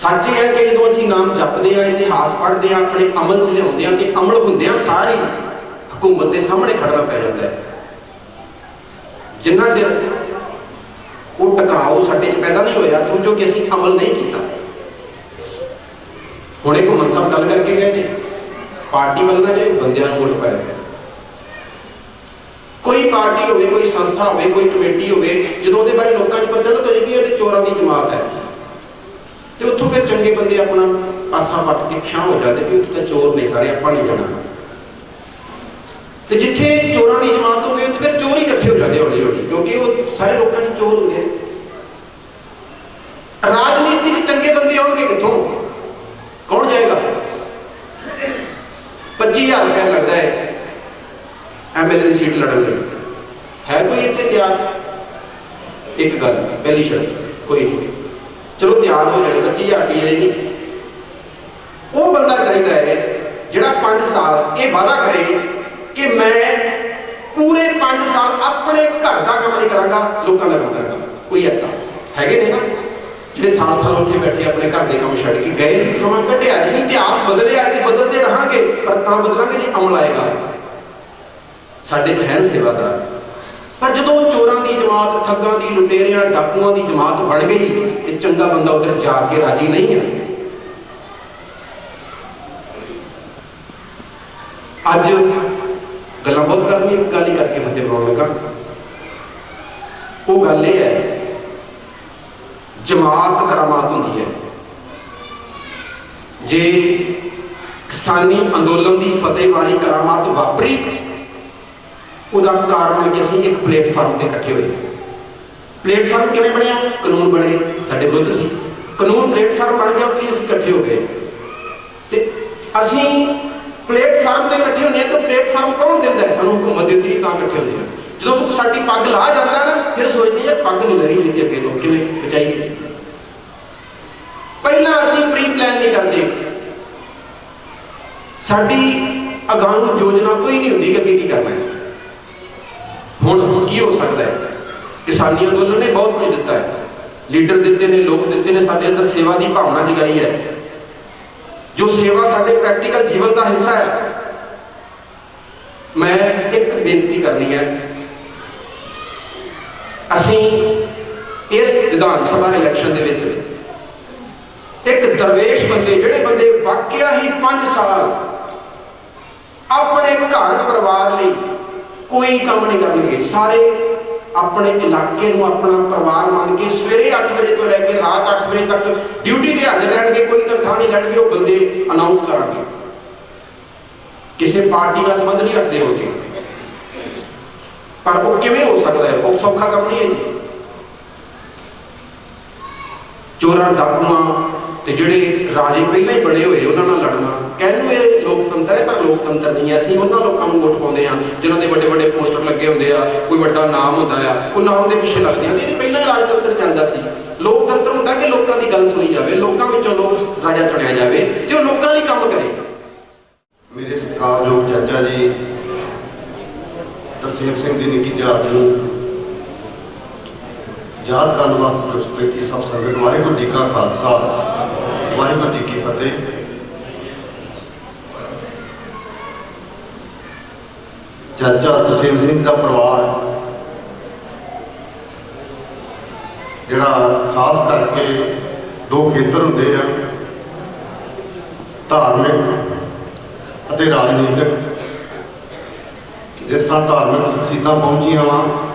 Speaker 8: ਸੱਚ ਇਹ ਹੈ ਕਿ ਜਦੋਂ ਅਸੀਂ ਨਾਮ ਜਪਦੇ ਹਾਂ, ਇਤਿਹਾਸ ਪੜ੍ਹਦੇ ਹਾਂ, ਆਪਣੇ ਅਮਲ 'ਚ ਲਿਆਉਂਦੇ ਹਾਂ, ਤੇ ਅਮਲ ਹੁੰਦਿਆਂ ਸਾਰੀ ਹਕੂਮਤ ਦੇ ਸਾਹਮਣੇ ਖੜਨਾ ਪੈ ਜਾਂਦਾ ਹੈ। ਜਿੰਨਾ ਚਿਰ ਉਹ ਟਕਰਾਓ ਸਾਡੇ 'ਚ ਪੈਦਾ ਨਹੀਂ ਹੋਇਆ, ਸਮਝੋ ਕਿ ਅਸੀਂ ਅਮਲ ਨਹੀਂ ਕੀਤਾ। ਹੁਣੇ ਘੁੰਮਣ ਸਾਹਿਬ ਗੱਲ ਕਰਕੇ ਗਏ ਨੇ, ਪਾਰਟੀ ਵੱਲ ਨਾ ਜਾਏ, ਬੰਦਿਆਂ ਨੂੰ ਵੋਟ ਪਾਇਆ। ਕੋਈ ਪਾਰਟੀ ਹੋਵੇ, ਕੋਈ ਸੰਸਥਾ ਹੋਵੇ, ਕੋਈ ਕਮੇਟੀ ਹੋਵੇ, ਜਦੋਂ ਉਹਦੇ ਬਾਰੇ ਲੋਕਾਂ 'ਚ ਪ੍ਰਚਲਿਤ ਹੋ ਜਾਏਗੀ ਇਹਦੇ ਚੋਰਾਂ ਦੀ ਜਮਾਤ ਹੈ, ਤੇ ਉੱਥੋਂ ਫਿਰ ਚੰਗੇ ਬੰਦੇ ਆਪਣਾ ਪਾਸਾ ਪੱਟ ਕੇ ਪਛਾਣ ਹੋ ਜਾਂਦੇ ਵੀ ਉੱਥੇ ਤਾਂ ਚੋਰ ਨੇ ਸਾਰੇ, ਆਪਾਂ ਨਹੀਂ ਜਾਣਾ। ਤੇ ਜਿੱਥੇ ਚੋਰਾਂ ਦੀ ਜਮਾਤ ਹੋਵੇ ਉੱਥੇ ਫਿਰ ਚੋਰ ਹੀ ਇਕੱਠੇ ਹੋ ਜਾਂਦੇ ਹੌਲੀ ਹੌਲੀ, ਕਿਉਂਕਿ ਉਹ ਸਾਰੇ ਲੋਕਾਂ 'ਚ ਚੋਰ ਹੁੰਦੇ ਆ। ਰਾਜਨੀਤੀ 'ਚ ਚੰਗੇ ਬੰਦੇ ਆਉਣਗੇ ਕਿੱਥੋਂ? ਕੌਣ ਜਾਏਗਾ? 25,000 ਰੁਪਇਆ ਲੱਗਦਾ ਹੈ ਐਮਐਲਏ ਦੀ ਸੀਟ ਲੜਨ ਲਈ। ਹੈ ਕੋਈ ਇੱਥੇ ਤਿਆਰ? ਇੱਕ ਗੱਲ ਪਹਿਲੀ ਸ਼ਰਤ, ਕੋਈ ਨਹੀਂ, ਚਲੋ ਤਿਆਰ ਹੋ ਜਾਏ, 25,000 ਰੁਪਏ ਨਹੀਂ। ਉਹ ਬੰਦਾ ਚਾਹੀਦਾ ਹੈ ਜਿਹੜਾ 5 ਸਾਲ ਇਹ ਵਾਅਦਾ ਕਰੇ ਕਿ ਮੈਂ ਪੂਰੇ 5 ਸਾਲ ਆਪਣੇ ਘਰ ਦਾ ਕੰਮ ਨਹੀਂ ਕਰਾਂਗਾ, ਲੋਕਾਂ ਦਾ ਕੰਮ ਕਰਾਂਗਾ। ਕੋਈ ਐਸਾ ਹੈਗੇ ਨੇ ਨਾ ਜਿਹੜੇ ਸਾਲ ਉੱਥੇ ਬੈਠੇ ਆਪਣੇ ਘਰ ਦੇ ਕੰਮ ਛੱਡ ਕੇ ਗਏ ਸੀ, ਸਮਾਂ ਕੱਢਿਆ ਸੀ, ਇਤਿਹਾਸ ਬਦਲਿਆ ਤੇ ਬਦਲਦੇ ਰਹਾਂਗੇ, ਪਰ ਤਾਂ ਬਦਲਾਂਗੇ ਜੇ ਅਮਲ ਆਏਗਾ। ਸਾਡੇ 'ਚ ਹੈ ਸੇਵਾਦਾਰ, ਪਰ ਜਦੋਂ ਚੋਰਾਂ ਦੀ ਜਮਾਤ, ਠੱਗਾਂ ਦੀ, ਲੁਟੇਰਿਆਂ, ਡਾਕੂਆਂ ਦੀ ਜਮਾਤ ਬਣ ਗਈ ਤੇ ਚੰਗਾ ਬੰਦਾ ਉੱਧਰ ਜਾ ਕੇ ਰਾਜੀ ਨਹੀਂ ਹੈ। ਅੱਜ ਗੱਲਾਂ ਬਹੁਤ ਕਰਨੀ, ਇੱਕ ਗੱਲ ਹੀ ਕਰਕੇ ਫਤਿਹ ਬਣਾਉਣ ਲੱਗਾ। ਉਹ ਗੱਲ ਇਹ ਹੈ, ਜਮਾਤ ਕਰਾਮਾਤ ਹੁੰਦੀ ਹੈ। ਜੇ ਕਿਸਾਨੀ ਅੰਦੋਲਨ ਦੀ ਫਤਿਹ ਵਾਲੀ ਕਰਾਮਾਤ ਵਾਪਰੀ, ਉਹਦਾ ਕਾਰਨ ਹੈ ਕਿ ਅਸੀਂ ਇੱਕ ਪਲੇਟਫਾਰਮ ਤੇ ਇਕੱਠੇ ਹੋਏ। ਪਲੇਟਫਾਰਮ ਕਿਵੇਂ ਬਣਿਆ? ਕਾਨੂੰਨ ਬਣੇ, ਸਾਡੇ ਵਿਰੁੱਧ ਸੀ, ਕਾਨੂੰਨ ਪਲੇਟਫਾਰਮ ਬਣ ਗਿਆ, ਉੱਥੇ ਅਸੀਂ ਇਕੱਠੇ ਹੋ ਗਏ। ਤੇ ਅਸੀਂ ਪਲੇਟਫਾਰਮ ਤੇ ਇਕੱਠੇ ਹੁੰਦੇ ਹਾਂ ਤਾਂ ਪਲੇਟਫਾਰਮ ਕੌਣ ਦਿੰਦਾ ਹੈ? ਸਾਨੂੰ ਹੁਕੂਮਤ ਦਿੰਦੀ ਹੈ, ਤਾਂ ਇਕੱਠੇ ਹੁੰਦੇ ਹਾਂ। ਜਦੋਂ ਸਾਡੀ ਪੱਗ ਲਾਹ ਜਾਂਦਾ ਨਾ, ਫਿਰ ਸੋਚਦੇ ਯਾਰ ਪੱਗ ਨਹੀਂ ਲੜੀ ਹੁੰਦੀ, ਅੱਗੇ ਲੋਕ ਕਿਵੇਂ ਬਚਾਈਏ। ਪਹਿਲਾਂ ਅਸੀਂ ਪ੍ਰੀ ਪਲਾਨ ਨਹੀਂ ਕਰਦੇ, ਸਾਡੀ ਅਗਾਊਂ ਯੋਜਨਾ ਕੋਈ ਨਹੀਂ ਹੁੰਦੀ ਕਿ ਅੱਗੇ ਕੀ ਕਰਨਾ ਹੈ। ਹੁਣ ਕੀ ਹੋ ਸਕਦਾ ਹੈ? ਕਿਸਾਨੀ ਅੰਦੋਲਨ ਨੇ ਬਹੁਤ ਕੁਝ ਦਿੱਤਾ ਹੈ, ਲੀਡਰ ਦਿੱਤੇ ਨੇ, ਲੋਕ ਦਿੱਤੇ ਨੇ, ਸਾਡੇ ਅੰਦਰ ਸੇਵਾ ਦੀ ਭਾਵਨਾ ਜਗਾਈ ਹੈ। ਜੋ ਸੇਵਾ ਸਾਡੇ ਪ੍ਰੈਕਟੀਕਲ ਜੀਵਨ ਦਾ ਹਿੱਸਾ ਹੈ। ਮੈਂ ਇੱਕ ਬੇਨਤੀ ਕਰਨੀ ਹੈ, ਅਸੀਂ ਇਸ ਵਿਧਾਨ ਸਭਾ ਇਲੈਕਸ਼ਨ ਦੇ ਵਿੱਚ ਇੱਕ ਦਰਵੇਸ਼ ਬੰਦੇ, ਜਿਹੜੇ ਬੰਦੇ ਵਾਕਿਆ ਹੀ 5 ਸਾਲ ਆਪਣੇ ਘਰ ਪਰਿਵਾਰ ਲਈ ਕੋਈ ਕੰਮ ਨਹੀਂ ਕਰਨਗੇ, ਸਾਰੇ ਆਪਣੇ ਇਲਾਕੇ ਨੂੰ ਆਪਣਾ ਪਰਿਵਾਰ ਮੰਨ ਕੇ ਸਵੇਰੇ 8 ਵਜੇ ਤੋਂ ਲੈ ਕੇ ਰਾਤ 8 ਵਜੇ ਤੱਕ ਡਿਊਟੀ ਤੇ ਹਾਜ਼ਰ ਰਹਿਣਗੇ, ਕੋਈ ਤਨਖਾਹ ਨਹੀਂ ਲੈਣਗੇ। ਉਹ ਬੰਦੇ ਅਨਾਉਂਸ ਕਰਾਂਗੇ, ਕਿਸੇ ਪਾਰਟੀ ਨਾਲ ਸੰਬੰਧ ਨਹੀਂ ਰੱਖਦੇ ਹੋਗੇ। ਪਰ ਉਹ ਕਿਵੇਂ ਹੋ ਸਕਦਾ ਹੈ? ਉਹ ਸੌਖਾ ਕੰਮ ਨਹੀਂ ਹੈ ਜੀ। ਚੋਰਾਂ, ਡਾਕੂਆਂ ਤੇ ਜਿਹੜੇ ਰਾਜੇ ਪਹਿਲਾਂ ਹੀ ਬਣੇ ਹੋਏ ਉਹਨਾਂ ਨਾਲ ਲੜਨਾ, ਕਹਿੰਦੇ ਇਹ ਲੋਕਤੰਤਰ ਹੈ, ਪਰ ਲੋਕਤੰਤਰ ਨਹੀਂ ਹੈ। ਅਸੀਂ ਉਹਨਾਂ ਲੋਕਾਂ ਨੂੰ ਵੋਟ ਪਾਉਂਦੇ ਹਾਂ ਜਿਨ੍ਹਾਂ ਦੇ ਵੱਡੇ ਵੱਡੇ ਪੋਸਟਰ ਲੱਗੇ ਹੁੰਦੇ ਆ, ਕੋਈ ਵੱਡਾ ਨਾਮ ਹੁੰਦਾ ਆ, ਉਹ ਨਾਮ ਦੇ ਪਿੱਛੇ ਲੱਗਦੇ ਆ। ਇਹ ਪਹਿਲਾਂ ਹੀ ਰਾਜਤੰਤਰ ਚੱਲਦਾ ਸੀ। ਲੋਕਤੰਤਰ ਹੁੰਦਾ ਕਿ ਲੋਕਾਂ ਦੀ ਗੱਲ ਸੁਣੀ ਜਾਵੇ, ਲੋਕਾਂ ਵਿੱਚੋਂ ਲੋਕ ਰਾਜਾ ਚੁਣਿਆ ਜਾਵੇ ਤੇ ਉਹ ਲੋਕਾਂ ਲਈ ਕੰਮ ਕਰੇ।
Speaker 9: ਮੇਰੇ ਸਤਿਕਾਰਯੋਗ ਚਾਚਾ ਜੀ ਤਰਸੇਮ ਸਿੰਘ ਜੀ ਨਿੱਕੀ ਜਹਾਜ਼ ਨੂੰ ਯਾਦ ਕਰਨ ਵਾਸਤੇ ਬੇਟੀ ਸਭ ਸੰਗਤ, ਵਾਹਿਗੁਰੂ ਜੀ ਕਾ ਖਾਲਸਾ, ਵਾਹਿਗੁਰੂ ਜੀ ਕੀ ਫਤਿਹ। ਚਾਚਾ ਤਰਸੇਮ ਸਿੰਘ ਦਾ ਪਰਿਵਾਰ ਜਿਹੜਾ ਖਾਸ ਕਰਕੇ 2 ਖੇਤਰ ਹੁੰਦੇ ਆ, ਧਾਰਮਿਕ ਅਤੇ ਰਾਜਨੀਤਿਕ। ਜਿਸ ਤਰ੍ਹਾਂ ਧਾਰਮਿਕ ਸ਼ਖਸੀਅਤਾਂ ਪਹੁੰਚੀਆਂ ਵਾ,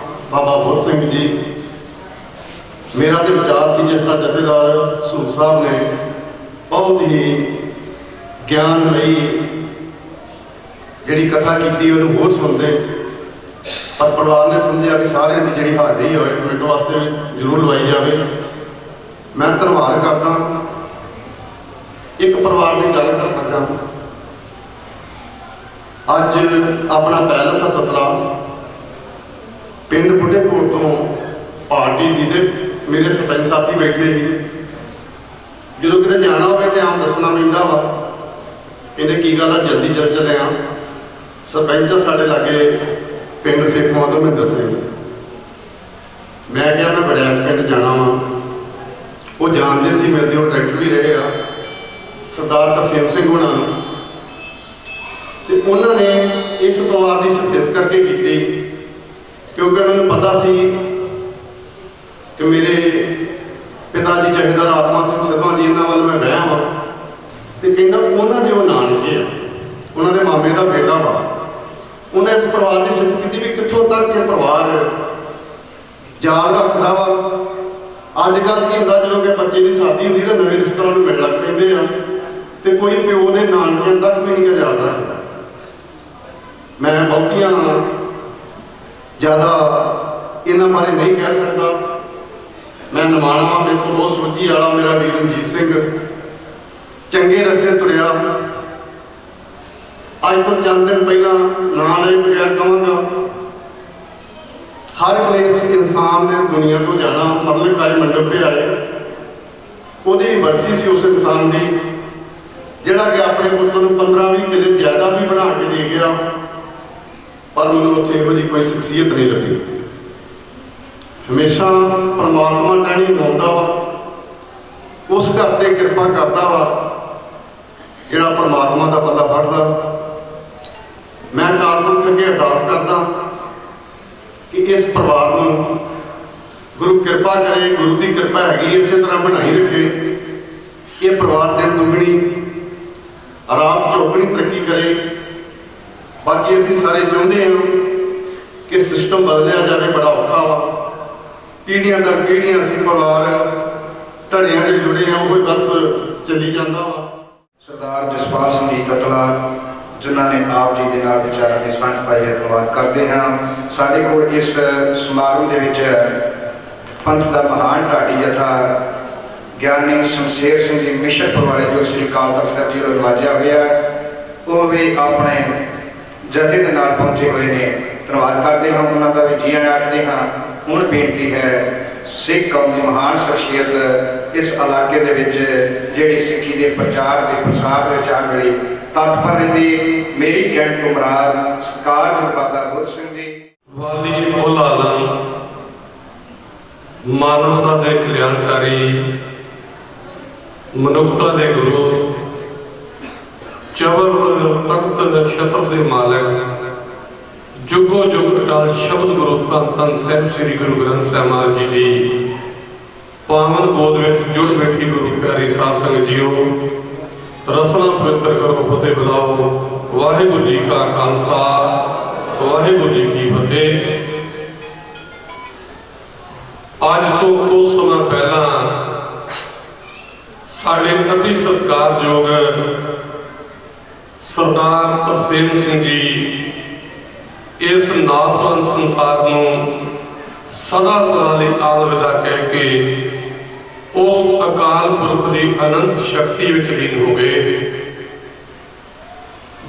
Speaker 9: ਬਾਬਾ ਬੁੱਧ ਸਿੰਘ ਜੀ, ਮੇਰਾ ਤੇ ਵਿਚਾਰ ਸੀ ਜਿਸ ਤਰ੍ਹਾਂ ਜਥੇਦਾਰ ਸੂਰ ਸਾਹਿਬ ਨੇ ਬਹੁਤ ਹੀ ਗਿਆਨ ਲਈ ਜਿਹੜੀ ਕਥਾ ਕੀਤੀ ਉਹਨੂੰ ਹੋਰ ਸੁਣਦੇ, ਪਰ ਪਰਿਵਾਰ ਨੇ ਸਮਝਿਆ ਕਿ ਸਾਰਿਆਂ ਦੀ ਜਿਹੜੀ ਹਾਜ਼ਰੀ ਹੋਏ ਕਮੇਟੀ ਵਾਸਤੇ ਜ਼ਰੂਰ ਲਵਾਈ ਜਾਵੇ। ਮੈਂ ਧੰਨਵਾਦ ਕਰਦਾ। ਇੱਕ ਪਰਿਵਾਰ ਦੀ ਗੱਲ ਕਰ ਲੱਗਾ, ਅੱਜ ਆਪਣਾ ਪੈਲਸ ਹਤਤਲਾ ਪਿੰਡ ਬੁੱਢੇਪੁਰ ਤੋਂ ਪਾਰਟੀ ਸੀ ਤੇ ਮੇਰੇ ਸਰਪੰਚ ਸਾਥੀ ਬੈਠੇ ਸੀ। ਜਦੋਂ ਕਿਤੇ ਜਾਣਾ ਹੋਵੇ ਤੇ ਆਮ ਦੱਸਣਾ ਪੈਂਦਾ ਵਾ, ਕਹਿੰਦੇ ਕੀ ਗੱਲ ਆ, ਜਲਦੀ ਚੱਲੇ ਆ। ਸਰਪੰਚ ਸਾਡੇ ਲਾਗੇ ਪਿੰਡ ਸੇਖਵਾਂ ਤੋਂ ਮੈਨੂੰ ਦੱਸੇ, ਮੈਂ ਕਿਹਾ ਮੈਂ ਬੜਿਆਚ ਪਿੰਡ ਜਾਣਾ ਵਾ। ਉਹ ਜਾਣਦੇ ਸੀ ਮੇਰੇ ਉਹ ਡਾਇਰੈਕਟਰ ਵੀ ਰਹੇ ਆ ਸਰਦਾਰ ਤਰਸੇਮ ਸਿੰਘ ਹੋਣਾ ਨੂੰ, ਤੇ ਉਹਨਾਂ ਨੇ ਇਸ ਪਰਿਵਾਰ ਦੀ ਸਿਫਾਰਿਸ਼ ਕਰਕੇ ਕੀਤੀ, ਕਿਉਂਕਿ ਉਹਨਾਂ ਨੂੰ ਪਤਾ ਸੀ ਕਿ ਮੇਰੇ ਪਿਤਾ ਜੀ ਜਥੇਦਾਰ ਆਤਮਾ ਸਿੰਘ ਸਿੱਧਵਾਂ ਜੀ ਇਹਨਾਂ ਵੱਲ ਮੈਂ ਰਿਹਾ ਵਾਂ ਤੇ ਕਹਿੰਦਾ ਉਹਨਾਂ ਦੇ ਉਹ ਨਾਨਕੇ ਆ, ਉਹਨਾਂ ਦੇ ਮਾਮੇ ਦਾ ਬੇਟਾ ਵਾ। ਉਹਨੇ ਇਸ ਪਰਿਵਾਰ ਦੀ ਸਿਫਤ ਕੀਤੀ ਵੀ ਕਿੱਥੋਂ ਤੱਕ ਇਹ ਪਰਿਵਾਰ ਯਾਦ ਰੱਖਦਾ ਵਾ। ਅੱਜ ਕੱਲ੍ਹ ਕੀ ਹੁੰਦਾ, ਜਦੋਂ ਕਿ ਬੱਚੇ ਦੀ ਸ਼ਾਦੀ ਹੁੰਦੀ ਤਾਂ ਨਵੇਂ ਰਿਸ਼ਤੇਦਾਰਾਂ ਨੂੰ ਮਿਲਣ ਲੱਗ ਪੈਂਦੇ ਆ ਤੇ ਕੋਈ ਪਿਓ ਦੇ ਨਾਨਕਿਆਂ ਤੱਕ ਵੀ ਨਹੀਂ ਯਾਦ ਰੱਖਦਾ। ਮੈਂ ਬਹੁਤੀਆਂ ਜ਼ਿਆਦਾ ਇਹਨਾਂ ਬਾਰੇ ਨਹੀਂ ਕਹਿ ਸਕਦਾ। ਮੈਂ ਨਿਮਾਣਵਾਂ, ਮੇਰੇ ਕੋਲ ਬਹੁਤ ਸੋਝੀ ਵਾਲਾ ਮੇਰਾ ਵੀਰ ਰਣਜੀਤ ਸਿੰਘ ਚੰਗੇ ਰਸਤੇ ਤੁਰਿਆ। ਅੱਜ ਤੋਂ ਚੰਦ ਦਿਨ ਪਹਿਲਾਂ ਨਾਂ ਲਏ ਬਗੈਰ ਕਹਾਂਗਾ, ਹਰ ਕਲੇਸ਼ ਇਨਸਾਨ ਨੇ ਦੁਨੀਆ ਤੋਂ ਜਾਣਾ, ਮਤਲਬ ਕਾਇ ਮੰਡਪ ਤੇ ਆਏ। ਉਹਦੀ ਵੀ ਵਰਸੀ ਸੀ ਉਸ ਇਨਸਾਨ ਦੀ ਜਿਹੜਾ ਕਿ ਆਪਣੇ ਪੁੱਤ ਨੂੰ 15-20 ਕਿੱਲੇ ਜ਼ਿਆਦਾ ਵੀ ਬਣਾ ਕੇ ਦੇ ਗਿਆ, ਪਰ ਉਹਨੂੰ ਉੱਥੇ ਇਹੋ ਜਿਹੀ ਕੋਈ ਸ਼ਖਸੀਅਤ ਨਹੀਂ ਲੱਗੀ। ਹਮੇਸ਼ਾ ਪਰਮਾਤਮਾ ਟਾਣੀ ਲਾਉਂਦਾ ਵਾ, ਉਸ ਘਰ ਤੇ ਕਿਰਪਾ ਕਰਦਾ ਵਾ ਜਿਹੜਾ ਪਰਮਾਤਮਾ ਦਾ ਬੰਦਾ ਫੜਦਾ। ਮੈਂ ਅਕਾਲ ਪੁਰਖ ਅੱਗੇ ਅਰਦਾਸ ਕਰਦਾ ਕਿ ਇਸ ਪਰਿਵਾਰ ਨੂੰ ਗੁਰੂ ਕਿਰਪਾ ਕਰੇ, ਗੁਰੂ ਦੀ ਕਿਰਪਾ ਹੈਗੀ, ਇਸੇ ਤਰ੍ਹਾਂ ਬਣਾਈ ਰੱਖੇ। ਇਹ ਪਰਿਵਾਰ ਦਿਨ ਦੁਗਣੀ ਰਾਤ ਚੌਗਣੀ ਤਰੱਕੀ ਕਰੇ। ਬਾਕੀ ਅਸੀਂ ਸਾਰੇ ਚਾਹੁੰਦੇ ਹਾਂ ਕਿ ਸਿਸਟਮ ਬਦਲਿਆ ਜਾਵੇ, ਬੜਾ ਔਖਾ ਵਾ। ਪੀੜ੍ਹੀਆਂ ਦਰ ਪੀੜ੍ਹੀਆਂ ਅਸੀਂ ਪਰਿਵਾਰ ਧੜਿਆਂ ਦੇ ਜੁੜੇ ਹਾਂ, ਉਹ ਬਸ ਚੱਲੀ ਜਾਂਦਾ ਵਾ।
Speaker 5: ਸਰਦਾਰ ਜਸਪਾਲ ਸਿੰਘ ਜੀ ਕਟਲਾ ਜਿਨ੍ਹਾਂ ਨੇ ਆਪ ਜੀ ਦੇ ਨਾਲ ਵਿਚਾਰਾਂ ਦੀ ਸਾਂਝ ਪਾਈ ਹੈ, ਧੰਨਵਾਦ ਕਰਦੇ ਹਾਂ। ਸਾਡੇ ਕੋਲ ਇਸ ਸਮਾਗਮ ਦੇ ਵਿੱਚ ਪੰਥ ਦਾ ਮਹਾਨ ਢਾਡੀ ਜਥਾ ਗਿਆਨੀ ਸ਼ਮਸ਼ੇਰ ਸਿੰਘ ਜੀ ਮਿਸ਼ਰਪੁਰ ਵਾਲੇ ਜੋ ਸ੍ਰੀ ਅਕਾਲ ਤਖ਼ਤ ਸਾਹਿਬ ਜੀ ਨੂੰ ਨਵਾਜਿਆ ਹੋਇਆ, ਉਹ ਵੀ ਆਪਣੇ ਜਥੇ ਦੇ ਨਾਲ ਪਹੁੰਚੇ ਹੋਏ ਨੇ। ਧੰਨਵਾਦ ਕਰਦੇ ਹਾਂ ਉਹਨਾਂ ਦਾ ਵੀ, ਜੀ ਆਇਆਂ ਆਖਦੇ ਹਾਂ। ਹੁਣ ਬੇਨਤੀ ਹੈ ਸਿੱਖ ਕੌਮ ਦੀ ਮਹਾਨ ਸ਼ਖਸੀਅਤ ਇਸ ਇਲਾਕੇ ਦੇ ਵਿੱਚ ਜਿਹੜੀ ਸਿੱਖੀ ਦੇ ਪ੍ਰਚਾਰ ਦੇ ਪ੍ਰਸਾਰ ਦੇ ਵਿੱਚ ਆ ਗਈ ਤਤਪਰ ਰਹਿੰਦੀ, ਮੇਰੀ ਕਹਿਣ ਤੋਂ ਮੁਰਾਦ ਸਰਕਾਰ ਬਾਬਾ ਬੁੱਧ ਸਿੰਘ ਜੀ
Speaker 10: ਵਾਲੀ ਮੌਲਾ ਆਲਮ, ਮਾਨਵਤਾ ਦੇ ਕਲਿਆਣਕਾਰੀ, ਮਨੁੱਖਤਾ ਦੇ ਗੁਰੂ, ਚਵਰ ਤਖਤ ਛਤਰ ਦੇ ਮਾਲਕ, ਜੁਗੋ ਜੁਗ ਅਟਲ ਸ਼ਬਦ ਗੁਰੂ ਧੰਨ ਧੰਨ ਸਾਹਿਬ ਸ੍ਰੀ ਗੁਰੂ ਗ੍ਰੰਥ ਸਾਹਿਬ ਮਹਾਰਾਜ ਜੀ ਦੀ ਪਾਵਨ ਗੋਦ ਵਿੱਚ ਜੁੜ ਬੈਠੀ ਗੁਰੂ ਪਿਆਰੀ ਸਾਧ ਸੰਗਤ ਜੀਓ, ਰਸਨਾ ਪਵਿੱਤਰ ਕਰੋ, ਫਤਿਹ ਬੁਲਾਓ। ਵਾਹਿਗੁਰੂ ਜੀ ਕਾ ਖਾਲਸਾ, ਵਾਹਿਗੁਰੂ ਜੀ ਕੀ ਫਤਿਹ। ਅੱਜ ਤੋਂ ਕੁਝ ਸਮਾਂ ਪਹਿਲਾਂ ਸਾਡੇ ਅਤੀ ਸਤਿਕਾਰਯੋਗ ਸਰਦਾਰ ਤਰਸੇਮ ਸਿੰਘ ਜੀ ਇਸ ਨਾਸਵੰਤ ਸੰਸਾਰ ਨੂੰ ਸਦਾ ਸਦਾ ਲਈ ਅਲਵਿਦਾ ਕਹਿ ਕੇ ਉਸ ਅਕਾਲ ਪੁਰਖ ਦੀ ਅਨੰਤ ਸ਼ਕਤੀ ਵਿੱਚ ਲੀਨ ਹੋ ਗਏ,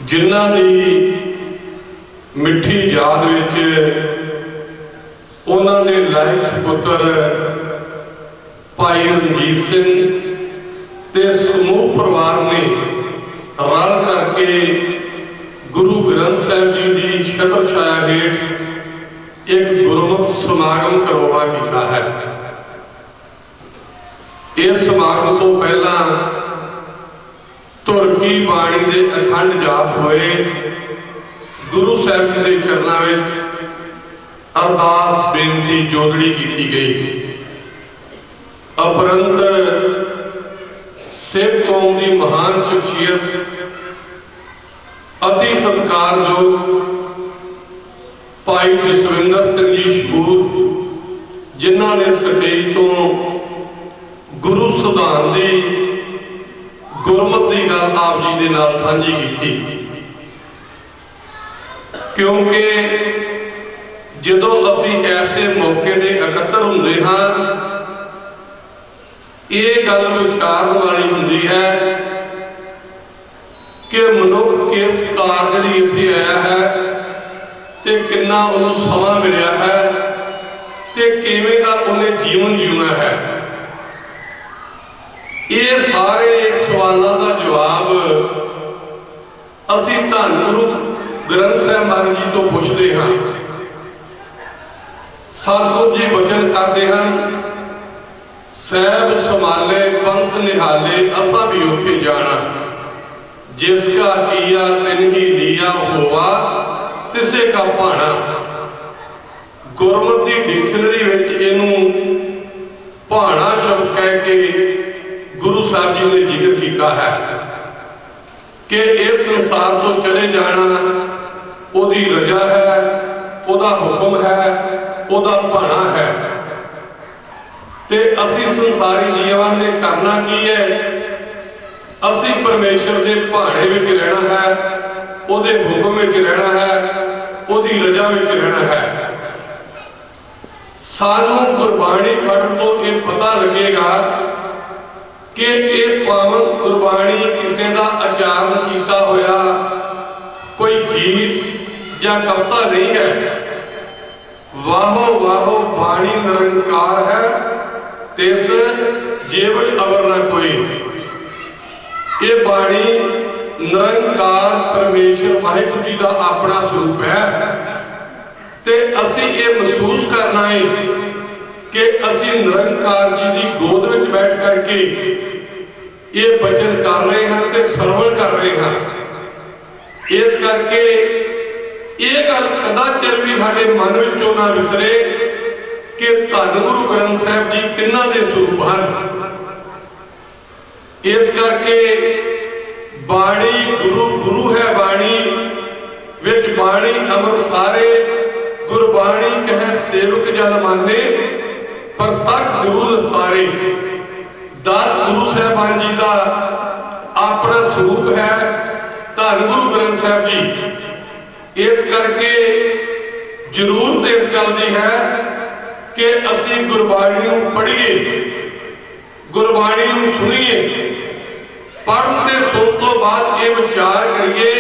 Speaker 10: ਜਿਨ੍ਹਾਂ ਦੀ ਮਿੱਠੀ ਯਾਦ ਵਿੱਚ ਉਹਨਾਂ ਦੇ ਲਾਇਕ ਸੁਪੁੱਤਰ ਭਾਈ ਰਣਜੀਤ ਸਿੰਘ ਤੇ ਸਮੂਹ ਪਰਿਵਾਰ ਨੇ ਰਲ ਕਰਕੇ ਗੁਰੂ ਗ੍ਰੰਥ ਸਾਹਿਬ ਜੀ ਦੀ ਛਤਰ ਛਾਇਆ ਹੇਠ ਇੱਕ ਗੁਰਮਤਿ ਸਮਾਗਮ ਕਰਵਾ ਕੀਤਾ ਹੈ। ਇਸ ਸਮਾਗਮ ਤੋਂ ਪਹਿਲਾਂ ਧੁਰ ਕੀ ਬਾਣੀ ਦੇ ਅਖੰਡ ਜਾਪ ਹੋਏ, ਗੁਰੂ ਸਾਹਿਬ ਜੀ ਦੇ ਚਰਨਾਂ ਵਿੱਚ ਅਰਦਾਸ ਬੇਨਤੀ ਜੋਦੜੀ ਕੀਤੀ ਗਈ। ਉਪਰੰਤ ਸਿੱਖ ਕੌਮ ਦੀ ਮਹਾਨ ਸ਼ਖਸੀਅਤ ਅਤੀ ਸਤਿਕਾਰਯੋਗ ਭਾਈ ਜਸਵਿੰਦਰ ਸਿੰਘ ਜੀ ਸ਼ਹੂਰ, ਜਿਨ੍ਹਾਂ ਨੇ ਸਟੇਜ ਤੋਂ ਗੁਰੂ ਸਿਧਾਂਤ ਦੀ ਗੁਰਮਤਿ ਦੀ ਗੱਲ ਆਪ ਜੀ ਦੇ ਨਾਲ ਸਾਂਝੀ ਕੀਤੀ। ਕਿਉਂਕਿ ਜਦੋਂ ਅਸੀਂ ਐਸੇ ਮੌਕੇ ਦੇ ਇਕੱਤਰ ਹੁੰਦੇ ਹਾਂ, ਇਹ ਗੱਲ ਵਿਚਾਰਨ ਵਾਲੀ ਹੁੰਦੀ ਹੈ ਕਿ ਮਨੁੱਖ ਕਿਸ ਕਾਰਜ ਲਈ ਇੱਥੇ ਆਇਆ ਹੈ ਤੇ ਕਿੰਨਾ ਉਹਨੂੰ ਸਮਾਂ ਮਿਲਿਆ ਹੈ ਤੇ ਕਿਵੇਂ ਦਾ ਉਹਨੇ ਜੀਵਨ ਜਿਉਣਾ ਹੈ। ਇਹ ਸਾਰੇ ਸਵਾਲਾਂ ਦਾ ਜਵਾਬ ਅਸੀਂ ਧੰਨ ਗੁਰੂ ਗ੍ਰੰਥ ਸਾਹਿਬ ਮਹਾਰਾਜ ਜੀ ਤੋਂ ਪੁੱਛਦੇ ਹਾਂ। ਸਤਿਗੁਰੂ ਜੀ ਵਚਨ ਕਰਦੇ ਹਨ, ਸਹਿਬ ਸੰਭਾਲੇ ਪੰਥ ਨਿਹਾਲੇ, ਅਸਾਂ ਵੀ ਉੱਥੇ ਜਾਣਾ। ਜਿਸ ਕਾ ਕੀਆ ਤਿਨ ਹੀ ਲੀਆ ਹੋਵਾ, ਤਿਸੇ ਕਾ ਭਾਣਾ। ਗੁਰਮਤਿ ਦੀ ਡਿਕਸ਼ਨਰੀ ਵਿੱਚ ਇਹਨੂੰ ਭਾਣਾ ਸ਼ਬਦ ਕਹਿ ਕੇ ਗੁਰੂ ਸਾਹਿਬ ਜੀ ਨੇ ਜ਼ਿਕਰ ਕੀਤਾ ਹੈ ਕਿ ਇਸ ਸੰਸਾਰ ਤੋਂ ਚਲੇ ਜਾਣਾ ਉਹਦੀ ਰਜ਼ਾ ਹੈ, ਉਹਦਾ ਹੁਕਮ ਹੈ, ਉਹਦਾ ਭਾਣਾ ਹੈ। ਤੇ ਅਸੀਂ ਸੰਸਾਰੀ ਜੀਵਾਂ ਨੇ ਕਰਨਾ ਕੀ ਹੈ? ਅਸੀਂ ਪਰਮੇਸ਼ਰ ਦੇ ਭਾਣੇ ਵਿੱਚ ਰਹਿਣਾ ਹੈ, ਉਹਦੇ ਹੁਕਮ ਵਿੱਚ ਰਹਿਣਾ ਹੈ, ਉਹਦੀ ਰਜ਼ਾ ਵਿੱਚ ਰਹਿਣਾ ਹੈ। ਸਾਨੂੰ ਗੁਰਬਾਣੀ ਪੜ੍ਹਨ ਤੋਂ ਇਹ ਪਤਾ ਲੱਗੇਗਾ ਕਿ ਇਹ ਪਾਵਨ ਗੁਰਬਾਣੀ ਕਿਸੇ ਦਾ ਉਚਾਰਨ ਕੀਤਾ ਹੋਇਆ ਕੋਈ ਗੀਤ ਜਾਂ ਕਵਿਤਾ ਨਹੀਂ ਹੈ। ਵਾਹੋ ਵਾਹੋ ਬਾਣੀ ਨਿਰੰਕਾਰ ਹੈ, ਤਿਸ ਜੀਵਨ ਅਵਰ ਨਾ ਕੋਈ। ਇਹ ਬਾਣੀ ਨਿਰੰਕਾਰ ਪਰਮੇਸ਼ਰ ਵਾਹਿਗੁਰੂ ਜੀ ਦਾ ਆਪਣਾ ਸਰੂਪ ਹੈ ਤੇ ਅਸੀਂ ਇਹ ਮਹਿਸੂਸ ਕਰਨਾ ਹੈ ਕਿ ਅਸੀਂ ਨਿਰੰਕਾਰ ਜੀ ਦੀ ਗੋਦ ਵਿੱਚ ਬੈਠ ਕਰਕੇ ਇਹ ਬਚਨ ਕਰ ਰਹੇ ਹਾਂ ਤੇ ਸਰਵਣ ਕਰ ਰਹੇ ਹਾਂ। ਇਸ ਕਰਕੇ ਇਹ ਗੱਲ ਕਦਾਚਿਤ ਵੀ ਸਾਡੇ ਮਨ ਵਿੱਚੋਂ ਨਾ ਵਿਸਰੇ ਕਿ ਧੰਨ ਗੁਰੂ ਗ੍ਰੰਥ ਸਾਹਿਬ ਜੀ ਕਿਹਨਾਂ ਦੇ ਸਰੂਪ ਹਨ। ਇਸ ਕਰਕੇ ਬਾਣੀ ਗੁਰੂ ਹੈ ਬਾਣੀ ਵਿੱਚ ਬਾਣੀ ਅਮਰ ਸਾਰੇ ਗੁਰਬਾਣੀ ਕਹੈ ਸੇਵਕ ਜਨ ਮਾਨੇ ਪ੍ਰਤੱਖ ਗੁਰੂ ਦਸਤਾਰੇ। 10 ਗੁਰੂ ਸਾਹਿਬਾਨ ਜੀ ਦਾ ਆਪਣਾ ਸਰੂਪ ਹੈ ਧੰਨ ਗੁਰੂ ਗ੍ਰੰਥ ਸਾਹਿਬ ਜੀ। ਇਸ ਕਰਕੇ ਜ਼ਰੂਰਤ ਇਸ ਗੱਲ ਦੀ ਹੈ ਕਿ ਅਸੀਂ ਗੁਰਬਾਣੀ ਨੂੰ ਪੜ੍ਹੀਏ, ਗੁਰਬਾਣੀ ਨੂੰ ਸੁਣੀਏ, ਪੜ੍ਹਨ ਤੇ ਸੁਣ ਤੋਂ ਬਾਅਦ ਇਹ ਵਿਚਾਰ ਕਰੀਏ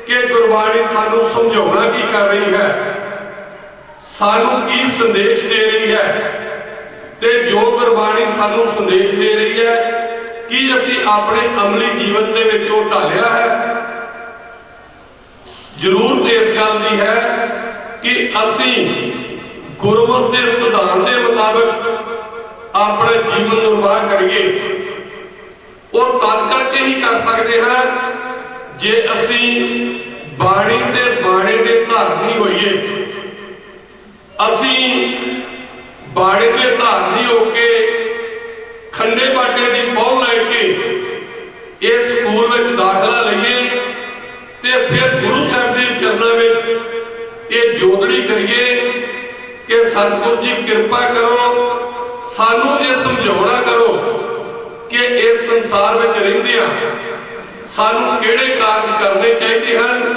Speaker 10: ਕਿ ਗੁਰਬਾਣੀ ਸਾਨੂੰ ਸਮਝਾਉਣਾ ਕੀ ਕਰ ਰਹੀ ਹੈ, ਸਾਨੂੰ ਕੀ ਸੰਦੇਸ਼ ਦੇ ਰਹੀ ਹੈ ਤੇ ਜੋ ਗੁਰਬਾਣੀ ਸਾਨੂੰ ਸੰਦੇਸ਼ ਦੇ ਰਹੀ ਹੈ ਕੀ ਅਸੀਂ ਆਪਣੇ ਅਮਲੀ ਜੀਵਨ ਦੇ ਵਿੱਚ ਉਹ ਢਾਲਿਆ ਹੈ। ਜ਼ਰੂਰਤ ਇਸ ਗੱਲ ਦੀ ਹੈ ਕਿ ਅਸੀਂ ਗੁਰਮਤਿ ਦੇ ਸਿਧਾਂਤ ਦੇ ਮੁਤਾਬਕ ਆਪਣਾ ਜੀਵਨ ਨਿਰਵਾਹ ਕਰੀਏ। ਉਹ ਤਦ ਕਰਕੇ ਹੀ ਕਰ ਸਕਦੇ ਹਾਂ ਜੇ ਅਸੀਂ ਬਾਣੀ ਤੇ ਬਾਣੇ ਦੇ ਧਾਰਨੀ ਹੋਈਏ। ਅਸੀਂ ਬਾਣੇ ਦੇ ਧਾਰਨੀ ਹੋ ਕੇ ਖੰਡੇ ਬਾਟੇ ਦੀ ਪਹੁ ਲੈ ਕੇ ਇਸ ਸਕੂਲ ਵਿੱਚ ਦਾਖਲਾ ਲਈਏ ਤੇ ਫਿਰ ਗੁਰੂ ਸਾਹਿਬ ਦੇ ਚਰਨਾਂ ਵਿੱਚ ਇਹ ਜੋਦੜੀ ਕਰੀਏ ਕਿ ਸਤਿਗੁਰੂ ਜੀ ਕਿਰਪਾ ਕਰੋ, ਸਾਨੂੰ ਇਹ ਸਮਝਾਉਣਾ ਕਰੋ ਕਿ ਇਸ ਸੰਸਾਰ ਵਿੱਚ ਰਹਿੰਦਿਆਂ ਸਾਨੂੰ ਕਿਹੜੇ ਕਾਰਜ ਕਰਨੇ ਚਾਹੀਦੇ ਹਨ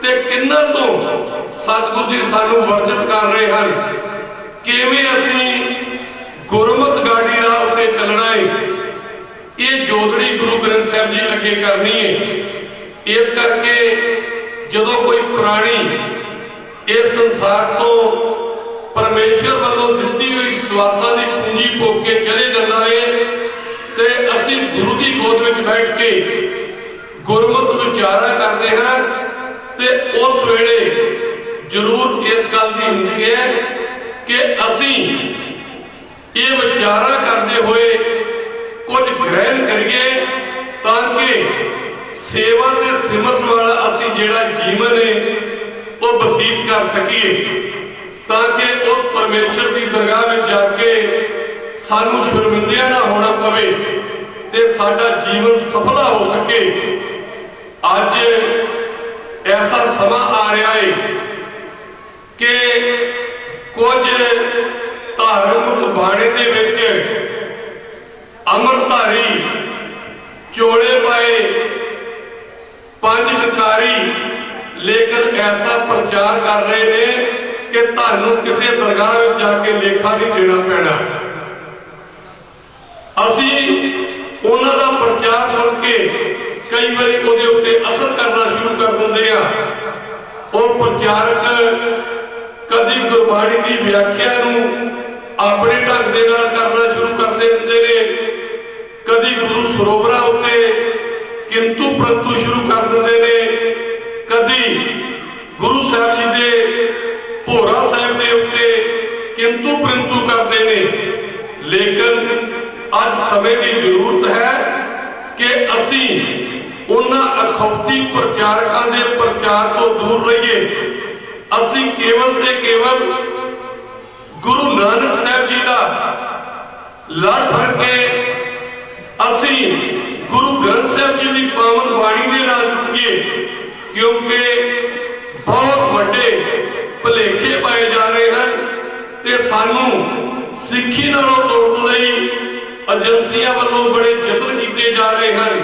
Speaker 10: ਤੇ ਕਿੰਨਾਂ ਤੋਂ ਸਤਿਗੁਰੂ ਜੀ ਸਾਨੂੰ ਵਰਜਿਤ ਕਰ ਰਹੇ ਹਨ। ਕਿਵੇਂ ਅਸੀਂ ਗੁਰਮਤਿ ਗਾੜੀ ਰਾਹ ਉੱਤੇ ਚੱਲਣਾ ਹੈ, ਇਹ ਜੋਦੜੀ ਗੁਰੂ ਗ੍ਰੰਥ ਸਾਹਿਬ ਜੀ ਅੱਗੇ ਕਰਨੀ ਹੈ। ਇਸ ਕਰਕੇ ਜਦੋਂ ਕੋਈ ਪ੍ਰਾਣੀ ਇਸ ਸੰਸਾਰ ਤੋਂ ਪਰਮੇਸ਼ਰ ਵੱਲੋਂ ਦਿੱਤੀ ਹੋਈ ਸਵਾਸਾਂ ਦੀ ਪੂੰਜੀ ਭੋਗ ਕੇ ਚਲੇ ਜਾਂਦਾ ਹੈ ਤੇ ਅਸੀਂ ਗੁਰੂ ਦੀ ਗੋਦ ਵਿੱਚ ਬੈਠ ਕੇ ਗੁਰਮਤਿ ਵਿਚਾਰਾ ਕਰਦੇ ਹਾਂ ਤੇ ਉਸ ਵੇਲੇ ਜ਼ਰੂਰਤ ਇਸ ਗੱਲ ਦੀ ਹੁੰਦੀ ਹੈ ਕਿ ਅਸੀਂ ਇਹ ਵਿਚਾਰਾ ਕਰਦੇ ਹੋਏ ਕੁਝ ਗ੍ਰਹਿਣ ਕਰੀਏ ਤਾਂ ਕਿ ਸੇਵਾ ਤੇ ਸਿਮਰਨ ਵਾਲਾ ਅਸੀਂ ਜਿਹੜਾ ਜੀਵਨ ਹੈ ਉਹ ਬਤੀਤ ਕਰ ਸਕੀਏ, ਤਾਂ ਕਿ ਉਸ ਪਰਮੇਸ਼ਰ ਦੀ ਦਰਗਾਹ ਵਿੱਚ ਜਾ ਕੇ ਸਾਨੂੰ ਸ਼ਰਮਿੰਦਿਆ ਨਾ ਹੋਣਾ ਪਵੇ ਤੇ ਸਾਡਾ ਜੀਵਨ ਸਫਲਾ ਹੋ ਸਕੇ। ਅੱਜ ਐਸਾ ਸਮਾਂ ਆ ਰਿਹਾ ਹੈ ਕਿ ਕੁਝ ਧਾਰਮਿਕ ਬਾਣੇ ਦੇ ਵਿੱਚ ਅੰਮ੍ਰਿਤਧਾਰੀ ਚੋਲੇ ਪਾਏ ਪੰਜ ਕਕਾਰੀ ਲੇਕਿਨ ਐਸਾ ਪ੍ਰਚਾਰ ਕਰ ਰਹੇ ਨੇ ਕਿ ਤੁਹਾਨੂੰ ਕਿਸੇ ਦਰਗਾਹ ਵਿੱਚ ਜਾ ਕੇ ਲੇਖਾ ਨਹੀਂ ਦੇਣਾ ਪੈਣਾ। ਅਸੀਂ ਉਹਨਾਂ ਦਾ ਪ੍ਰਚਾਰ ਸੁਣ ਕੇ ਕਈ ਵਾਰੀ ਉਹਦੇ ਉੱਤੇ ਅਸਰ ਕਰਨਾ ਸ਼ੁਰੂ ਕਰ ਦਿੰਦੇ ਆ। ਉਹ ਪ੍ਰਚਾਰਕ ਕਦੀ ਗੁਰਬਾਣੀ ਦੀ ਵਿਆਖਿਆ ਨੂੰ ਆਪਣੇ ਢੰਗ ਦੇ ਨਾਲ ਕਰਨਾ ਸ਼ੁਰੂ ਕਰ ਦਿੰਦੇ ਨੇ, ਕਦੀ ਗੁਰੂ ਸਰੋਵਰਾਂ ਉੱਤੇ ਕਿੰਤੂ ਪ੍ਰੰਤੂ ਸ਼ੁਰੂ ਕਰ ਦਿੰਦੇ ਨੇ, ਕਦੀ ਗੁਰੂ ਸਾਹਿਬ ਜੀ ਦੇ ਭੋਰਾ ਸਾਹਿਬ ਦੇ ਉੱਤੇ ਕਿੰਤੂ ਪ੍ਰੰਤੂ ਕਰਦੇ ਨੇ। ਲੇਕਿਨ ਅੱਜ ਸਮੇਂ ਦੀ ਜ਼ਰੂਰਤ ਹੈ ਕਿ ਅਸੀਂ ਉਹਨਾਂ ਅਖੌਤੀ ਪ੍ਰਚਾਰਕਾਂ ਦੇ ਪ੍ਰਚਾਰ ਤੋਂ ਦੂਰ ਰਹੀਏ। ਅਸੀਂ ਕੇਵਲ ਤੇ ਕੇਵਲ ਗੁਰੂ ਨਾਨਕ ਸਾਹਿਬ ਜੀ ਦਾ ਲੜ ਫੜ ਕੇ ਅਸੀਂ ਗੁਰੂ ਗ੍ਰੰਥ ਸਾਹਿਬ ਜੀ ਦੀ ਪਾਵਨ ਬਾਣੀ ਦੇ ਨਾਲ ਜੁੜੀਏ, ਕਿਉਂਕਿ ਬਹੁਤ ਵੱਡੇ ਭੁਲੇਖੇ ਪਾਏ ਜਾ ਰਹੇ ਹਨ ਤੇ ਸਾਨੂੰ ਸਿੱਖੀ ਨਾਲੋਂ ਤੋੜਨ ਲਈ ਏਜੰਸੀਆਂ ਵੱਲੋਂ ਬੜੇ ਯਤਨ ਕੀਤੇ ਜਾ ਰਹੇ ਹਨ।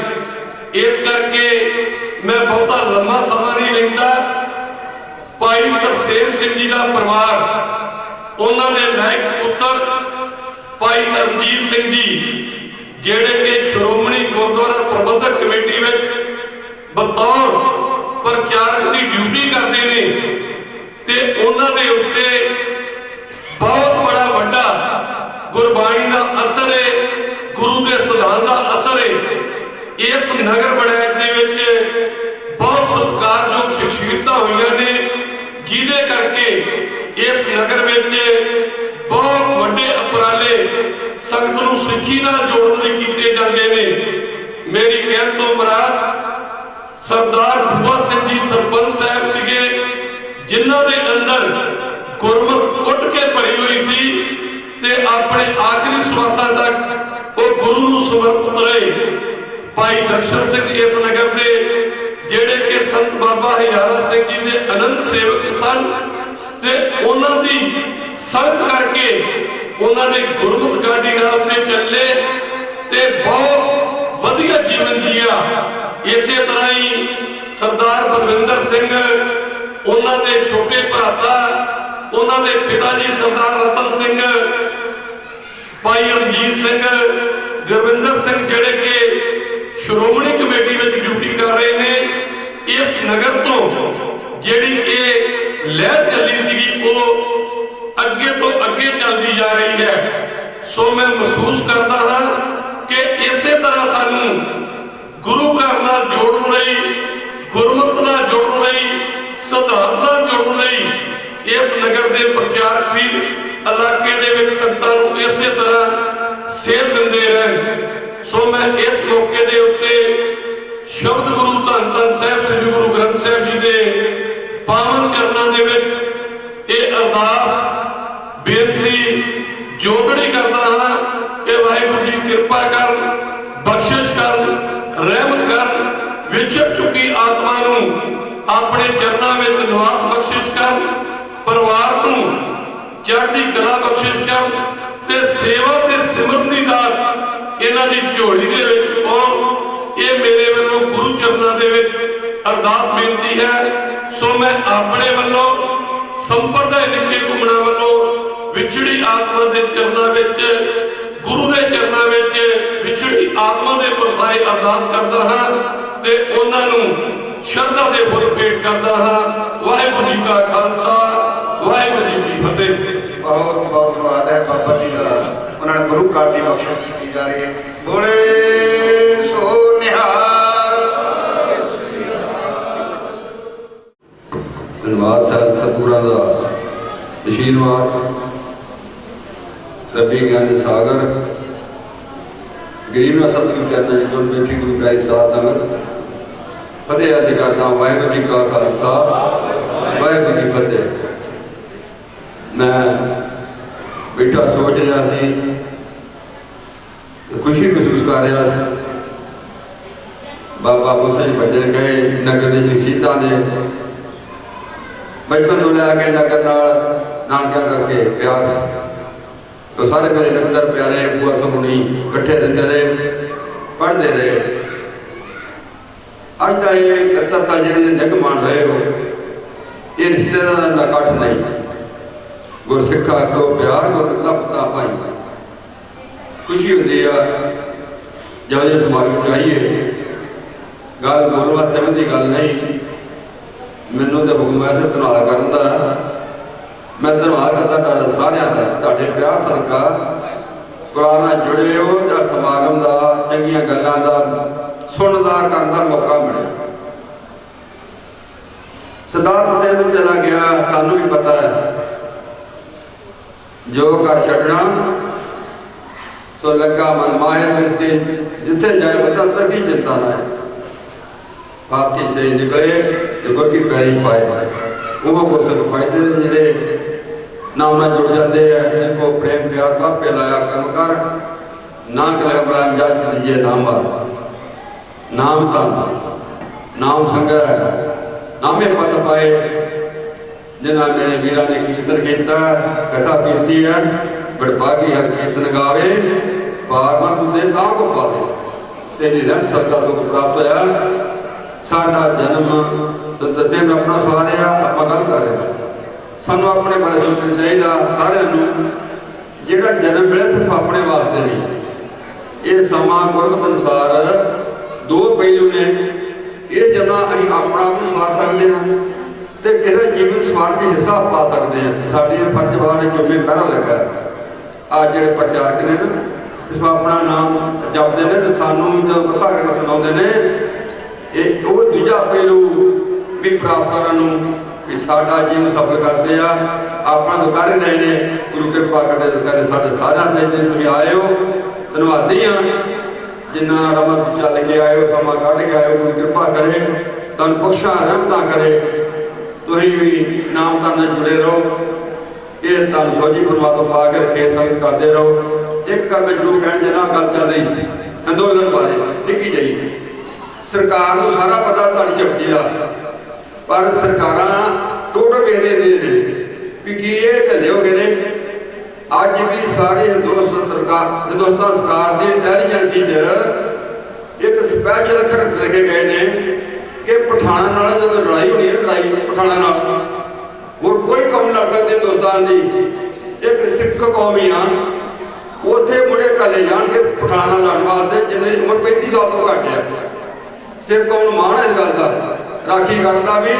Speaker 10: ਇਸ ਕਰਕੇ ਮੈਂ ਬਹੁਤਾ ਲੰਮਾ ਸਮਾਂ ਨਹੀਂ ਲੈਂਦਾ। ਭਾਈ ਤਰਸੇਮ ਸਿੰਘ ਜੀ ਦਾ ਪਰਿਵਾਰ, ਉਹਨਾਂ ਦੇ ਨਾਇਕ ਸਪੁੱਤਰ ਭਾਈ ਰਣਜੀਤ ਸਿੰਘ ਜੀ, ਜਿਹੜੇ ਕਿ ਸ਼੍ਰੋਮਣੀ ਗੁਰਦੁਆਰਾ ਪ੍ਰਬੰਧਕ ਕਮੇਟੀ ਵਿੱਚ ਬਤੌਰ ਪ੍ਰਚਾਰਕ ਦੀ ਡਿਊਟੀ ਕਰਦੇ ਨੇ ਤੇ ਉਹਨਾਂ ਦੇ ਉੱਤੇ ਬਹੁਤ ਬੜਾ ਵੱਡਾ ਗੁਰਬਾਣੀ ਦਾ ਅਸਰ ਹੈ, ਗੁਰੂ ਦੇ ਸਿਧਾਂਤ ਦਾ ਅਸਰ ਹੈ। ਇਸ ਨਗਰ ਬਣਾਉਣ ਦੇ ਵਿੱਚ ਬਹੁਤ ਸਤਿਕਾਰਯੋਗ ਸ਼ਖਸੀਅਤਾਂ ਹੋਈਆਂ ਨੇ, ਜਿਹਦੇ ਕਰਕੇ ਇਸ ਨਗਰ ਵਿੱਚ ਬਹੁਤ ਵੱਡੇ ਉਪਰਾਲੇ ਸੰਗਤ ਨੂੰ ਸਿੱਖੀ ਨਾਲ ਜੋੜਨ ਲਈ ਕੀਤੇ ਜਾਂਦੇ ਨੇ। ਮੇਰੀ ਕਹਿਣ ਤੋਂ ਮੁਰਾਦ ਸਰਦਾਰ ਭੂਆ ਸਿੰਘ ਜੀ ਸਰਪੰਚ ਸਾਹਿਬ ਸੀਗੇ, ਜਿਨ੍ਹਾਂ ਦੇ ਅੰਦਰ ਗੁਰਮਤਿ ਕੁੱਟ ਕੇ ਭਰੀ ਹੋਈ ਸੀ ਤੇ ਆਪਣੇ ਆਖਰੀ ਸਵਾਸਾਂ ਤੱਕ ਉਹ ਗੁਰੂ ਨੂੰ ਸਮਰਪਿਤ ਰਹੇ। ਭਾਈ ਦਰਸ਼ਨ ਸਿੰਘ ਇਸ ਨਗਰ ਦੇ, ਜਿਹੜੇ ਕਿ ਸੰਤ ਬਾਬਾ ਹਜ਼ਾਰਾ ਸਿੰਘ ਜੀ ਦੇ ਅਨੰਤ ਸੇਵਕ ਸਨ ਤੇ ਉਹਨਾਂ ਦੀ ਸੰਗਤ ਕਰਕੇ ਉਹਨਾਂ ਨੇ ਗੁਰਮਤਿ ਗਾਡੀ ਰਾਹ ਤੇ ਚੱਲੇ ਤੇ ਬਹੁਤ ਵਧੀਆ ਜੀਵਨ ਜੀਆ। ਇਸੇ ਤਰ੍ਹਾਂ ਹੀ ਸਰਦਾਰ ਬਲਵਿੰਦਰ ਸਿੰਘ, ਉਹਨਾਂ ਦੇ ਛੋਟੇ ਭਰਾਤਾ, ਉਹਨਾਂ ਦੇ ਪਿਤਾ ਜੀ ਸਰਦਾਰ ਰਤਨ ਸਿੰਘ, ਭਾਈ ਰਣਜੀਤ ਸਿੰਘ, ਗੁਰਵਿੰਦਰ ਸਿੰਘ, ਜਿਹੜੇ ਕਿ ਸ਼੍ਰੋਮਣੀ ਕਮੇਟੀ ਵਿੱਚ ਡਿਊਟੀ ਕਰ ਰਹੇ ਨੇ। ਇਸ ਨਗਰ ਤੋਂ ਜਿਹੜੀ ਇਹ ਲਹਿਰ ਚੱਲੀ ਸੀਗੀ ਉਹ ਅੱਗੇ ਤੋਂ ਅੱਗੇ ਚੱਲਦੀ ਜਾ ਰਹੀ ਹੈ। ਸੋ ਮੈਂ ਮਹਿਸੂਸ ਕਰਦਾ ਹਾਂ ਕਿ ਇਸੇ ਤਰ੍ਹਾਂ ਸਾਨੂੰ ਗੁਰੂ ਘਰ ਨਾਲ ਜੋੜਨ ਲਈ, ਗੁਰਮਤਿ ਨਾਲ ਜੋੜਨ ਲਈ, ਸਿਧਾਂਤ ਨਾਲ ਜੋੜਨ ਲਈ ਇਸ ਨਗਰ ਦੇ ਪ੍ਰਚਾਰਕ ਵੀ ਇਲਾਕੇ ਦੇ ਵਿੱਚ ਸੰਗਤਾਂ ਨੂੰ ਇਸੇ ਤਰ੍ਹਾਂ ਸੇਧ ਦਿੰਦੇ ਰਹਿਣ। ਸੋ ਮੈਂ ਇਸ ਮੌਕੇ ਦੇ ਉੱਤੇ ਸ਼ਬਦ ਗੁਰੂ ਧੰਨ ਧੰਨ ਸਾਹਿਬ ਸ੍ਰੀ ਗੁਰੂ ਗ੍ਰੰਥ ਸਾਹਿਬ ਜੀ ਦੇ ਪਾਵਨ ਚਰਨਾਂ ਦੇ ਵਿੱਚ ਇਹ ਅਰਦਾਸ ਬੇਨਤੀ ਜੋਦੜੀ ਕਰਦਾ ਹਾਂ ਕਿ ਵਾਹਿਗੁਰੂ ਜੀ ਕਿਰਪਾ ਕਰ, ਬਖਸ਼ਿਸ਼ ਕਰ, ਰਹਿਮਤ ਕਰ, ਵਿਛੜ ਚੁੱਕੀ ਆਤਮਾ ਨੂੰ ਆਪਣੇ ਚਰਨਾਂ ਵਿੱਚ ਨਿਵਾਸ ਬਖਸ਼ਿਸ਼ ਕਰ, ਪਰਿਵਾਰ ਨੂੰ ਚੜ੍ਹਦੀ ਕਲਾ ਬਖਸ਼ਿਸ਼ ਕਰ ਤੇ ਸੇਵਾ ਤੇ ਸਿਮਰਤੀ ਦਾਤ ਇਹਨਾਂ ਦੀ ਝੋਲੀ ਦੇ ਵਿੱਚ ਪਾਉਣ। ਇਹ ਮੇਰੇ ਵੱਲੋਂ ਗੁਰੂ ਚਰਨਾਂ ਦੇ ਵਿੱਚ ਅਰਦਾਸ ਬੇਨਤੀ ਹੈ। ਸੋ ਮੈਂ ਆਪਣੇ ਵੱਲੋਂ ਸੰਪਰਦਾਇ ਨਿੱਕੇ ਘੁੰਮਣਾ ਵੱਲੋਂ ਵਿਛੜੀ ਆਤਮਾ ਦੇ ਚਰਨਾਂ ਵਿੱਚ, ਗੁਰੂ ਦੇ ਚਰਨਾਂ ਵਿੱਚ ਵਿਛੜੀ ਆਤਮਾ ਦੇ ਪ੍ਰਤਾਏ ਅਰਦਾਸ ਕਰਦਾ ਹਾਂ ਤੇ ਉਹਨਾਂ ਨੂੰ ਸ਼ਰਧਾ ਦੇ ਫੁੱਲ ਭੇਟ ਕਰਦਾ ਹਾਂ। ਵਾਹਿਗੁਰੂ ਜੀ ਕਾ ਖਾਲਸਾ, ਵਾਹਿਗੁਰੂ ਜੀ ਕੀ ਫਤਿਹ।
Speaker 5: ਬਹੁਤ ਬਹੁਤ ਧੰਨਵਾਦ ਹੈ ਬਾਬਾ ਜੀ ਦਾ, ਉਹਨਾਂ ਨੇ ਗੁਰੂ ਘਰ ਦੀ ਬਖਸ਼ਿਸ਼ ਕੀਤੀ ਜਾ ਰਹੀ ਹੈ। ਬੋਲੇ ਸੋ ਨਿਹਾਲ।
Speaker 11: ਧੰਨਵਾਦ ਸਾਹਿਬ ਸਤਿਗੁਰਾਂ ਦਾ ਆਸ਼ੀਰਵਾਦ, ਰੱਬੀ ਗਿਆਨ ਸਾਗਰ, ਗਰੀਬ ਨਾ ਸਤਿਗੁਰ ਕਹਿੰਦਾ ਜੀ ਕੋਲ ਬੈਠੀ ਗੁਰੂ ਪਿਆਰੀ ਸਾਧ ਸੰਗਤ, ਫਤਿਹ ਅਰਜ਼ ਕਰਦਾ ਵਾਹਿਗੁਰੂ ਜੀ ਕਾ ਖਾਲਸਾ, ਵਾਹਿਗੁਰੂ ਜੀ ਕੀ ਫਤਿਹ। ਮੈਂ ਬੈਠਾ ਸੋਚ ਰਿਹਾ ਸੀ, ਖੁਸ਼ੀ ਮਹਿਸੂਸ ਕਰ ਰਿਹਾ ਸੀ। ਬਾਬਾ ਬੁੱਢਾ ਜੀ ਭਜਨ ਗਏ ਨਗਰ ਦੇ ਸ਼ਖਸੀਅਤਾਂ ਦੇ ਬਚਪਨ ਤੋਂ ਲੈ ਕੇ ਨਗਰ ਨਾਲ ਨਾਨਕਿਆਂ ਕਰਕੇ ਪਿਆਰ ਸੀ। तो सारे मेरे नंदर प्यारे बुआ समुनी इकट्ठे रहते रहे, पढ़ते रहे। अज का ये कत्तरता जी निग मान रहे हो, ये रिश्तेदार का कट नहीं। गुरसिखा को प्यार गुरता पता पाई खुशी होती है जब जो समागम चाहिए। गल बोलने वास्ते की गल नहीं, मैनू तो हुक्म है सिर्फ धन्यवाद करन दा। मैं धन्यवाद करता सारिया का, तुहाडे प्यार सदका कुरान नाल जुड़े हो जां समागम का चंगियां गल्लां दा सुनन दा करन दा मौका मिले। सिद्धार्थ सिंह चला गया, सानू भी पता है जो कर छड़ना सो लगा मन माहिर मिलते, जिथे जाए पता तक ही चिंता ना है। बाकी से निकले तो की पैरी पाए वो कुछ फायदे जिहड़े ना जुड़ जाते हैं, जिनको प्रेम प्यार का लाया कम कर नानक इब्राहिम जज दीजिए नाम वास्ता नाम धन नाम संग्रह नामे पद पाए जिन्हें मेरे वीर ने कीर्तन किया कथा की है बड़भागी हर कीर्तन गावे पार मत दे ना को पावे तेरी रंग सत्ता दुख प्राप्त होया साडा जन्म दसे में अपना सवारे आप गल कर रहे सानू अपने बारे सोचना चाहिए सारे जेड़ा जन्म मिले सिर्फ अपने वास्ते नहीं ये समा गुरमत अनुसार दो पहलू ने ये जमा अं अपना भी सवार सकते हैं तो किसी जीवन सवार के हिस्सा पा सकते हैं साड़ी फर्ज वाले जुम्मे पहला लगा आज जो प्रचारक ने ना इसमें अपना नाम जपते हैं तो सानू जो कथा करके सुनाते हैं वो दूजा पहलू भी प्राप्त करने भी साडा जीवन सफल करते हैं अपना तो कर ही रहे हैं गुरु कृपा करते साढ़े सारे तुम आए हो धन्यवादी हाँ जिन्ना रमत चल के आए हो समा कढ़ के आए हो गुरु कृपा करे तुम बख्शा रहमत करे तुम भी नाम तन जुड़े रहो ये तन सोझी परमात्मा पा के रखे संगत करते रहो एक गल मैं जरूर कहना चाहना गल चल रही थी अंदोलन बारे निकी जी सरकार को सारा पता तुहाडी शक्ति का पर सरकार टोट वेखदे ने भी की ये ढले हो गए ने अज भी सारी हिंदुस्तान सरकार की इंटैलीजेंसी एक स्पैशल अखर लिखे गए ने कि पठाना नाल जो लड़ाई होनी है लड़ाई पठाना नाल और कोई कौम लड़ सकती हिंदुस्तान की एक सिख कौम ही हाँ उत्थे मुड़े घले जान के पठाना लड़न वास्ते जिन्हें उम्र 35 साल तो घट है सिख कौम मान है इस गल का राखी करता भी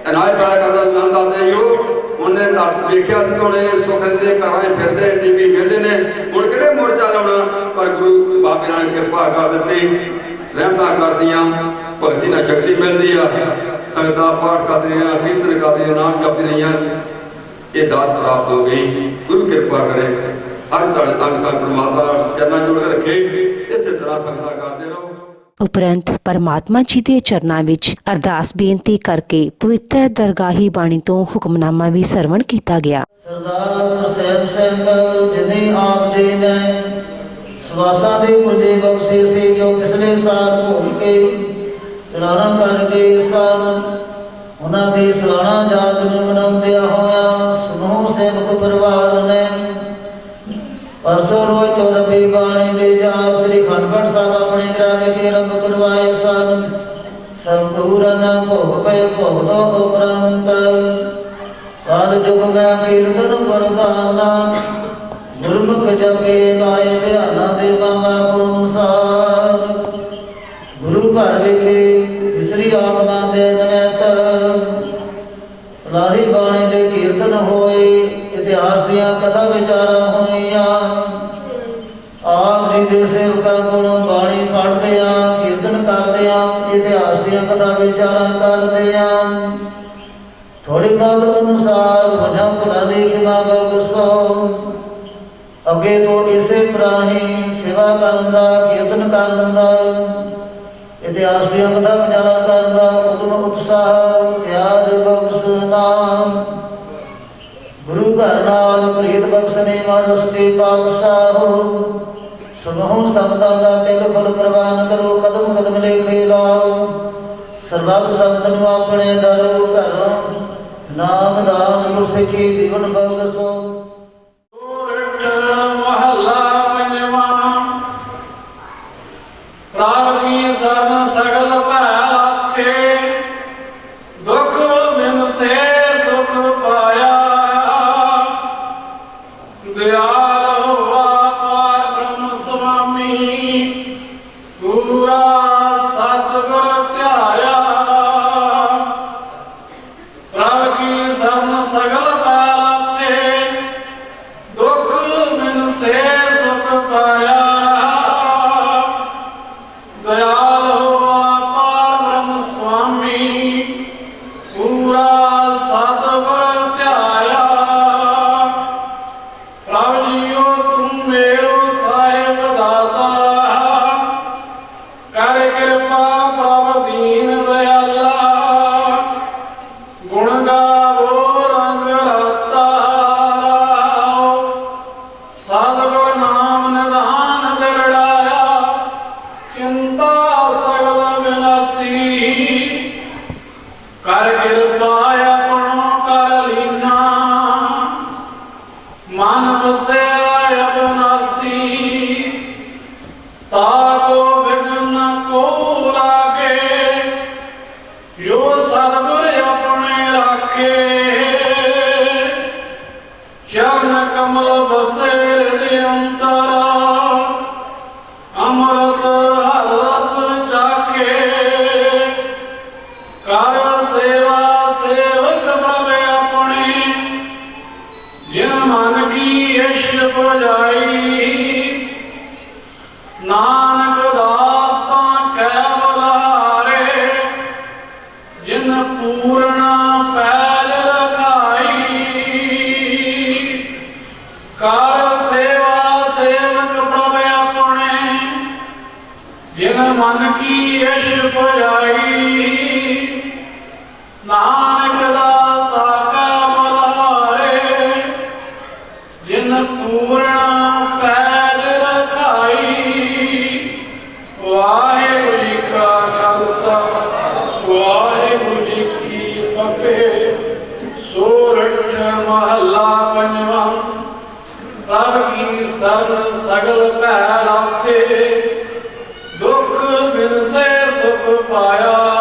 Speaker 11: अनाज पैदा करता जाता तो यो उन्हें देखा सुख घर फिरते टीवी वेखते ने हूँ कि मोर्चा लाना पर गुरु बाबे नानक कृपा कर दी रहमत कर दियाँ भगती ना शक्ति मिलती है संगत पाठ कर रही कीर्तन कर रही नाम जप रही ये दात प्राप्त हो गई गुरु कृपा करे हर साढ़े तंग संग परमात्मा चरणा जोड़ के रखे इस तरह संगत करते रहो।
Speaker 1: ਉਪਰੰਤ ਪਰਮਾਤਮਾ ਜੀ ਦੇ ਚਰਨਾਂ ਵਿੱਚ ਅਰਦਾਸ ਬੇਨਤੀ ਕਰਕੇ ਪਵਿੱਤਰ ਦਰਗਾਹੀ ਬਾਣੀ ਤੋਂ ਹੁਕਮਨਾਮਾ ਵੀ ਸਰਵਣ ਕੀਤਾ ਗਿਆ।
Speaker 3: ਸਰਦਾਰ ਸਹਿਬ ਸਿੰਘ ਜਿਨੇ ਆਪ ਜੀ ਨੇ ਸਵਾਸਾਂ ਦੇ ਪੁਰਜੇ ਬਖਸ਼ੇ ਸੀ ਜੋ ਪਿਛਲੇ ਸਾਲ ਭੋਗ ਕੇ ਚਲਾਣਾ ਕਰਕੇ ਸਨ ਉਹਨਾਂ ਦੀ ਸਲਾਨਾ ਯਾਦ ਨੂੰ ਮਨਾਉਂਦਿਆਂ ਹੋਇਆ ਸਮੂਹ ਸੇਵਕ ਪਰਿਵਾਰ ਨੇ परसों रोज चौरबी बाणी दे जाप श्री खंडगढ़ साहब अपने ग्राम विखे रंग करवाए सन सब पूरा न भोग पे भोग दो उपरंत साल जुग में कीर्तन वरदाना गुरमुख जपे लाए ध्याना दे मांगा अनुसार गुरु घर विखे विसरी आत्मा दे नमैत लाही बाणी दे कीर्तन होए इतिहास दियां कथा विचारा होइया आप जी दे सेवका कोलों बाणी पढ़दे कीर्तन करदे इतिहास दियां कथा विचारा करदे थोड़ी बात अनुसार वजह भुला दी खिमा बख्शो अगे तो इसे तरह ही सेवा करन दा कीर्तन करन दा इतिहास दियां कथा विचारा करन दा उदम उत्साह प्यार बख्श नाम गुरु घर नाल प्रीत बख्शने मारस्ते पातशाह समूह संगतां दा तिल फल प्रवान करो कदम कदम लेखे लाओ सर्वत संगत नूं अपने दर घरों नाम दान गुर सिखी जीवन बख्शो।
Speaker 2: महला पंजवां प्राण की शरण सगल भैलाथे दुख बिन से सुख पाया दयाल हुआ पार ब्रह्म स्वामी पूरा सतगुर ध्याया प्रभ की शरण सगल बैलाथे दुख बिन से सुख पाया दयाल हुआ पार ब्रह्म स्वामी पूरा सतगुर ध्याया प्रभ जियो तुम मेरो साहिब दाता कर कृपा प्रभ दीन दयाला गुण गावो रंग रता सतगुर नाम निधान कृपा अपनो कर लीना मन बसे अबनासी ताको विघ्न को लागे यो सतगुर अपने राखे चरण कमल बसे हृदय अंतरा अमृत हर रस जाके कर सेवा सेवक प्रभु अपने जिन मन की यश बजाई नानक दास केवल हारे जिन पूर्ण पैल रखाई कर सेवा सेवक प्रभु अपने जिन मन की यश बजाई नानक दाता केवल हारे जिन पूर्ण पैल रखाई वाहिगुरु जी का खालसा वाहिगुरु जी की फतेह। सोरठ महला पंजवा प्रभ की शरण सगल पै लाथे दुख बिन से सुख पाया